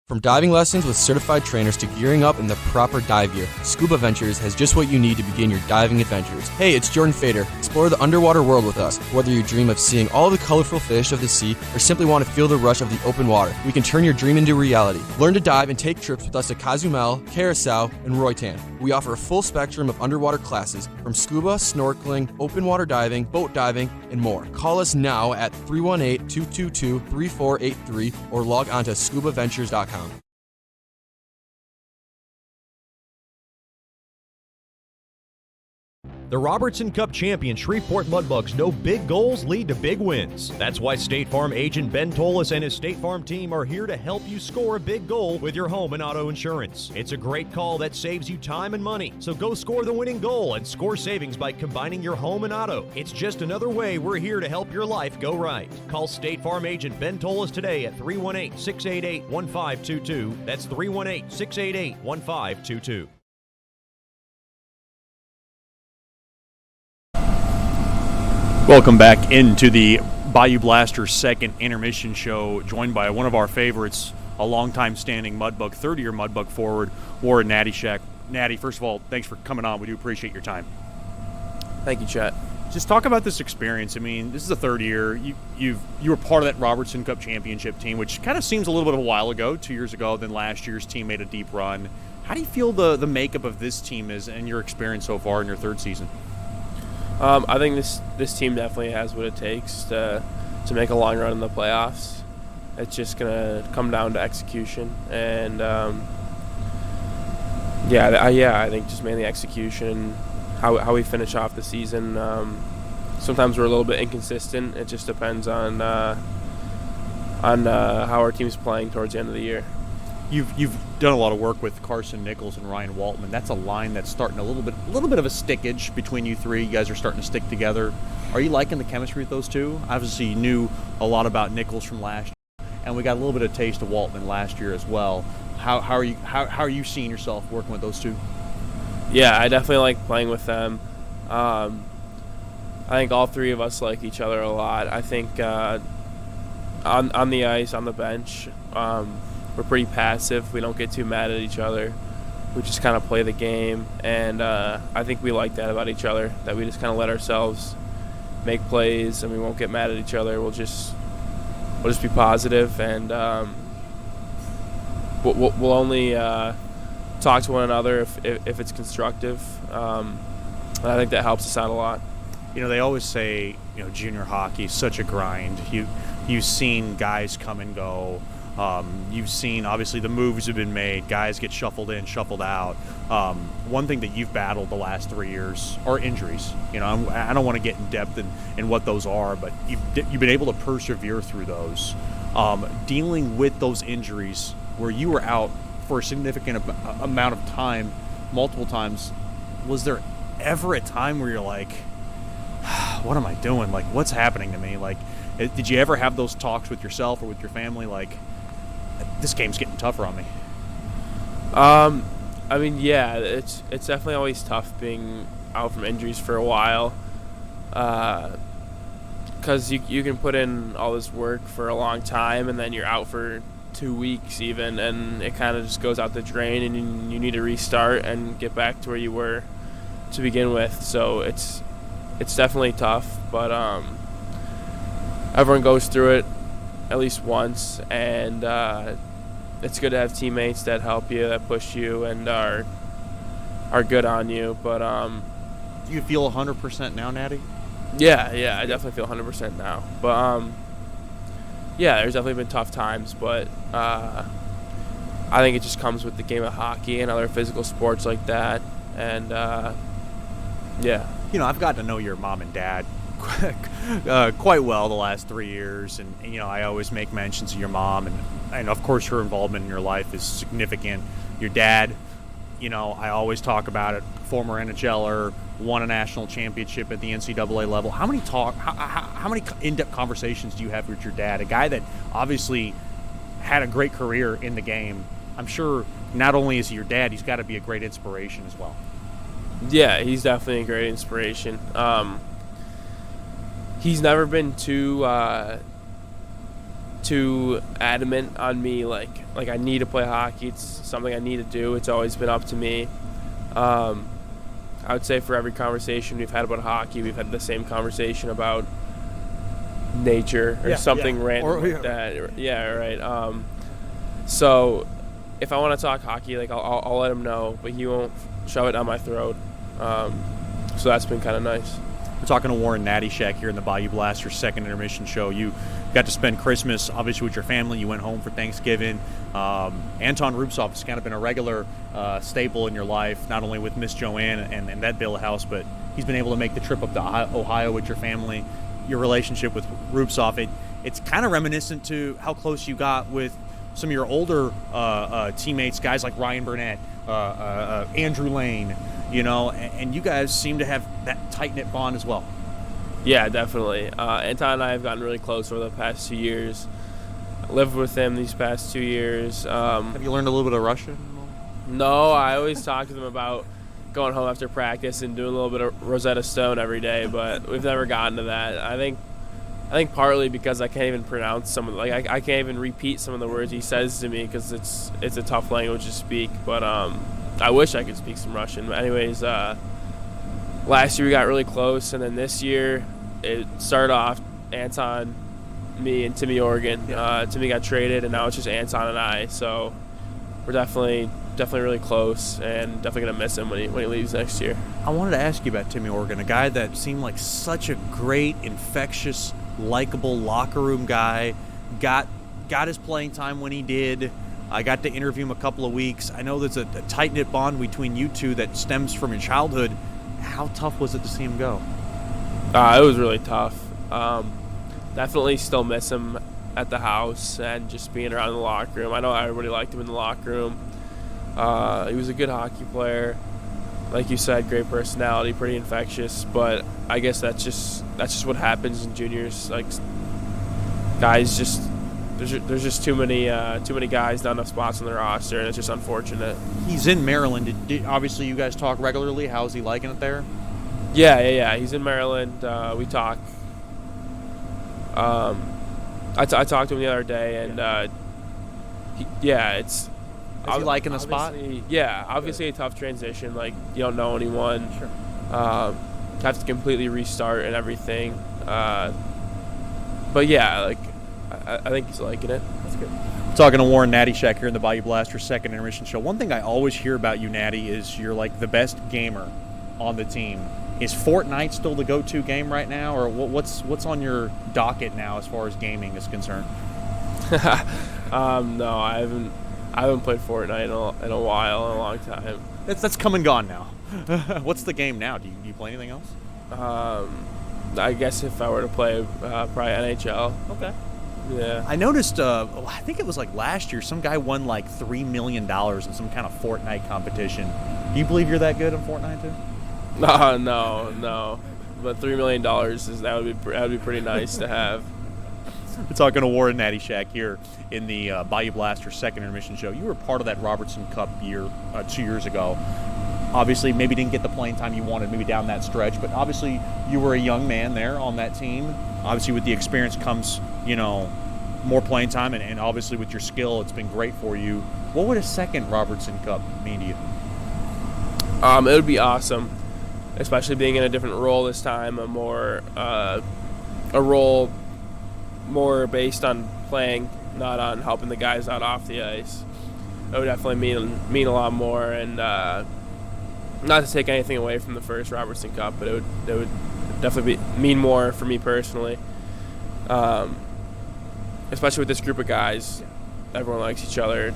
From diving lessons with certified trainers to gearing up in the proper dive gear, Scuba Ventures has just what you need to begin your diving adventures. Hey, it's Jordan Fader. Explore the underwater world with us. Whether you dream of seeing all the colorful fish of the sea or simply want to feel the rush of the open water, we can turn your dream into reality. Learn to dive and take trips with us to Cozumel, Curacao, and Roatan. We offer a full spectrum of underwater classes from scuba, snorkeling, open water diving, boat diving, and more. Call us now at 318-222-3483 or log on to scubaventures.com. The Robertson Cup champion Shreveport Mudbugs know big goals lead to big wins. That's why State Farm agent Ben Tolis and his State Farm team are here to help you score a big goal with your home and auto insurance. It's a great call that saves you time and money. So go score the winning goal and score savings by combining your home and auto. It's just another way we're here to help your life go right. Call State Farm agent Ben Tolis today at 318-688-1522. That's 318-688-1522. Welcome back into the Bayou Blasters second intermission show, joined by one of our favorites, a longtime standing Mudbug, third-year Mudbug forward, Warren Nattyshak. Natty, first of all, thanks for coming on. We do appreciate your time. Thank you, Chet. Just talk about this experience. I mean, this is the third year. You were part of that Robertson Cup championship team, which kind of seems a little bit of a while ago, 2 years ago. Then last year's team made a deep run. How do you feel the makeup of this team is and your experience so far in your third season? I think this team definitely has what it takes to make a long run in the playoffs. It's just going to come down to execution. And, I think just mainly execution, how we finish off the season. Sometimes we're a little bit inconsistent. It just depends on how our team's playing towards the end of the year. You've done a lot of work with Carson Nichols and Ryan Waltman. That's a line that's starting a little bit of a stickage between you three. You guys are starting to stick together. Are you liking the chemistry with those two? Obviously, you knew a lot about Nichols from last year, and we got a little bit of taste of Waltman last year as well. How are you seeing yourself working with those two? Yeah, I definitely like playing with them. I think all three of us like each other a lot. I think on the ice, on the bench, we're pretty passive. We don't get too mad at each other. We just kind of play the game, and I think we like that about each other, that we just kind of let ourselves make plays, and we won't get mad at each other. We'll just be positive, and we'll only talk to one another if it's constructive. And I think that helps us out a lot. You know, they always say, junior hockey is such a grind. You've seen guys come and go. You've seen, obviously, the moves have been made. Guys get shuffled in, shuffled out. One thing that you've battled the last 3 years are injuries. I don't want to get in depth in what those are, but you've been able to persevere through those. Dealing with those injuries where you were out for a significant amount of time, multiple times, was there ever a time where you're like, what am I doing? Like, what's happening to me? Like, did you ever have those talks with yourself or with your family, like, this game's getting tougher on me? I mean, yeah, it's definitely always tough being out from injuries for a while, because you can put in all this work for a long time and then you're out for 2 weeks even, and it kind of just goes out the drain, and you need to restart and get back to where you were to begin with. So it's definitely tough, but everyone goes through it at least once, and it's good to have teammates that help you, that push you, and are good on you. But do you feel 100% now, Natty? Yeah, I definitely feel 100% now. But yeah, there's definitely been tough times, but I think it just comes with the game of hockey and other physical sports like that. And yeah, I've gotten to know your mom and dad quite well the last 3 years, and I always make mentions of your mom, and of course her involvement in your life is significant. Your dad, I always talk about it, former NHLer, won a national championship at the NCAA level. How many in-depth conversations do you have with your dad, a guy that obviously had a great career in the game? I'm sure not only is he your dad, he's got to be a great inspiration as well. Yeah, he's definitely a great inspiration. He's never been too adamant on me, like I need to play hockey. It's something I need to do. It's always been up to me. I would say for every conversation we've had about hockey, we've had the same conversation about nature or something random like that. Yeah, right. So if I want to talk hockey, like I'll let him know, but he won't shove it down my throat. So that's been kind of nice. We're talking to Warren Nattyshak here in the Bayou Blasters second intermission show. You got to spend Christmas, obviously, with your family. You went home for Thanksgiving. Anton Rubtsov has kind of been a regular staple in your life, not only with Miss Joanne and that Bill House, but he's been able to make the trip up to Ohio with your family. Your relationship with Rupsoff, it's kind of reminiscent to how close you got with some of your older teammates, guys like Ryan Burnett, Andrew Lane, and you guys seem to have that tight-knit bond as well. Yeah, definitely. Anton and I have gotten really close over the past 2 years. I lived with him these past 2 years. Have you learned a little bit of Russian? No, I always talk to them about going home after practice and doing a little bit of Rosetta Stone every day, but we've never gotten to that. I think partly because I can't even pronounce some of the, I can't even repeat some of the words he says to me because it's a tough language to speak. But I wish I could speak some Russian. But anyways, last year we got really close, and then this year it started off Anton, me, and Timmy Organ. Timmy got traded, and now it's just Anton and I. So we're definitely really close, and definitely going to miss him when he leaves next year. I wanted to ask you about Timmy Organ, a guy that seemed like such a great, infectious, likable locker room guy. Got his playing time when he did. I got to interview him a couple of weeks. I know there's a tight-knit bond between you two that stems from your childhood. How tough was it to see him go? It was really tough. Definitely still miss him at the house and just being around the locker room. I know everybody liked him in the locker room. He was a good hockey player, like you said, great personality, pretty infectious. But I guess that's just what happens in juniors. Like, guys just there's just too many guys, not enough spots on the roster, and it's just unfortunate. He's in Maryland. Obviously, you guys talk regularly. How's he liking it there? Yeah. He's in Maryland. We talk. I talked to him the other day, and it's. Is he liking the spot? Yeah, obviously a tough transition. Like, you don't know anyone. Sure. Have to completely restart and everything. But yeah, like I think he's liking it. That's good. Talking to Warren Nattyshak here in the Bayou Blasters second intermission show. One thing I always hear about you, Natty, is you're like the best gamer on the team. Is Fortnite still the go-to game right now, or what's on your docket now as far as gaming is concerned? No, I haven't played Fortnite in a long time. That's come and gone now. What's the game now? Do you play anything else? I guess if I were to play, probably NHL. Okay. Yeah. I noticed, I think it was like last year, some guy won like $3 million in some kind of Fortnite competition. Do you believe you're that good in Fortnite too? No. But $3 million that would be pretty nice to have. We're talking to Warren Nattyshak here in the Bayou Blasters second intermission show. You were part of that Robertson Cup year 2 years ago. Obviously, maybe didn't get the playing time you wanted, maybe down that stretch, but obviously you were a young man there on that team. Obviously, with the experience comes, more playing time, and obviously with your skill, it's been great for you. What would a second Robertson Cup mean to you? It would be awesome, especially being in a different role this time, a role more based on playing, not on helping the guys out off the ice. It would definitely mean a lot more, and not to take anything away from the first Robertson Cup, but it would definitely mean more for me personally. Especially with this group of guys, everyone likes each other.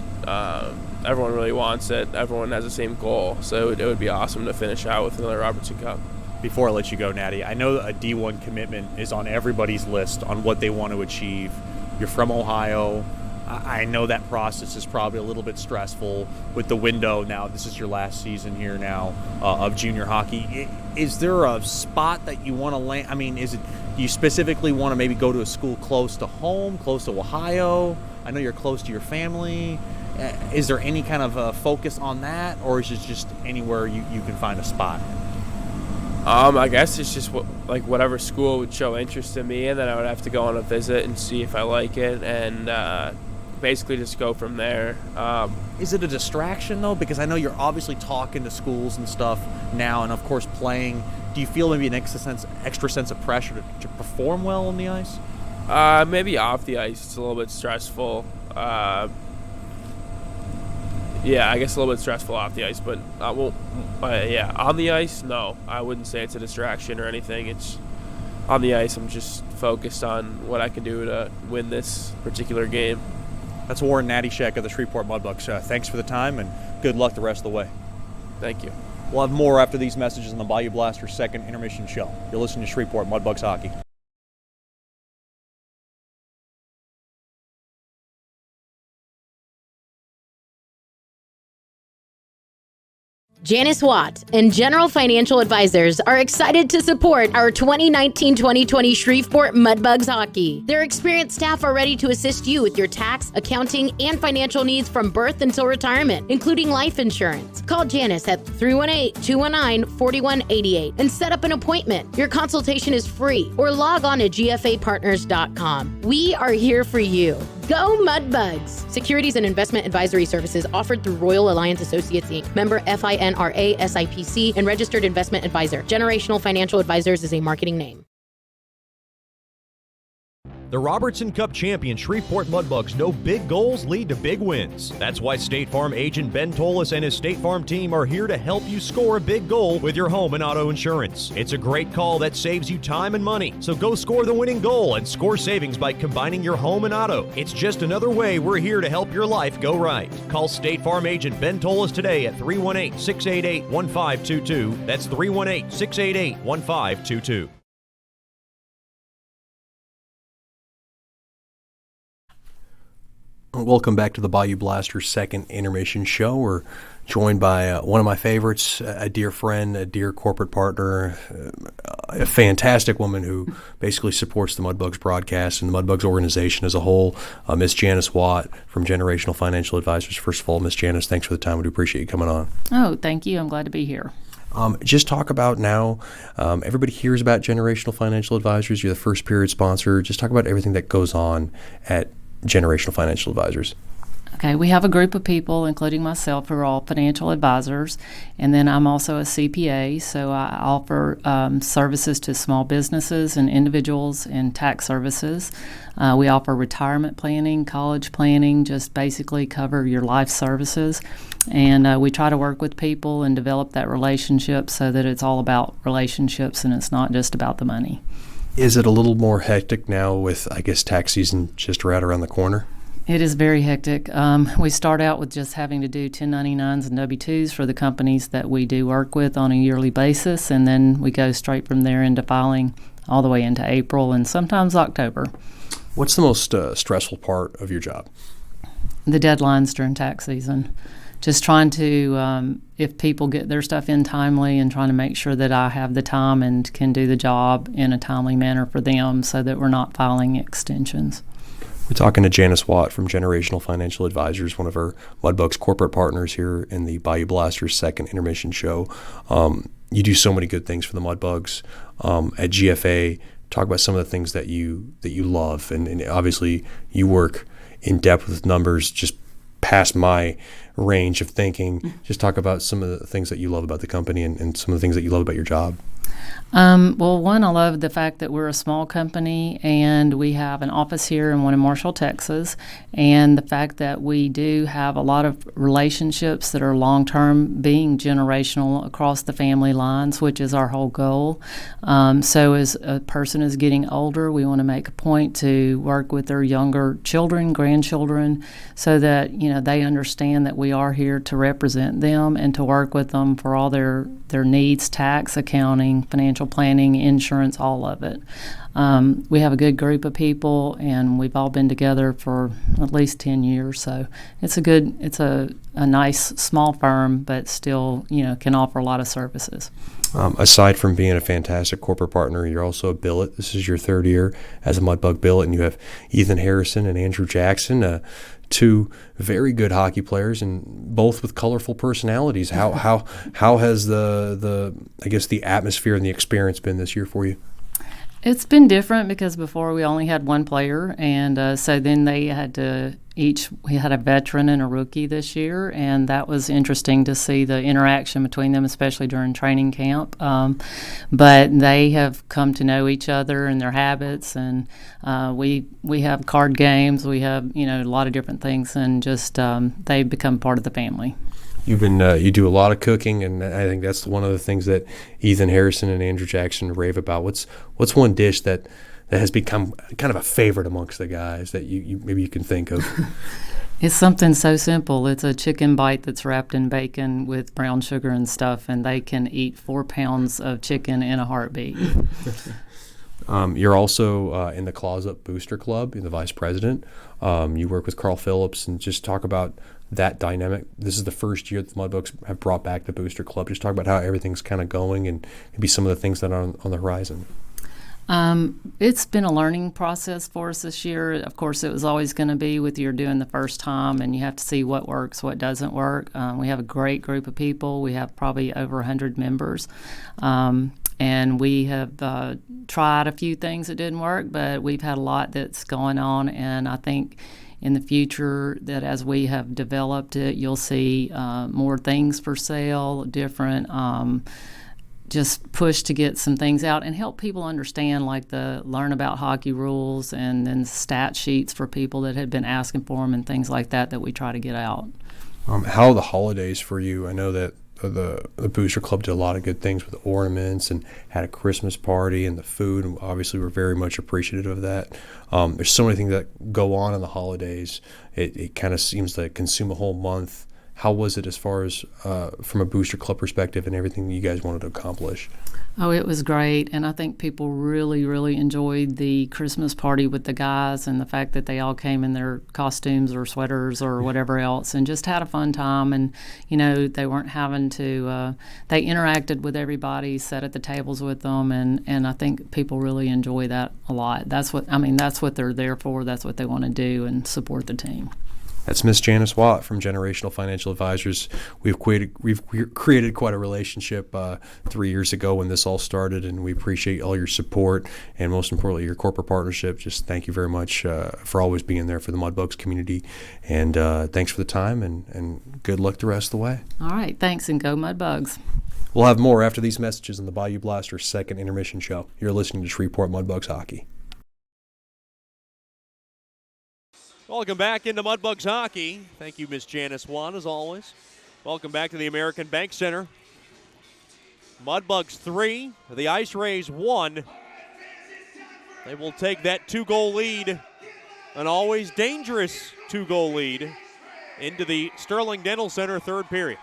Everyone really wants it. Everyone has the same goal, so it would be awesome to finish out with another Robertson Cup. Before I let you go, Natty, I know a D1 commitment is on everybody's list on what they want to achieve. You're from Ohio. I know that process is probably a little bit stressful with the window now. This is your last season here now of junior hockey. Is there a spot that you want to land? I mean, do you specifically want to maybe go to a school close to home, close to Ohio? I know you're close to your family. Is there any kind of focus on that, or is it just anywhere you can find a spot? I guess it's just whatever school would show interest in me, and then I would have to go on a visit and see if I like it, and basically just go from there. Is it a distraction though? Because I know you're obviously talking to schools and stuff now, and of course playing. Do you feel maybe an extra sense of pressure to perform well on the ice? Maybe off the ice it's a little bit stressful. Yeah, I guess a little bit stressful off the ice, but I won't. Yeah, on the ice, no, I wouldn't say it's a distraction or anything. It's on the ice. I'm just focused on what I can do to win this particular game. That's Warren Nattyshak of the Shreveport Mudbugs. Thanks for the time, and good luck the rest of the way. Thank you. We'll have more after these messages on the Bayou Blasters second intermission show. You're listening to Shreveport Mudbugs Hockey. Janice Watt and General Financial Advisors are excited to support our 2019-2020 Shreveport Mudbugs hockey. Their experienced staff are ready to assist you with your tax, accounting, and financial needs from birth until retirement, including life insurance. Call Janice at 318-219-4188 and set up an appointment. Your consultation is free, or log on to gfapartners.com. We are here for you. Go Mudbugs! Securities and investment advisory services offered through Royal Alliance Associates, Inc., member FINRA SIPC, and registered investment advisor. Generational Financial Advisors is a marketing name. The Robertson Cup champion Shreveport Mudbugs know big goals lead to big wins. That's why State Farm agent Ben Tolis and his State Farm team are here to help you score a big goal with your home and auto insurance. It's a great call that saves you time and money. So go score the winning goal and score savings by combining your home and auto. It's just another way we're here to help your life go right. Call State Farm agent Ben Tolis today at 318-688-1522. That's 318-688-1522. Welcome back to the Bayou Blasters second intermission show. We're joined by one of my favorites, a dear friend, a dear corporate partner, a fantastic woman who basically supports the Mudbugs broadcast and the Mudbugs organization as a whole, Miss Janice Watt from Generational Financial Advisors. First of all, Miss Janice, thanks for the time. We do appreciate you coming on. Oh, thank you. I'm glad to be here. Just talk about now, everybody hears about Generational Financial Advisors. You're the first period sponsor. Just talk about everything that goes on at Generational Financial Advisors. Okay, we have a group of people, including myself, who are all financial advisors, and then I'm also a CPA, so I offer services to small businesses and individuals and tax services. We offer retirement planning, college planning, just basically cover your life services, and we try to work with people and develop that relationship so that it's all about relationships and it's not just about the money. Is it a little more hectic now with, I guess, tax season just right around the corner? It is very hectic. We start out with just having to do 1099s and W-2s for the companies that we do work with on a yearly basis, and then we go straight from there into filing all the way into April and sometimes October. What's the most stressful part of your job? The deadlines during tax season. Just trying to, if people get their stuff in timely, and trying to make sure that I have the time and can do the job in a timely manner for them so that we're not filing extensions. We're talking to Janice Watt from Generational Financial Advisors, one of our Mudbugs corporate partners here in the Bayou Blasters second intermission show. You do so many good things for the Mudbugs at GFA. Talk about some of the things that you love, and obviously you work in depth with numbers just past my range of thinking. Just talk about some of the things that you love about the company and some of the things that you love about your job. Well, one, I love the fact that we're a small company and we have an office here and one in Marshall, Texas, and the fact that we do have a lot of relationships that are long-term, being generational across the family lines, which is our whole goal. So as a person is getting older, we want to make a point to work with their younger children, grandchildren, so that, you know, they understand that we are here to represent them and to work with them for all their needs, tax, accounting, financial planning, insurance, all of it. We have a good group of people, and we've all been together for at least 10 years. So it's a nice small firm, but still, you know, can offer a lot of services. Aside from being a fantastic corporate partner, you're also a billet. This is your third year as a Mudbug billet, and you have Ethan Harrison and Andrew Jackson, two very good hockey players, and both with colorful personalities. How has the I guess the atmosphere and the experience been this year for you? It's been different because before we only had one player, and so then they had to we had a veteran and a rookie this year, and that was interesting to see the interaction between them, especially during training camp. But they have come to know each other and their habits, and we have card games, we have, you know, a lot of different things, and just they've become part of the family. You've been you do a lot of cooking, and I think that's one of the things that Ethan Harrison and Andrew Jackson rave about. What's one dish that has become kind of a favorite amongst the guys that you maybe you can think of? It's something so simple. It's a chicken bite that's wrapped in bacon with brown sugar and stuff, and they can eat 4 pounds of chicken in a heartbeat. You're also in the Claws Up Booster Club. You're the vice president. You work with Carl Phillips, and just talk about that dynamic. This is the first year that the Mudbugs have brought back the Booster Club. Just talk about how everything's kind of going and maybe some of the things that are on the horizon. It's been a learning process for us this year. Of course, it was always going to be with you're doing the first time, and you have to see what works, what doesn't work. We have a great group of people. We have probably over 100 members. And we have tried a few things that didn't work, but we've had a lot that's going on. And I think in the future that as we have developed it, you'll see more things for sale, different just push to get some things out and help people understand, like learn about hockey rules and then stat sheets for people that had been asking for them and things like that we try to get out. How are the holidays for you? I know that the Booster Club did a lot of good things with ornaments and had a Christmas party and the food, and obviously we're very much appreciative of that. There's so many things that go on in the holidays. It kind of seems to consume a whole month. How was it as far as from a Booster Club perspective and everything you guys wanted to accomplish? Oh, it was great, and I think people really, really enjoyed the Christmas party with the guys and the fact that they all came in their costumes or sweaters or whatever else and just had a fun time. And, they weren't having to, they interacted with everybody, sat at the tables with them, and I think people really enjoy that a lot. That's what they're there for. That's what they want to do and support the team. That's Miss Janice Watt from Generational Financial Advisors. We've created quite a relationship 3 years ago when this all started, and we appreciate all your support and most importantly your corporate partnership. Just thank you very much for always being there for the Mudbugs community, and thanks for the time and good luck the rest of the way. All right, thanks, and go Mudbugs. We'll have more after these messages on the Bayou Blasters' second intermission show. You're listening to Shreveport Mudbugs Hockey. Welcome back into Mudbugs Hockey. Thank you, Miss Janice Wan, as always. Welcome back to the American Bank Center. Mudbugs 3, the IceRays 1. They will take that 2-goal lead, an always dangerous 2-goal lead, into the Sterling Dental Center third period.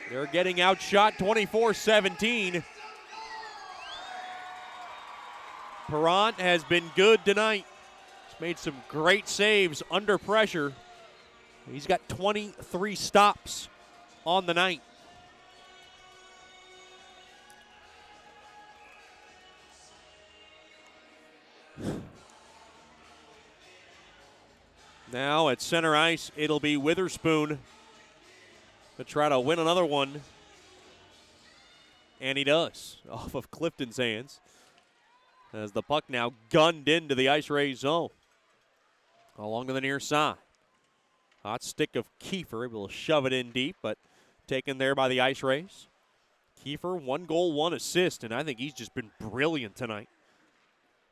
They're getting outshot 24-17. Perrant has been good tonight. He's made some great saves under pressure. He's got 23 stops on the night. Now at center ice, it'll be Witherspoon to try to win another one. And he does, off of Clifton's hands. As the puck now gunned into the IceRays zone. Along to the near side. Hot stick of Kiefer, able to shove it in deep, but taken there by the IceRays. Kiefer, 1 goal, 1 assist, and I think he's just been brilliant tonight.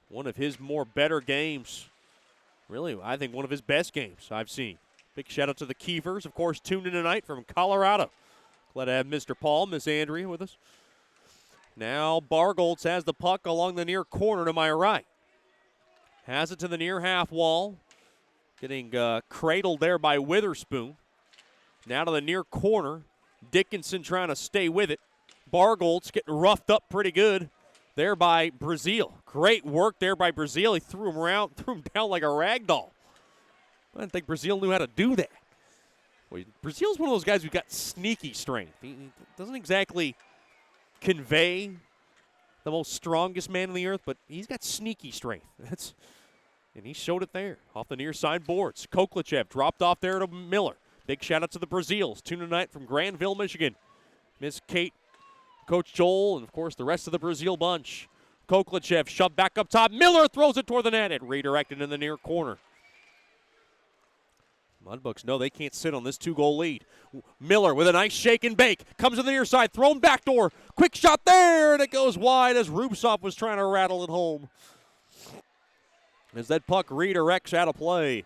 One of his better games. Really, I think one of his best games I've seen. Big shout out to the Kiefers, of course, tuned in tonight from Colorado. Glad to have Mr. Paul, Miss Andrea with us. Now Bargolds has the puck along the near corner to my right. Has it to the near half wall. Getting cradled there by Witherspoon. Now to the near corner. Dickinson trying to stay with it. Bargolds getting roughed up pretty good there by Brazil. Great work there by Brazil. He threw him down like a rag doll. I didn't think Brazil knew how to do that. Well, Brazil's one of those guys who's got sneaky strength. He doesn't exactly convey the most strongest man on the earth, but he's got sneaky strength. And he showed it there off the near side boards. Koklichev dropped off there to Miller. Big shout out to the Brazils. Tuned tonight from Granville, Michigan. Miss Kate, Coach Joel, and of course the rest of the Brazil bunch. Koklichev shoved back up top. Miller throws it toward the net. It redirected in the near corner. Mudbugs know they can't sit on this 2-goal lead. Miller with a nice shake and bake. Comes to the near side, thrown backdoor. Quick shot there, and it goes wide as Rubtsov was trying to rattle it home. As that puck redirects out of play.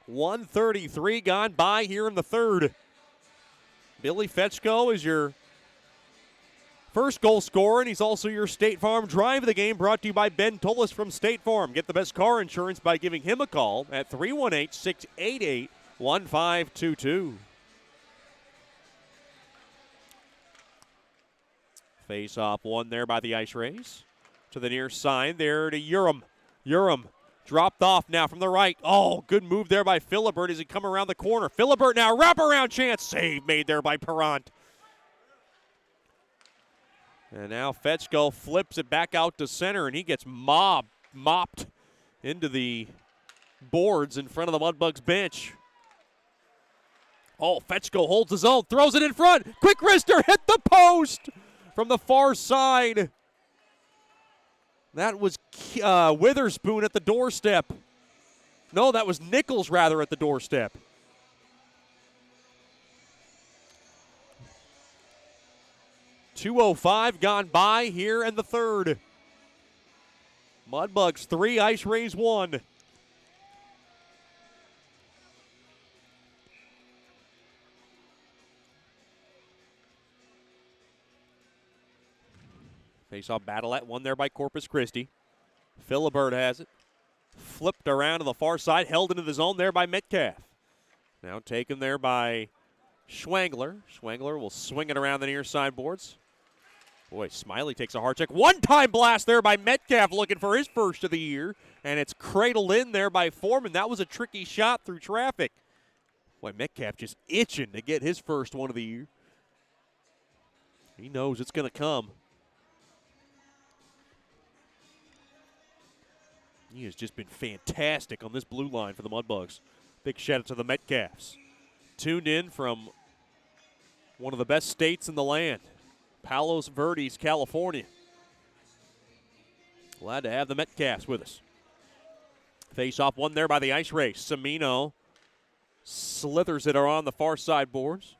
1:33 gone by here in the third. Billy Fetchko is your first goal scorer, and he's also your State Farm Drive of the game, brought to you by Ben Tullis from State Farm. Get the best car insurance by giving him a call at 318-688-1522. Face off one there by the IceRays. To the near side there to Urim. Urim dropped off now from the right. Oh, good move there by Philibert as he come around the corner. Philibert now, wraparound chance. Save made there by Perrant. And now Fetchko flips it back out to center, and he gets mopped into the boards in front of the Mudbugs bench. Oh, Fetchko holds his own, throws it in front. Quick wrister, hit the post from the far side. That was Witherspoon at the doorstep. No, that was Nichols rather at the doorstep. .205 gone by here in the third. Mudbugs 3, IceRays 1. Face-off battle at one there by Corpus Christi. Philibert has it. Flipped around to the far side, held into the zone there by Metcalf. Now taken there by Schwangler. Schwangler will swing it around the near side boards. Boy, Smiley takes a hard check. One-time blast there by Metcalf looking for his first of the year. And it's cradled in there by Foreman. That was a tricky shot through traffic. Boy, Metcalf just itching to get his first one of the year. He knows it's going to come. He has just been fantastic on this blue line for the Mudbugs. Big shout out to the Metcalfs. Tuned in from one of the best states in the land, Palos Verdes, California. Glad to have the Metcalfs with us. Face off one there by the IceRays. Semino slithers it around the far side boards.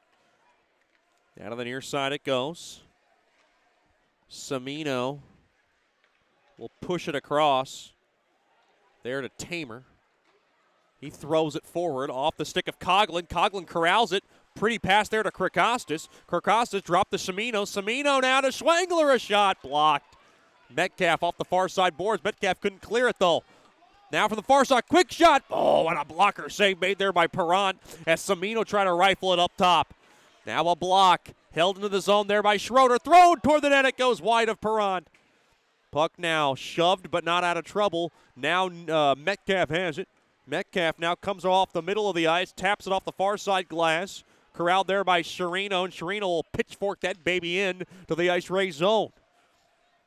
Down to the near side it goes. Semino will push it across. There to Tamer. He throws it forward off the stick of Coughlin. Coughlin corrals it. Pretty pass there to Kirkostas. Kirkostas dropped to Semino. Semino now to Schwangler. A shot blocked. Metcalf off the far side boards. Metcalf couldn't clear it though. Now from the far side, quick shot. Oh, and a blocker save made there by Perrant as Semino tried to rifle it up top. Now a block. Held into the zone there by Schroeder. Thrown toward the net. It goes wide of Perrant. Puck now shoved but not out of trouble. Now Metcalf has it. Metcalf now comes off the middle of the ice, taps it off the far side glass. Corralled there by Sherino, and Sherino will pitchfork that baby in to the IceRays zone.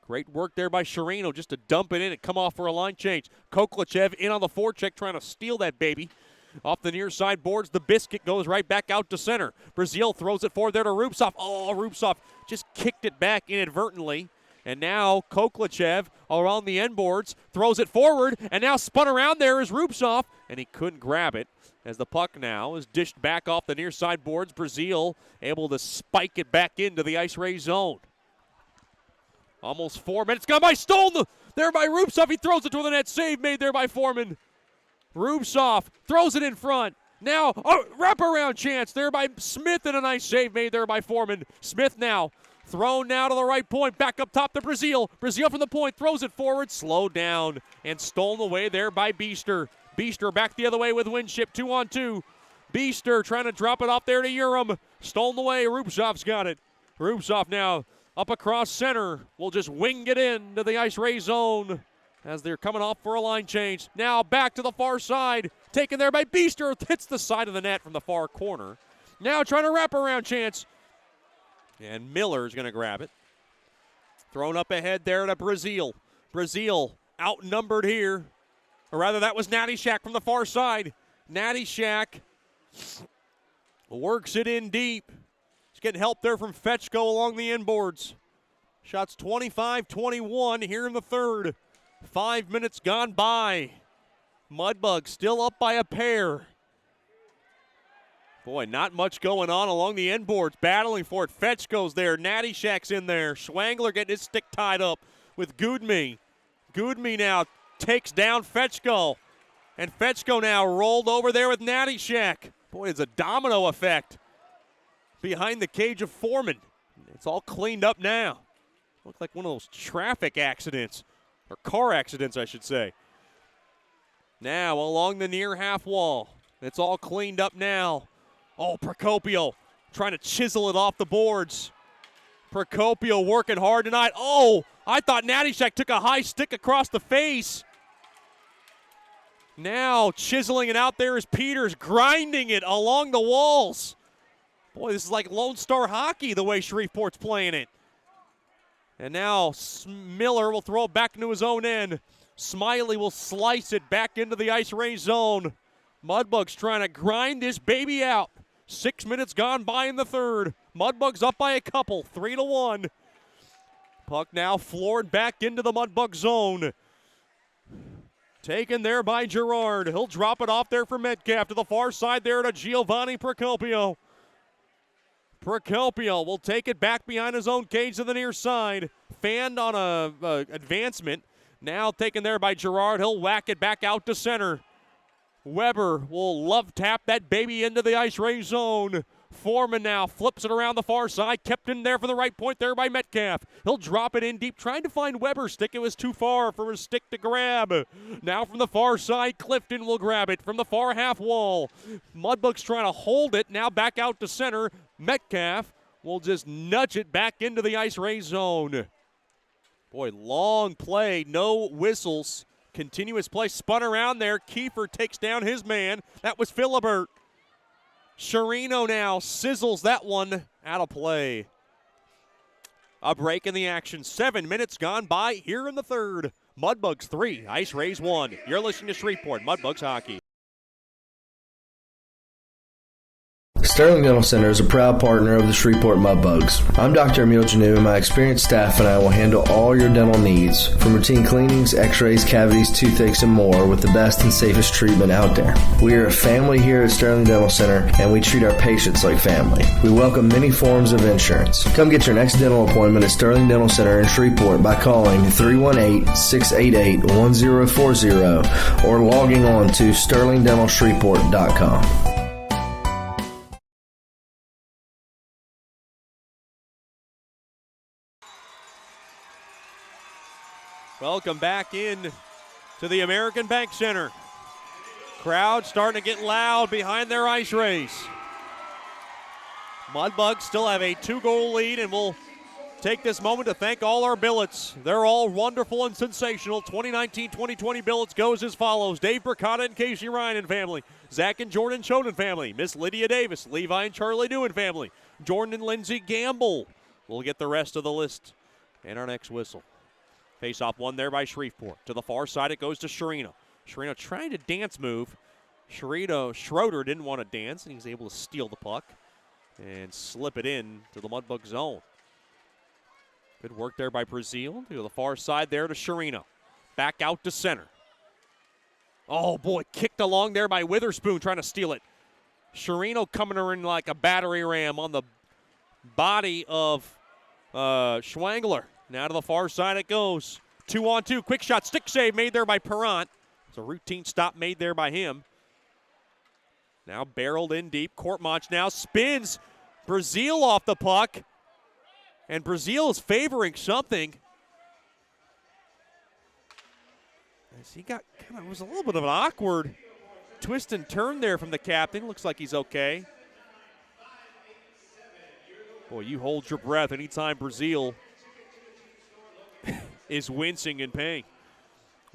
Great work there by Sherino just to dump it in and come off for a line change. Koklachev in on the forecheck trying to steal that baby. Off the near side boards, the biscuit goes right back out to center. Brazil throws it forward there to Rupsov. Oh, Rupsov just kicked it back inadvertently. And now Koklachev around the end boards, throws it forward, and now spun around there is Rupsov, and he couldn't grab it as the puck now is dished back off the near side boards. Brazil able to spike it back into the IceRays zone. Almost 4 minutes gone by, stolen there by Rupsov. He throws it to the net, save made there by Foreman. Rupsov throws it in front. Now, wraparound chance there by Smith, and a nice save made there by Foreman. Smith now thrown now to the right point, back up top to Brazil. Brazil from the point, throws it forward, slowed down, and stolen away there by Beester. Beester back the other way with Winship, 2-on-2. Beester trying to drop it off there to Urim. Stolen away, Rupsov's got it. Rupsov now up across center. Will just wing it in to the IceRays zone as they're coming off for a line change. Now back to the far side, taken there by Beester. Hits the side of the net from the far corner. Now trying to wrap around chance. And Miller's going to grab it. Thrown up ahead there to Brazil. Brazil outnumbered here. Or rather, that was Natty Shack from the far side. Natty Shack works it in deep. He's getting help there from Fetchko along the inboards. Shots 25-21 here in the third. 5 minutes gone by. Mudbugs still up by a pair. Boy, not much going on along the end boards. Battling for it. Fetchko's there. Natty Shack's in there. Schwangler getting his stick tied up with Goodme. Goodme now takes down Fetchko. And Fetchko now rolled over there with Natty Shack. Boy, it's a domino effect behind the cage of Foreman. It's all cleaned up now. Looked like one of those traffic accidents, or car accidents, I should say. Now along the near half wall. It's all cleaned up now. Oh, Procopio trying to chisel it off the boards. Procopio working hard tonight. Oh, I thought Nattyshak took a high stick across the face. Now chiseling it out there is Peters, grinding it along the walls. Boy, this is like Lone Star hockey the way Shreveport's playing it. And now Miller will throw it back into his own end. Smiley will slice it back into the IceRays zone. Mudbugs trying to grind this baby out. 6 minutes gone by in the third. Mudbugs up by a couple, 3-1. Puck now floored back into the Mudbug zone. Taken there by Gerard. He'll drop it off there for Metcalf to the far side there to Giovanni Procopio. Procopio will take it back behind his own cage to the near side. Fanned on a advancement. Now taken there by Gerard. He'll whack it back out to center. Weber will love tap that baby into the IceRays zone. Foreman now flips it around the far side. Kept in there for the right point there by Metcalf. He'll drop it in deep, trying to find Weber's stick. It was too far for his stick to grab. Now from the far side, Clifton will grab it from the far half wall. Mudbugs trying to hold it. Now back out to center. Metcalf will just nudge it back into the IceRays zone. Boy, long play, no whistles. Continuous play, spun around there. Kiefer takes down his man. That was Philibert. Sherino now sizzles that one out of play. A break in the action. 7 minutes gone by here in the third. Mudbugs 3, IceRays 1. You're listening to Shreveport Mudbugs Hockey. Sterling Dental Center is a proud partner of the Shreveport Mudbugs. I'm Dr. Emil Janu, and my experienced staff and I will handle all your dental needs, from routine cleanings, x-rays, cavities, toothaches, and more, with the best and safest treatment out there. We are a family here at Sterling Dental Center, and we treat our patients like family. We welcome many forms of insurance. Come get your next dental appointment at Sterling Dental Center in Shreveport by calling 318-688-1040 or logging on to sterlingdentalshreveport.com. Welcome back in to the American Bank Center. Crowd starting to get loud behind their IceRays. Mudbugs still have a 2-goal lead, and we'll take this moment to thank all our billets. They're all wonderful and sensational. 2019-2020 billets goes as follows. Dave Burkata and Casey Ryan and family. Zach and Jordan Choden family. Miss Lydia Davis, Levi and Charlie Dew and family. Jordan and Lindsay Gamble. We'll get the rest of the list in our next whistle. Face-off won there by Shreveport. To the far side, it goes to Sherino. Sherino trying to dance move. Schroeder didn't want to dance, and he was able to steal the puck and slip it in to the Mudbug zone. Good work there by Brazil. To the far side there to Sherino. Back out to center. Oh, boy, kicked along there by Witherspoon trying to steal it. Sherino coming in like a battering ram on the body of Schwangler. Now to the far side it goes. 2-on-2. Quick shot. Stick save made there by Perrant. It's a routine stop made there by him. Now barreled in deep. Kortmach now spins Brazil off the puck. And Brazil is favoring something. As he got kind of, it was a little bit of an awkward twist and turn there from the captain. Looks like he's okay. Boy, you hold your breath anytime Brazil is wincing in pain.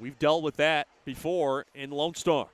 We've dealt with that before in Lone Star.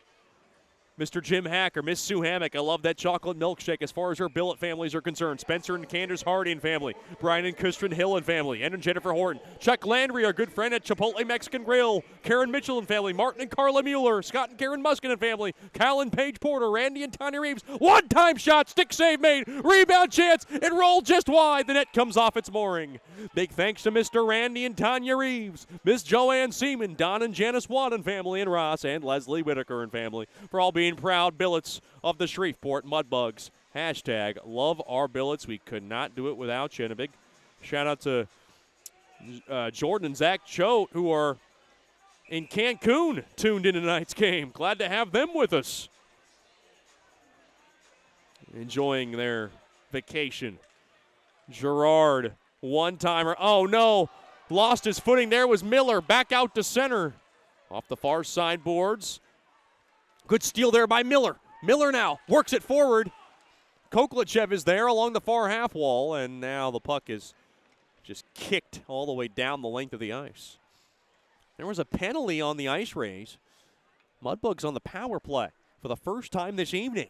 Mr. Jim Hacker, Miss Sue Hammock, I love that chocolate milkshake as far as her billet families are concerned. Spencer and Candace Hardy and family. Brian and Christian Hill and family. And Jennifer Horton. Chuck Landry, our good friend at Chipotle Mexican Grill. Karen Mitchell and family. Martin and Carla Mueller. Scott and Karen Muskin and family. Kyle and Paige Porter. Randy and Tanya Reeves. One-time shot. Stick save made. Rebound chance. It rolled just wide. The net comes off its mooring. Big thanks to Mr. Randy and Tanya Reeves. Miss Joanne Seaman. Don and Janice Watt and family. And Ross and Leslie Whitaker and family. For all being proud billets of the Shreveport Mudbugs. Hashtag love our billets. We could not do it without you. And a big shout out to Jordan and Zach Choate, who are in Cancun tuned into tonight's game. Glad to have them with us. Enjoying their vacation. Gerard, one-timer. Oh, no. Lost his footing there was Miller. Back out to center. Off the far side boards. Good steal there by Miller. Miller now works it forward. Koklichev is there along the far half wall, and now the puck is just kicked all the way down the length of the ice. There was a penalty on the IceRays. Mudbugs on the power play for the first time this evening.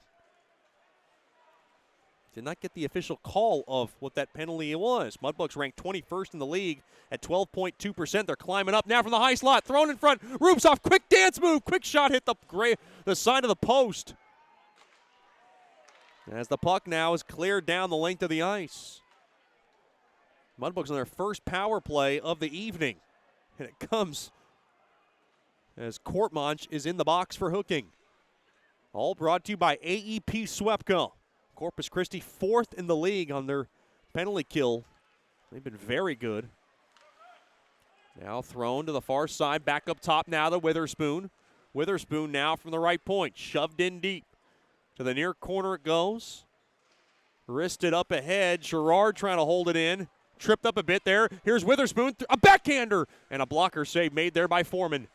Did not get the official call of what that penalty was. Mudbugs ranked 21st in the league at 12.2%. They're climbing up now from the high slot. Thrown in front. Rubtsov, quick dance move. Quick shot hit the side of the post. As the puck now is cleared down the length of the ice. Mudbugs on their first power play of the evening. And it comes as Kortmanch is in the box for hooking. All brought to you by AEP Swepco. Corpus Christi 4th in the league on their penalty kill. They've been very good. Now thrown to the far side, back up top now to Witherspoon. Witherspoon now from the right point, shoved in deep. To the near corner it goes. Wristed up ahead, Gerard trying to hold it in. Tripped up a bit there. Here's Witherspoon, a backhander, and a blocker save made there by Foreman.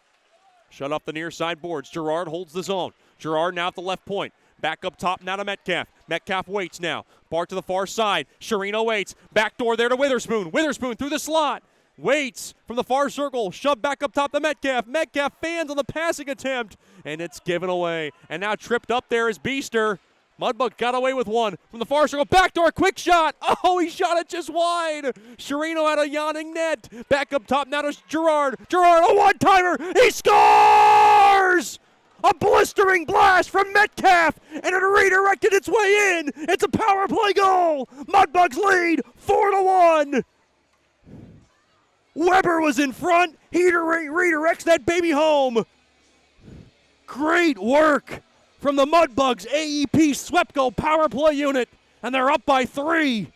Shut off the near side boards. Gerard holds the zone. Gerard now at the left point. Back up top now to Metcalf. Metcalf waits now. Bart to the far side. Sherino waits. Back door there to Witherspoon. Witherspoon through the slot. Waits from the far circle. Shoved back up top to Metcalf. Metcalf fans on the passing attempt. And it's given away. And now tripped up there is Beester. Mudbug got away with one from the far circle. Backdoor, quick shot. Oh, he shot it just wide. Sherino at a yawning net. Back up top now to Gerard. Gerard, a one-timer. He scores! A blistering blast from Metcalf, and it redirected its way in. It's a power play goal. Mudbugs lead 4-1. Weber was in front. He redirects that baby home. Great work from the Mudbugs AEP Swepco power play unit, and they're up by 3.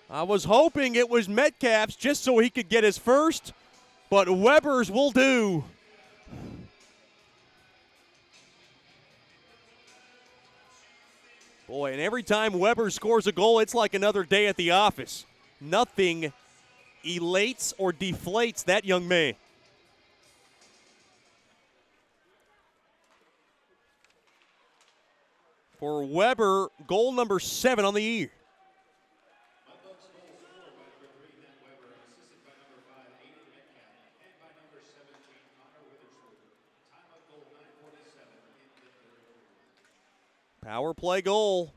I was hoping it was Metcalf's just so he could get his first, but Weber's will do. Boy, and every time Weber scores a goal, it's like another day at the office. Nothing elates or deflates that young man. For Weber, goal number 7 on the year. Power play goal,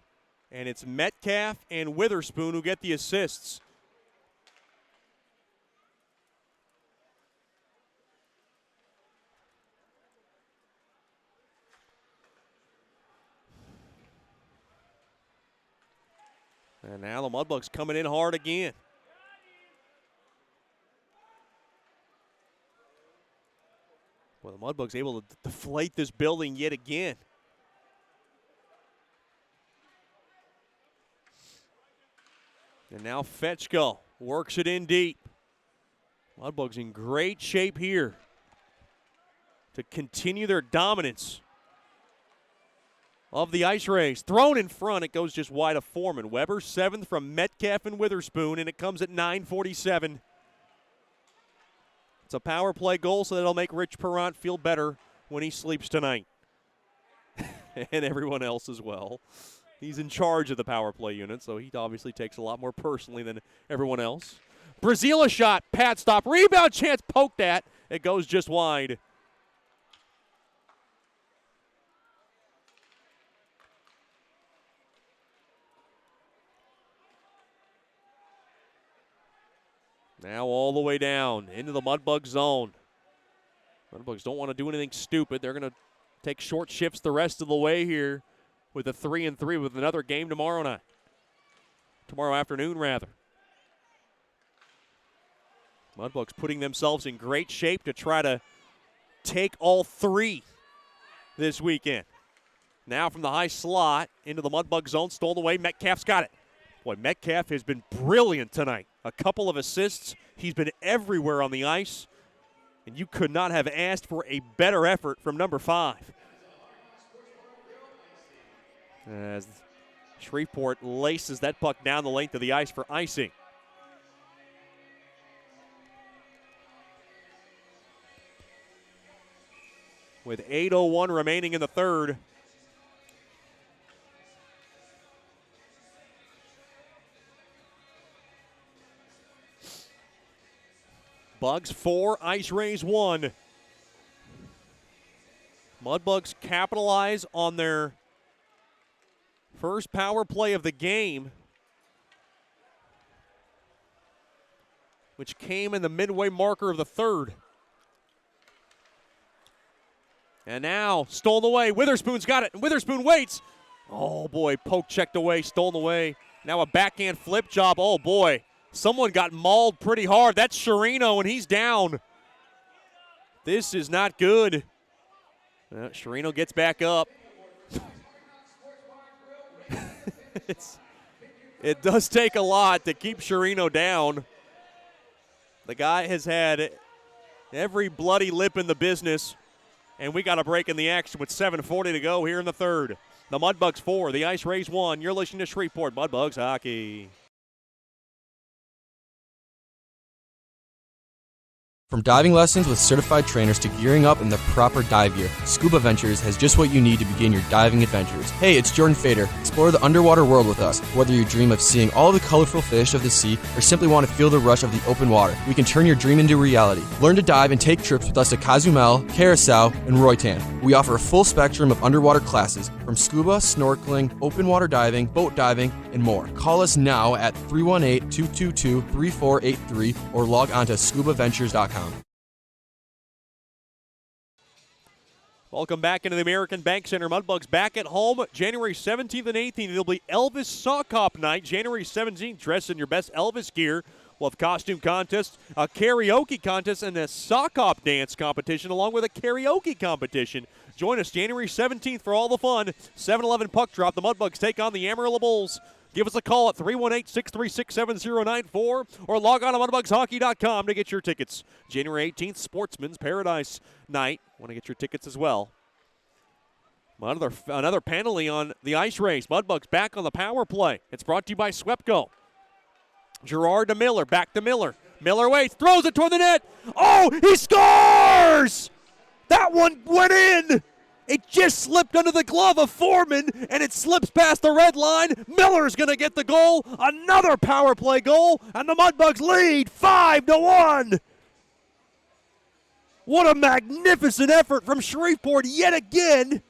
and it's Metcalf and Witherspoon who get the assists. And now the Mudbugs coming in hard again. Well, the Mudbugs able to deflate this building yet again. And now Fetchko works it in deep. Mudbugs in great shape here to continue their dominance of the IceRays. Thrown in front, it goes just wide of Foreman. Weber 7th from Metcalf and Witherspoon, and it comes at 9:47. It's a power play goal, so that'll make Rich Perrant feel better when he sleeps tonight. And everyone else as well. He's in charge of the power play unit, so he obviously takes a lot more personally than everyone else. Brazil a shot, pad stop, rebound chance, poked at. It goes just wide. Now all the way down into the Mudbug zone. Mudbugs don't want to do anything stupid. They're going to take short shifts the rest of the way here with a 3-3 with another game tomorrow night. Tomorrow afternoon, rather. Mudbugs putting themselves in great shape to try to take all 3 this weekend. Now from the high slot into the Mudbug zone, stolen away. Metcalf's got it. Boy, Metcalf has been brilliant tonight. A couple of assists. He's been everywhere on the ice. And you could not have asked for a better effort from number 5. As Shreveport laces that puck down the length of the ice for icing. With 8:01 remaining in the third. Bugs 4, IceRays 1. Mudbugs capitalize on their first power play of the game, which came in the midway marker of the third. And now, stolen away. Witherspoon's got it, and Witherspoon waits. Oh, boy, poke checked away, stolen away. Now a backhand flip job. Oh, boy. Someone got mauled pretty hard. That's Sherino, and he's down. This is not good. Sherino gets back up. It does take a lot to keep Sherino down. The guy has had every bloody lip in the business, and we got a break in the action with 7:40 to go here in the third. The Mudbugs 4, the IceRays 1. You're listening to Shreveport Mudbugs hockey. From diving lessons with certified trainers to gearing up in the proper dive gear, Scuba Ventures has just what you need to begin your diving adventures. Hey, it's Jordan Fader. Explore the underwater world with us. Whether you dream of seeing all the colorful fish of the sea or simply want to feel the rush of the open water, we can turn your dream into reality. Learn to dive and take trips with us to Cozumel, Curacao, and Roatan. We offer a full spectrum of underwater classes from scuba, snorkeling, open water diving, boat diving, and more. Call us now at 318-222-3483 or log on to scubaventures.com. Welcome back into the American Bank Center. Mudbugs back at home January 17th and 18th. It'll be Elvis Sock Hop Night. January 17th, dress in your best Elvis gear. We'll have costume contests, a karaoke contest, and a sock hop dance competition along with a karaoke competition. Join us January 17th for all the fun. 7-Eleven puck drop. The Mudbugs take on the Amarillo Bulls. Give us a call at 318-636-7094 or log on to mudbugshockey.com to get your tickets. January 18th, Sportsman's Paradise Night. Want to get your tickets as well. Another penalty on the IceRays. Mudbugs back on the power play. It's brought to you by Swepco. Gerard to Miller, back to Miller. Miller waits, throws it toward the net. Oh, he scores! That one went in. It just slipped under the glove of Foreman, and it slips past the red line. Miller's going to get the goal. Another power play goal, and the Mudbugs lead 5-1. What a magnificent effort from Shreveport yet again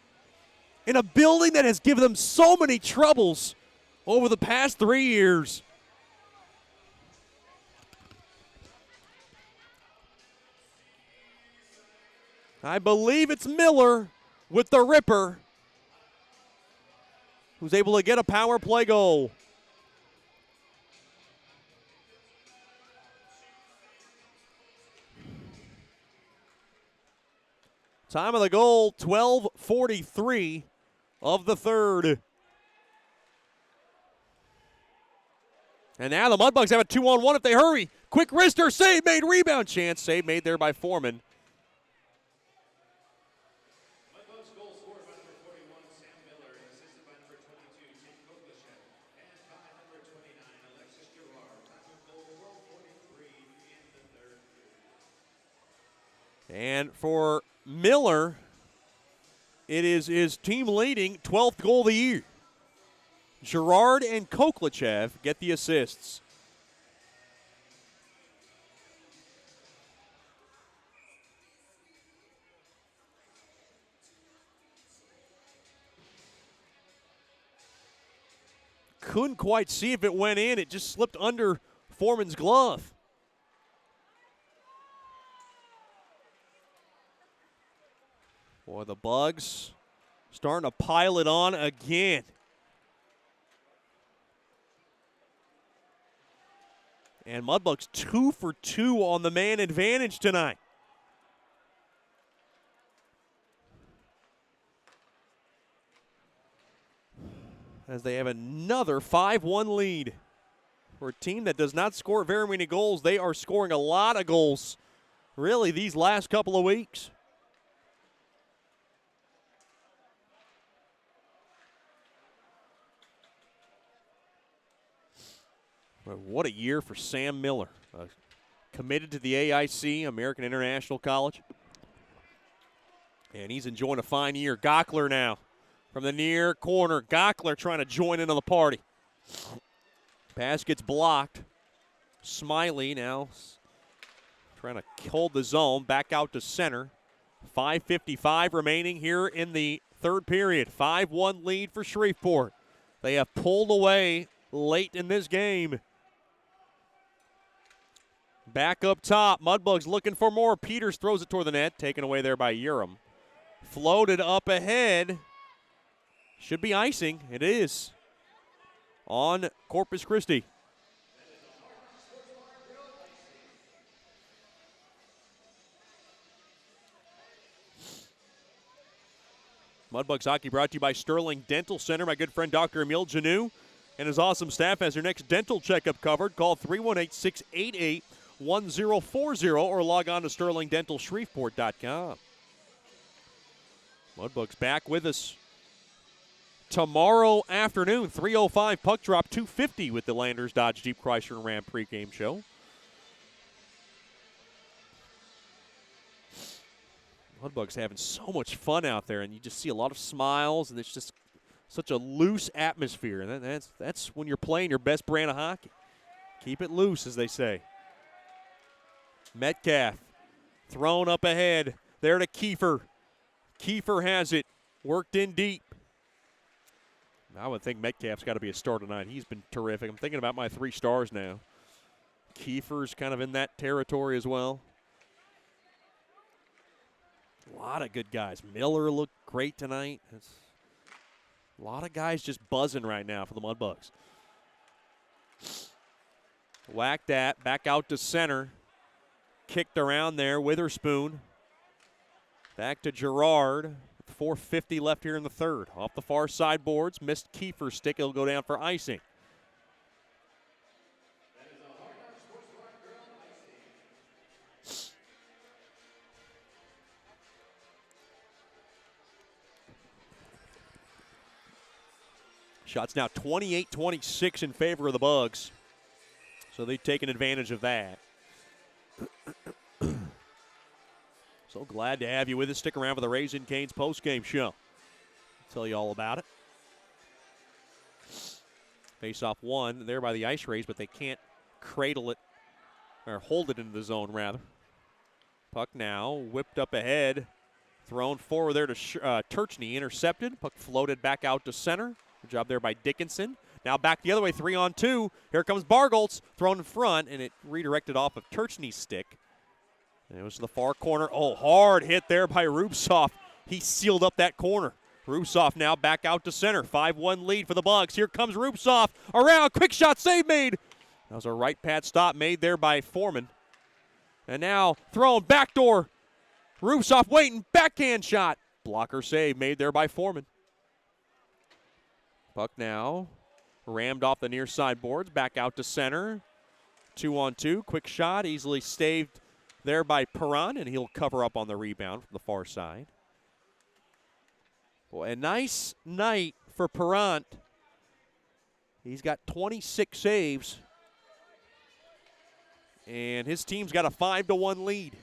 in a building that has given them so many troubles over the past 3 years. I believe it's Miller with the ripper, who's able to get a power play goal. Time of the goal, 12:43 of the third. And now the Mudbugs have a 2-on-1 if they hurry. Quick wrister, save made, rebound chance. Save made there by Foreman. And for Miller, it is his team leading 12th goal of the year. Gerard and Koklichev get the assists. Couldn't quite see if it went in. It just slipped under Foreman's glove. Boy, the Bugs starting to pile it on again. And Mudbugs 2 for 2 on the man advantage tonight. As they have another 5-1 lead. For a team that does not score very many goals, they are scoring a lot of goals, really, these last couple of weeks. What a year for Sam Miller. Committed to the AIC, American International College. And he's enjoying a fine year. Gockler now from the near corner. Gockler trying to join into the party. Pass gets blocked. Smiley now trying to hold the zone. Back out to center. 5:55 remaining here in the third period. 5-1 lead for Shreveport. They have pulled away late in this game. Back up top. Mudbugs looking for more. Peters throws it toward the net. Taken away there by Urim. Floated up ahead. Should be icing. It is. On Corpus Christi. Mudbugs hockey brought to you by Sterling Dental Center. My good friend Dr. Emil Janou and his awesome staff has your next dental checkup covered. Call 318-688-1040 or log on to sterlingdentalshreveport.com. Mudbugs back with us tomorrow afternoon, 3:05 puck drop, 2:50 with the Landers Dodge Jeep Chrysler and Ram pregame show. Mudbugs having so much fun out there, and you just see a lot of smiles, and it's just such a loose atmosphere. And that's when you're playing your best brand of hockey. Keep it loose, as they say. Metcalf thrown up ahead. There to Kiefer. Kiefer has it. Worked in deep. I would think Metcalf's got to be a star tonight. He's been terrific. I'm thinking about my 3 stars now. Kiefer's kind of in that territory as well. A lot of good guys. Miller looked great tonight. It's a lot of guys just buzzing right now for the Mudbugs. Whacked that. Back out to center. Kicked around there. Witherspoon. Back to Gerard. 4:50 left here in the third. Off the far side boards. Missed Kiefer's stick. It'll go down for icing. Shots now 28-26 in favor of the Bugs. So they've taken advantage of that. So glad to have you with us. Stick around for the Raisin Canes postgame show. I'll tell you all about it. Face-off one there by the IceRays, but they can't cradle it, or hold it into the zone, rather. Puck now whipped up ahead. Thrown forward there to Turchney. Intercepted. Puck floated back out to center. Good job there by Dickinson. Now back the other way, 3-on-2. Here comes Bargholtz, thrown in front, and it redirected off of Turchney's stick. And it was to the far corner. Oh, hard hit there by Rubtsov. He sealed up that corner. Rubtsov now back out to center. 5-1 lead for the Bugs. Here comes Rubtsov. Around, quick shot, save made. That was a right pad stop made there by Foreman. And now thrown, backdoor. Rubtsov waiting, backhand shot. Blocker save made there by Foreman. Puck now rammed off the near side boards, back out to center. 2-on-2, quick shot, easily staved there by Perron, and he'll cover up on the rebound from the far side. Boy, a nice night for Perron. He's got 26 saves, and his team's got a 5-1 lead.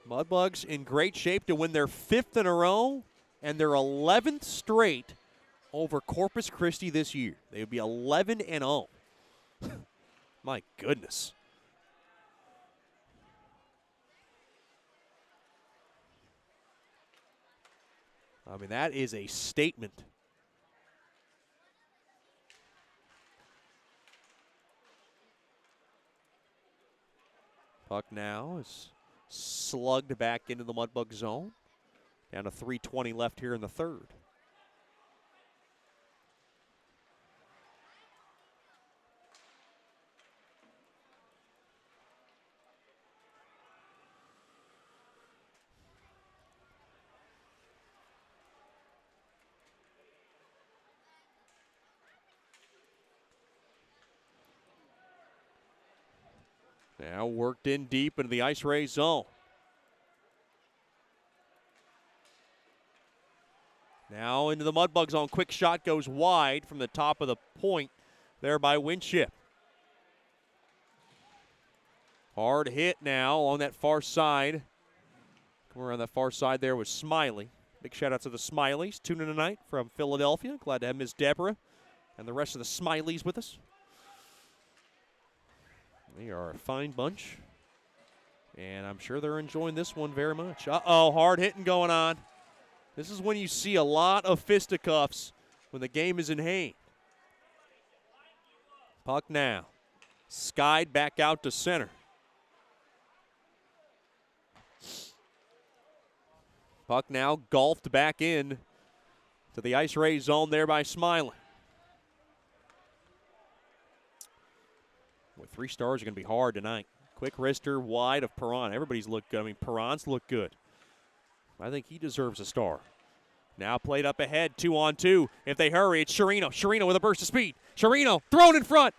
Mudbugs in great shape to win their 5th in a row and their 11th straight over Corpus Christi this year. They would be 11-0. My goodness. I mean, that is a statement. Puck now is slugged back into the Mudbug zone. Down to 3:20 left here in the third. Now worked in deep into the IceRays zone. Now into the Mudbug zone. Quick shot goes wide from the top of the point there by Winship. Hard hit now along that far side. Come around that far side there was Smiley. Big shout out to the Smileys tuning in tonight from Philadelphia. Glad to have Ms. Deborah and the rest of the Smileys with us. They are a fine bunch. And I'm sure they're enjoying this one very much. Uh-oh, hard hitting going on. This is when you see a lot of fisticuffs when the game is in hand. Puck now. Skied back out to center. Puck now golfed back in to the IceRays zone there by Smiley. Boy, 3 stars are going to be hard tonight. Quick wrister wide of Perron. Everybody's looked good. I mean, Perron's looked good. I think he deserves a star. Now played up ahead, 2-on-2. If they hurry, it's Sherino. Sherino with a burst of speed. Sherino thrown in front.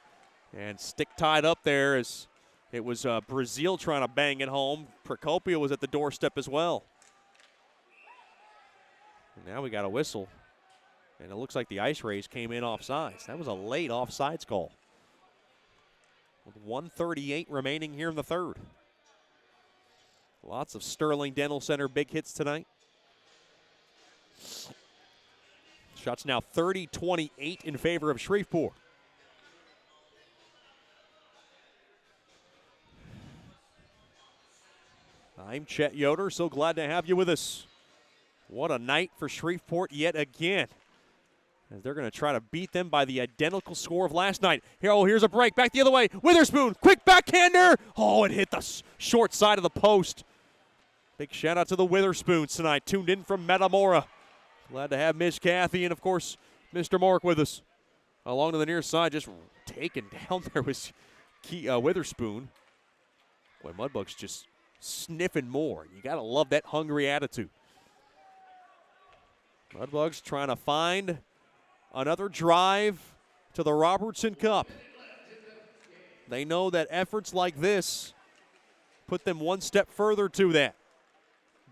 And stick tied up there as it was Brazil trying to bang it home. Procopio was at the doorstep as well. And now we got a whistle. And it looks like the IceRays came in offsides. That was a late offsides call. With 1:38 remaining here in the third. Lots of Sterling Dental Center big hits tonight. Shots now 30-28 in favor of Shreveport. I'm Chet Yoder, so glad to have you with us. What a night for Shreveport yet again. As they're going to try to beat them by the identical score of last night. Here's a break, back the other way. Witherspoon, quick backhander. Oh, it hit the short side of the post. Big shout out to the Witherspoons tonight, tuned in from Metamora. Glad to have Miss Kathy and, of course, Mr. Mark with us. Along to the near side, just taken down there was Witherspoon. Boy, Mudbugs just sniffing more. You got to love that hungry attitude. Mudbugs trying to find another drive to the Robertson Cup. They know that efforts like this put them one step further to that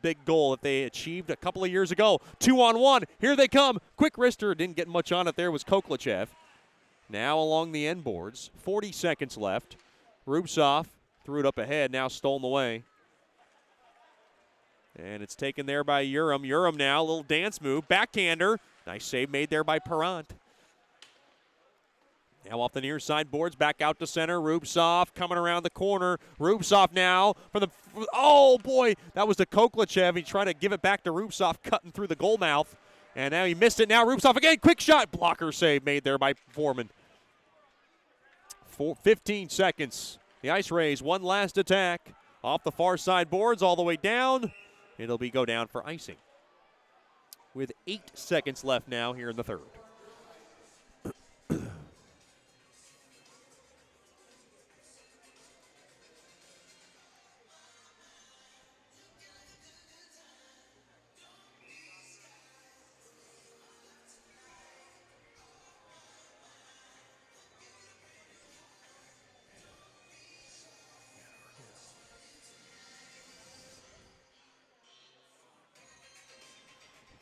big goal that they achieved a couple of years ago. 2-on-1. Here they come. Quick wrister. Didn't get much on it there was Koklachev. Now along the end boards. 40 seconds left. Rubtsov threw it up ahead. Now stolen away. And it's taken there by Urim. Urim now, a little dance move. Backhander. Nice save made there by Perrant. Now off the near side boards, back out to center. Rubtsov coming around the corner. Rubtsov now from the, oh boy, that was to Koklachev. He's trying to give it back to Rubtsov, cutting through the goal mouth. And now he missed it. Now Rubtsov again, quick shot. Blocker save made there by Foreman. 15 seconds. The IceRays, one last attack. Off the far side boards, all the way down. It'll go down for icing. With 8 seconds left now here in the third.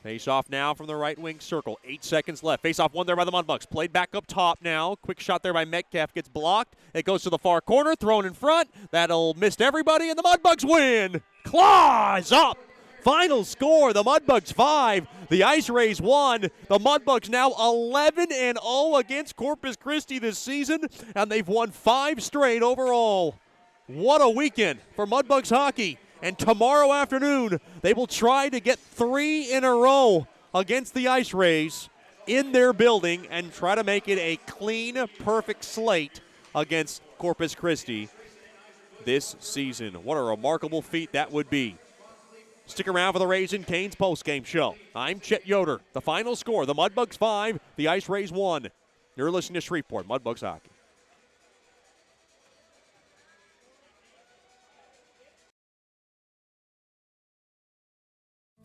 Face off now from the right wing circle. 8 seconds left. Face off one there by the Mudbugs. Played back up top now. Quick shot there by Metcalf. Gets blocked. It goes to the far corner. Thrown in front. That'll miss everybody, and the Mudbugs win. Claws up. Final score, the Mudbugs 5. The IceRays 1. The Mudbugs now 11-0 against Corpus Christi this season, and they've won 5 straight overall. What a weekend for Mudbugs hockey. And tomorrow afternoon, they will try to get 3 in a row against the IceRays in their building and try to make it a clean, perfect slate against Corpus Christi this season. What a remarkable feat that would be. Stick around for the Raising Cane's postgame show. I'm Chet Yoder. The final score, the Mudbugs 5, the IceRays 1. You're listening to Shreveport Mudbugs Hockey.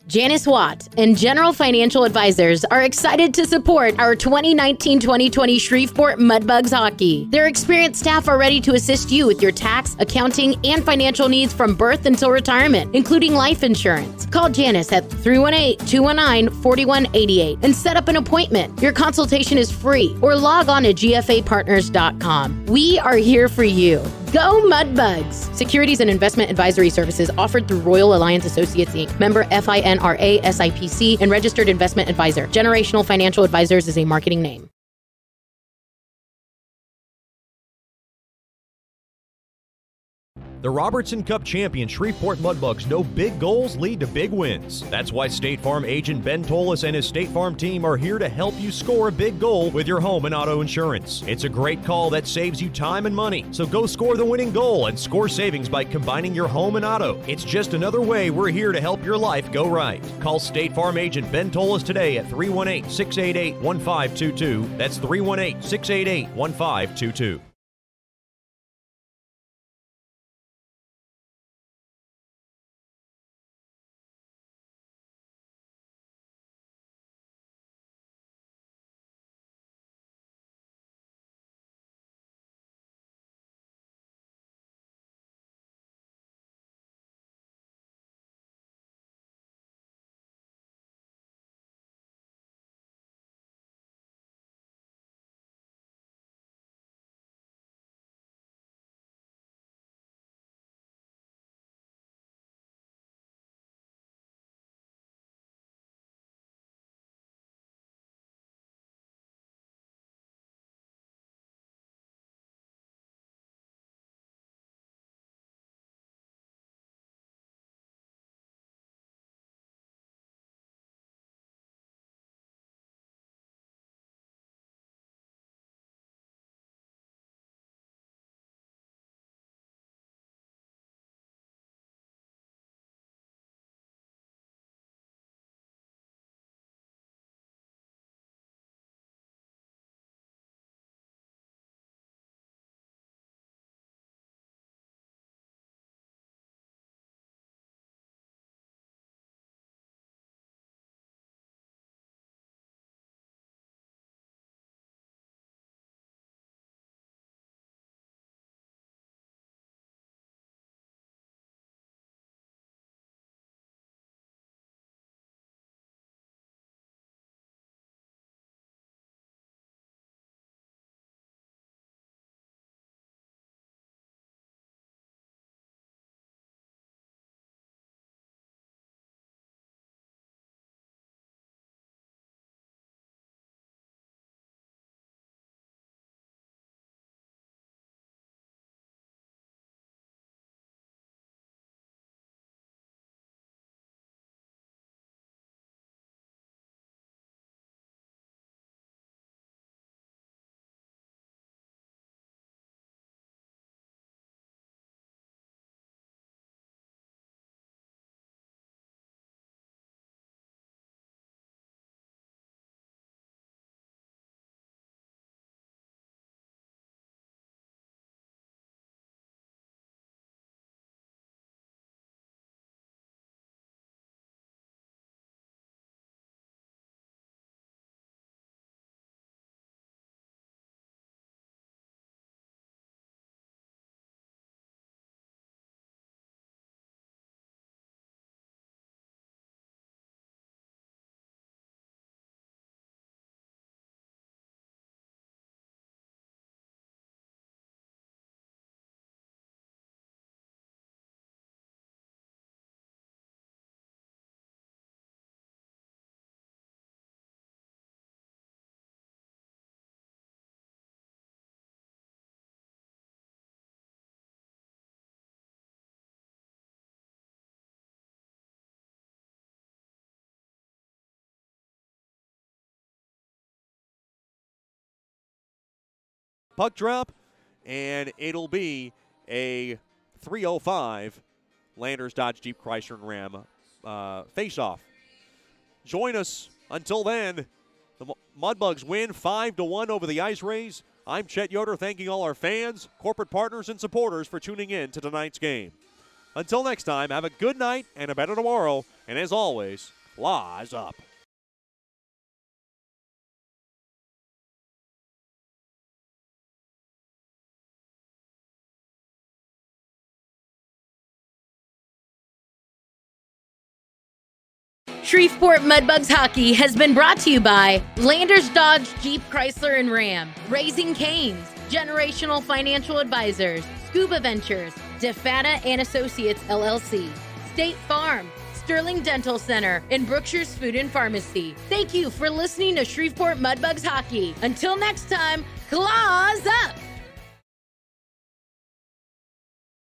Janice Watt and General Financial Advisors are excited to support our 2019-2020 Shreveport Mudbugs hockey. Their experienced staff are ready to assist you with your tax, accounting, and financial needs from birth until retirement, including life insurance. Call Janice at 318-219-4188 and set up an appointment. Your consultation is free, or log on to gfapartners.com. We are here for you. Go Mudbugs! Securities and investment advisory services offered through Royal Alliance Associates, Inc., member FINRA SIPC, and registered investment advisor. Generational Financial Advisors is a marketing name. The Robertson Cup champion Shreveport Mudbugs know big goals lead to big wins. That's why State Farm agent Ben Tolis and his State Farm team are here to help you score a big goal with your home and auto insurance. It's a great call that saves you time and money. So go score the winning goal and score savings by combining your home and auto. It's just another way we're here to help your life go right. Call State Farm agent Ben Tolis today at 318-688-1522. That's 318-688-1522. Puck drop, and it'll be a 3:05 Landers Dodge Jeep Chrysler and Ram face-off. Join us until then. The Mudbugs win 5-1 over the IceRays. I'm Chet Yoder, thanking all our fans, corporate partners, and supporters for tuning in to tonight's game. Until next time, have a good night and a better tomorrow. And as always, Laws up. Shreveport Mudbugs Hockey has been brought to you by Landers Dodge Jeep Chrysler and Ram, Raising Cane's, Generational Financial Advisors, Scuba Ventures, DeFata and Associates LLC, State Farm, Sterling Dental Center, and Brookshire's Food and Pharmacy. Thank you for listening to Shreveport Mudbugs Hockey. Until next time, claws up!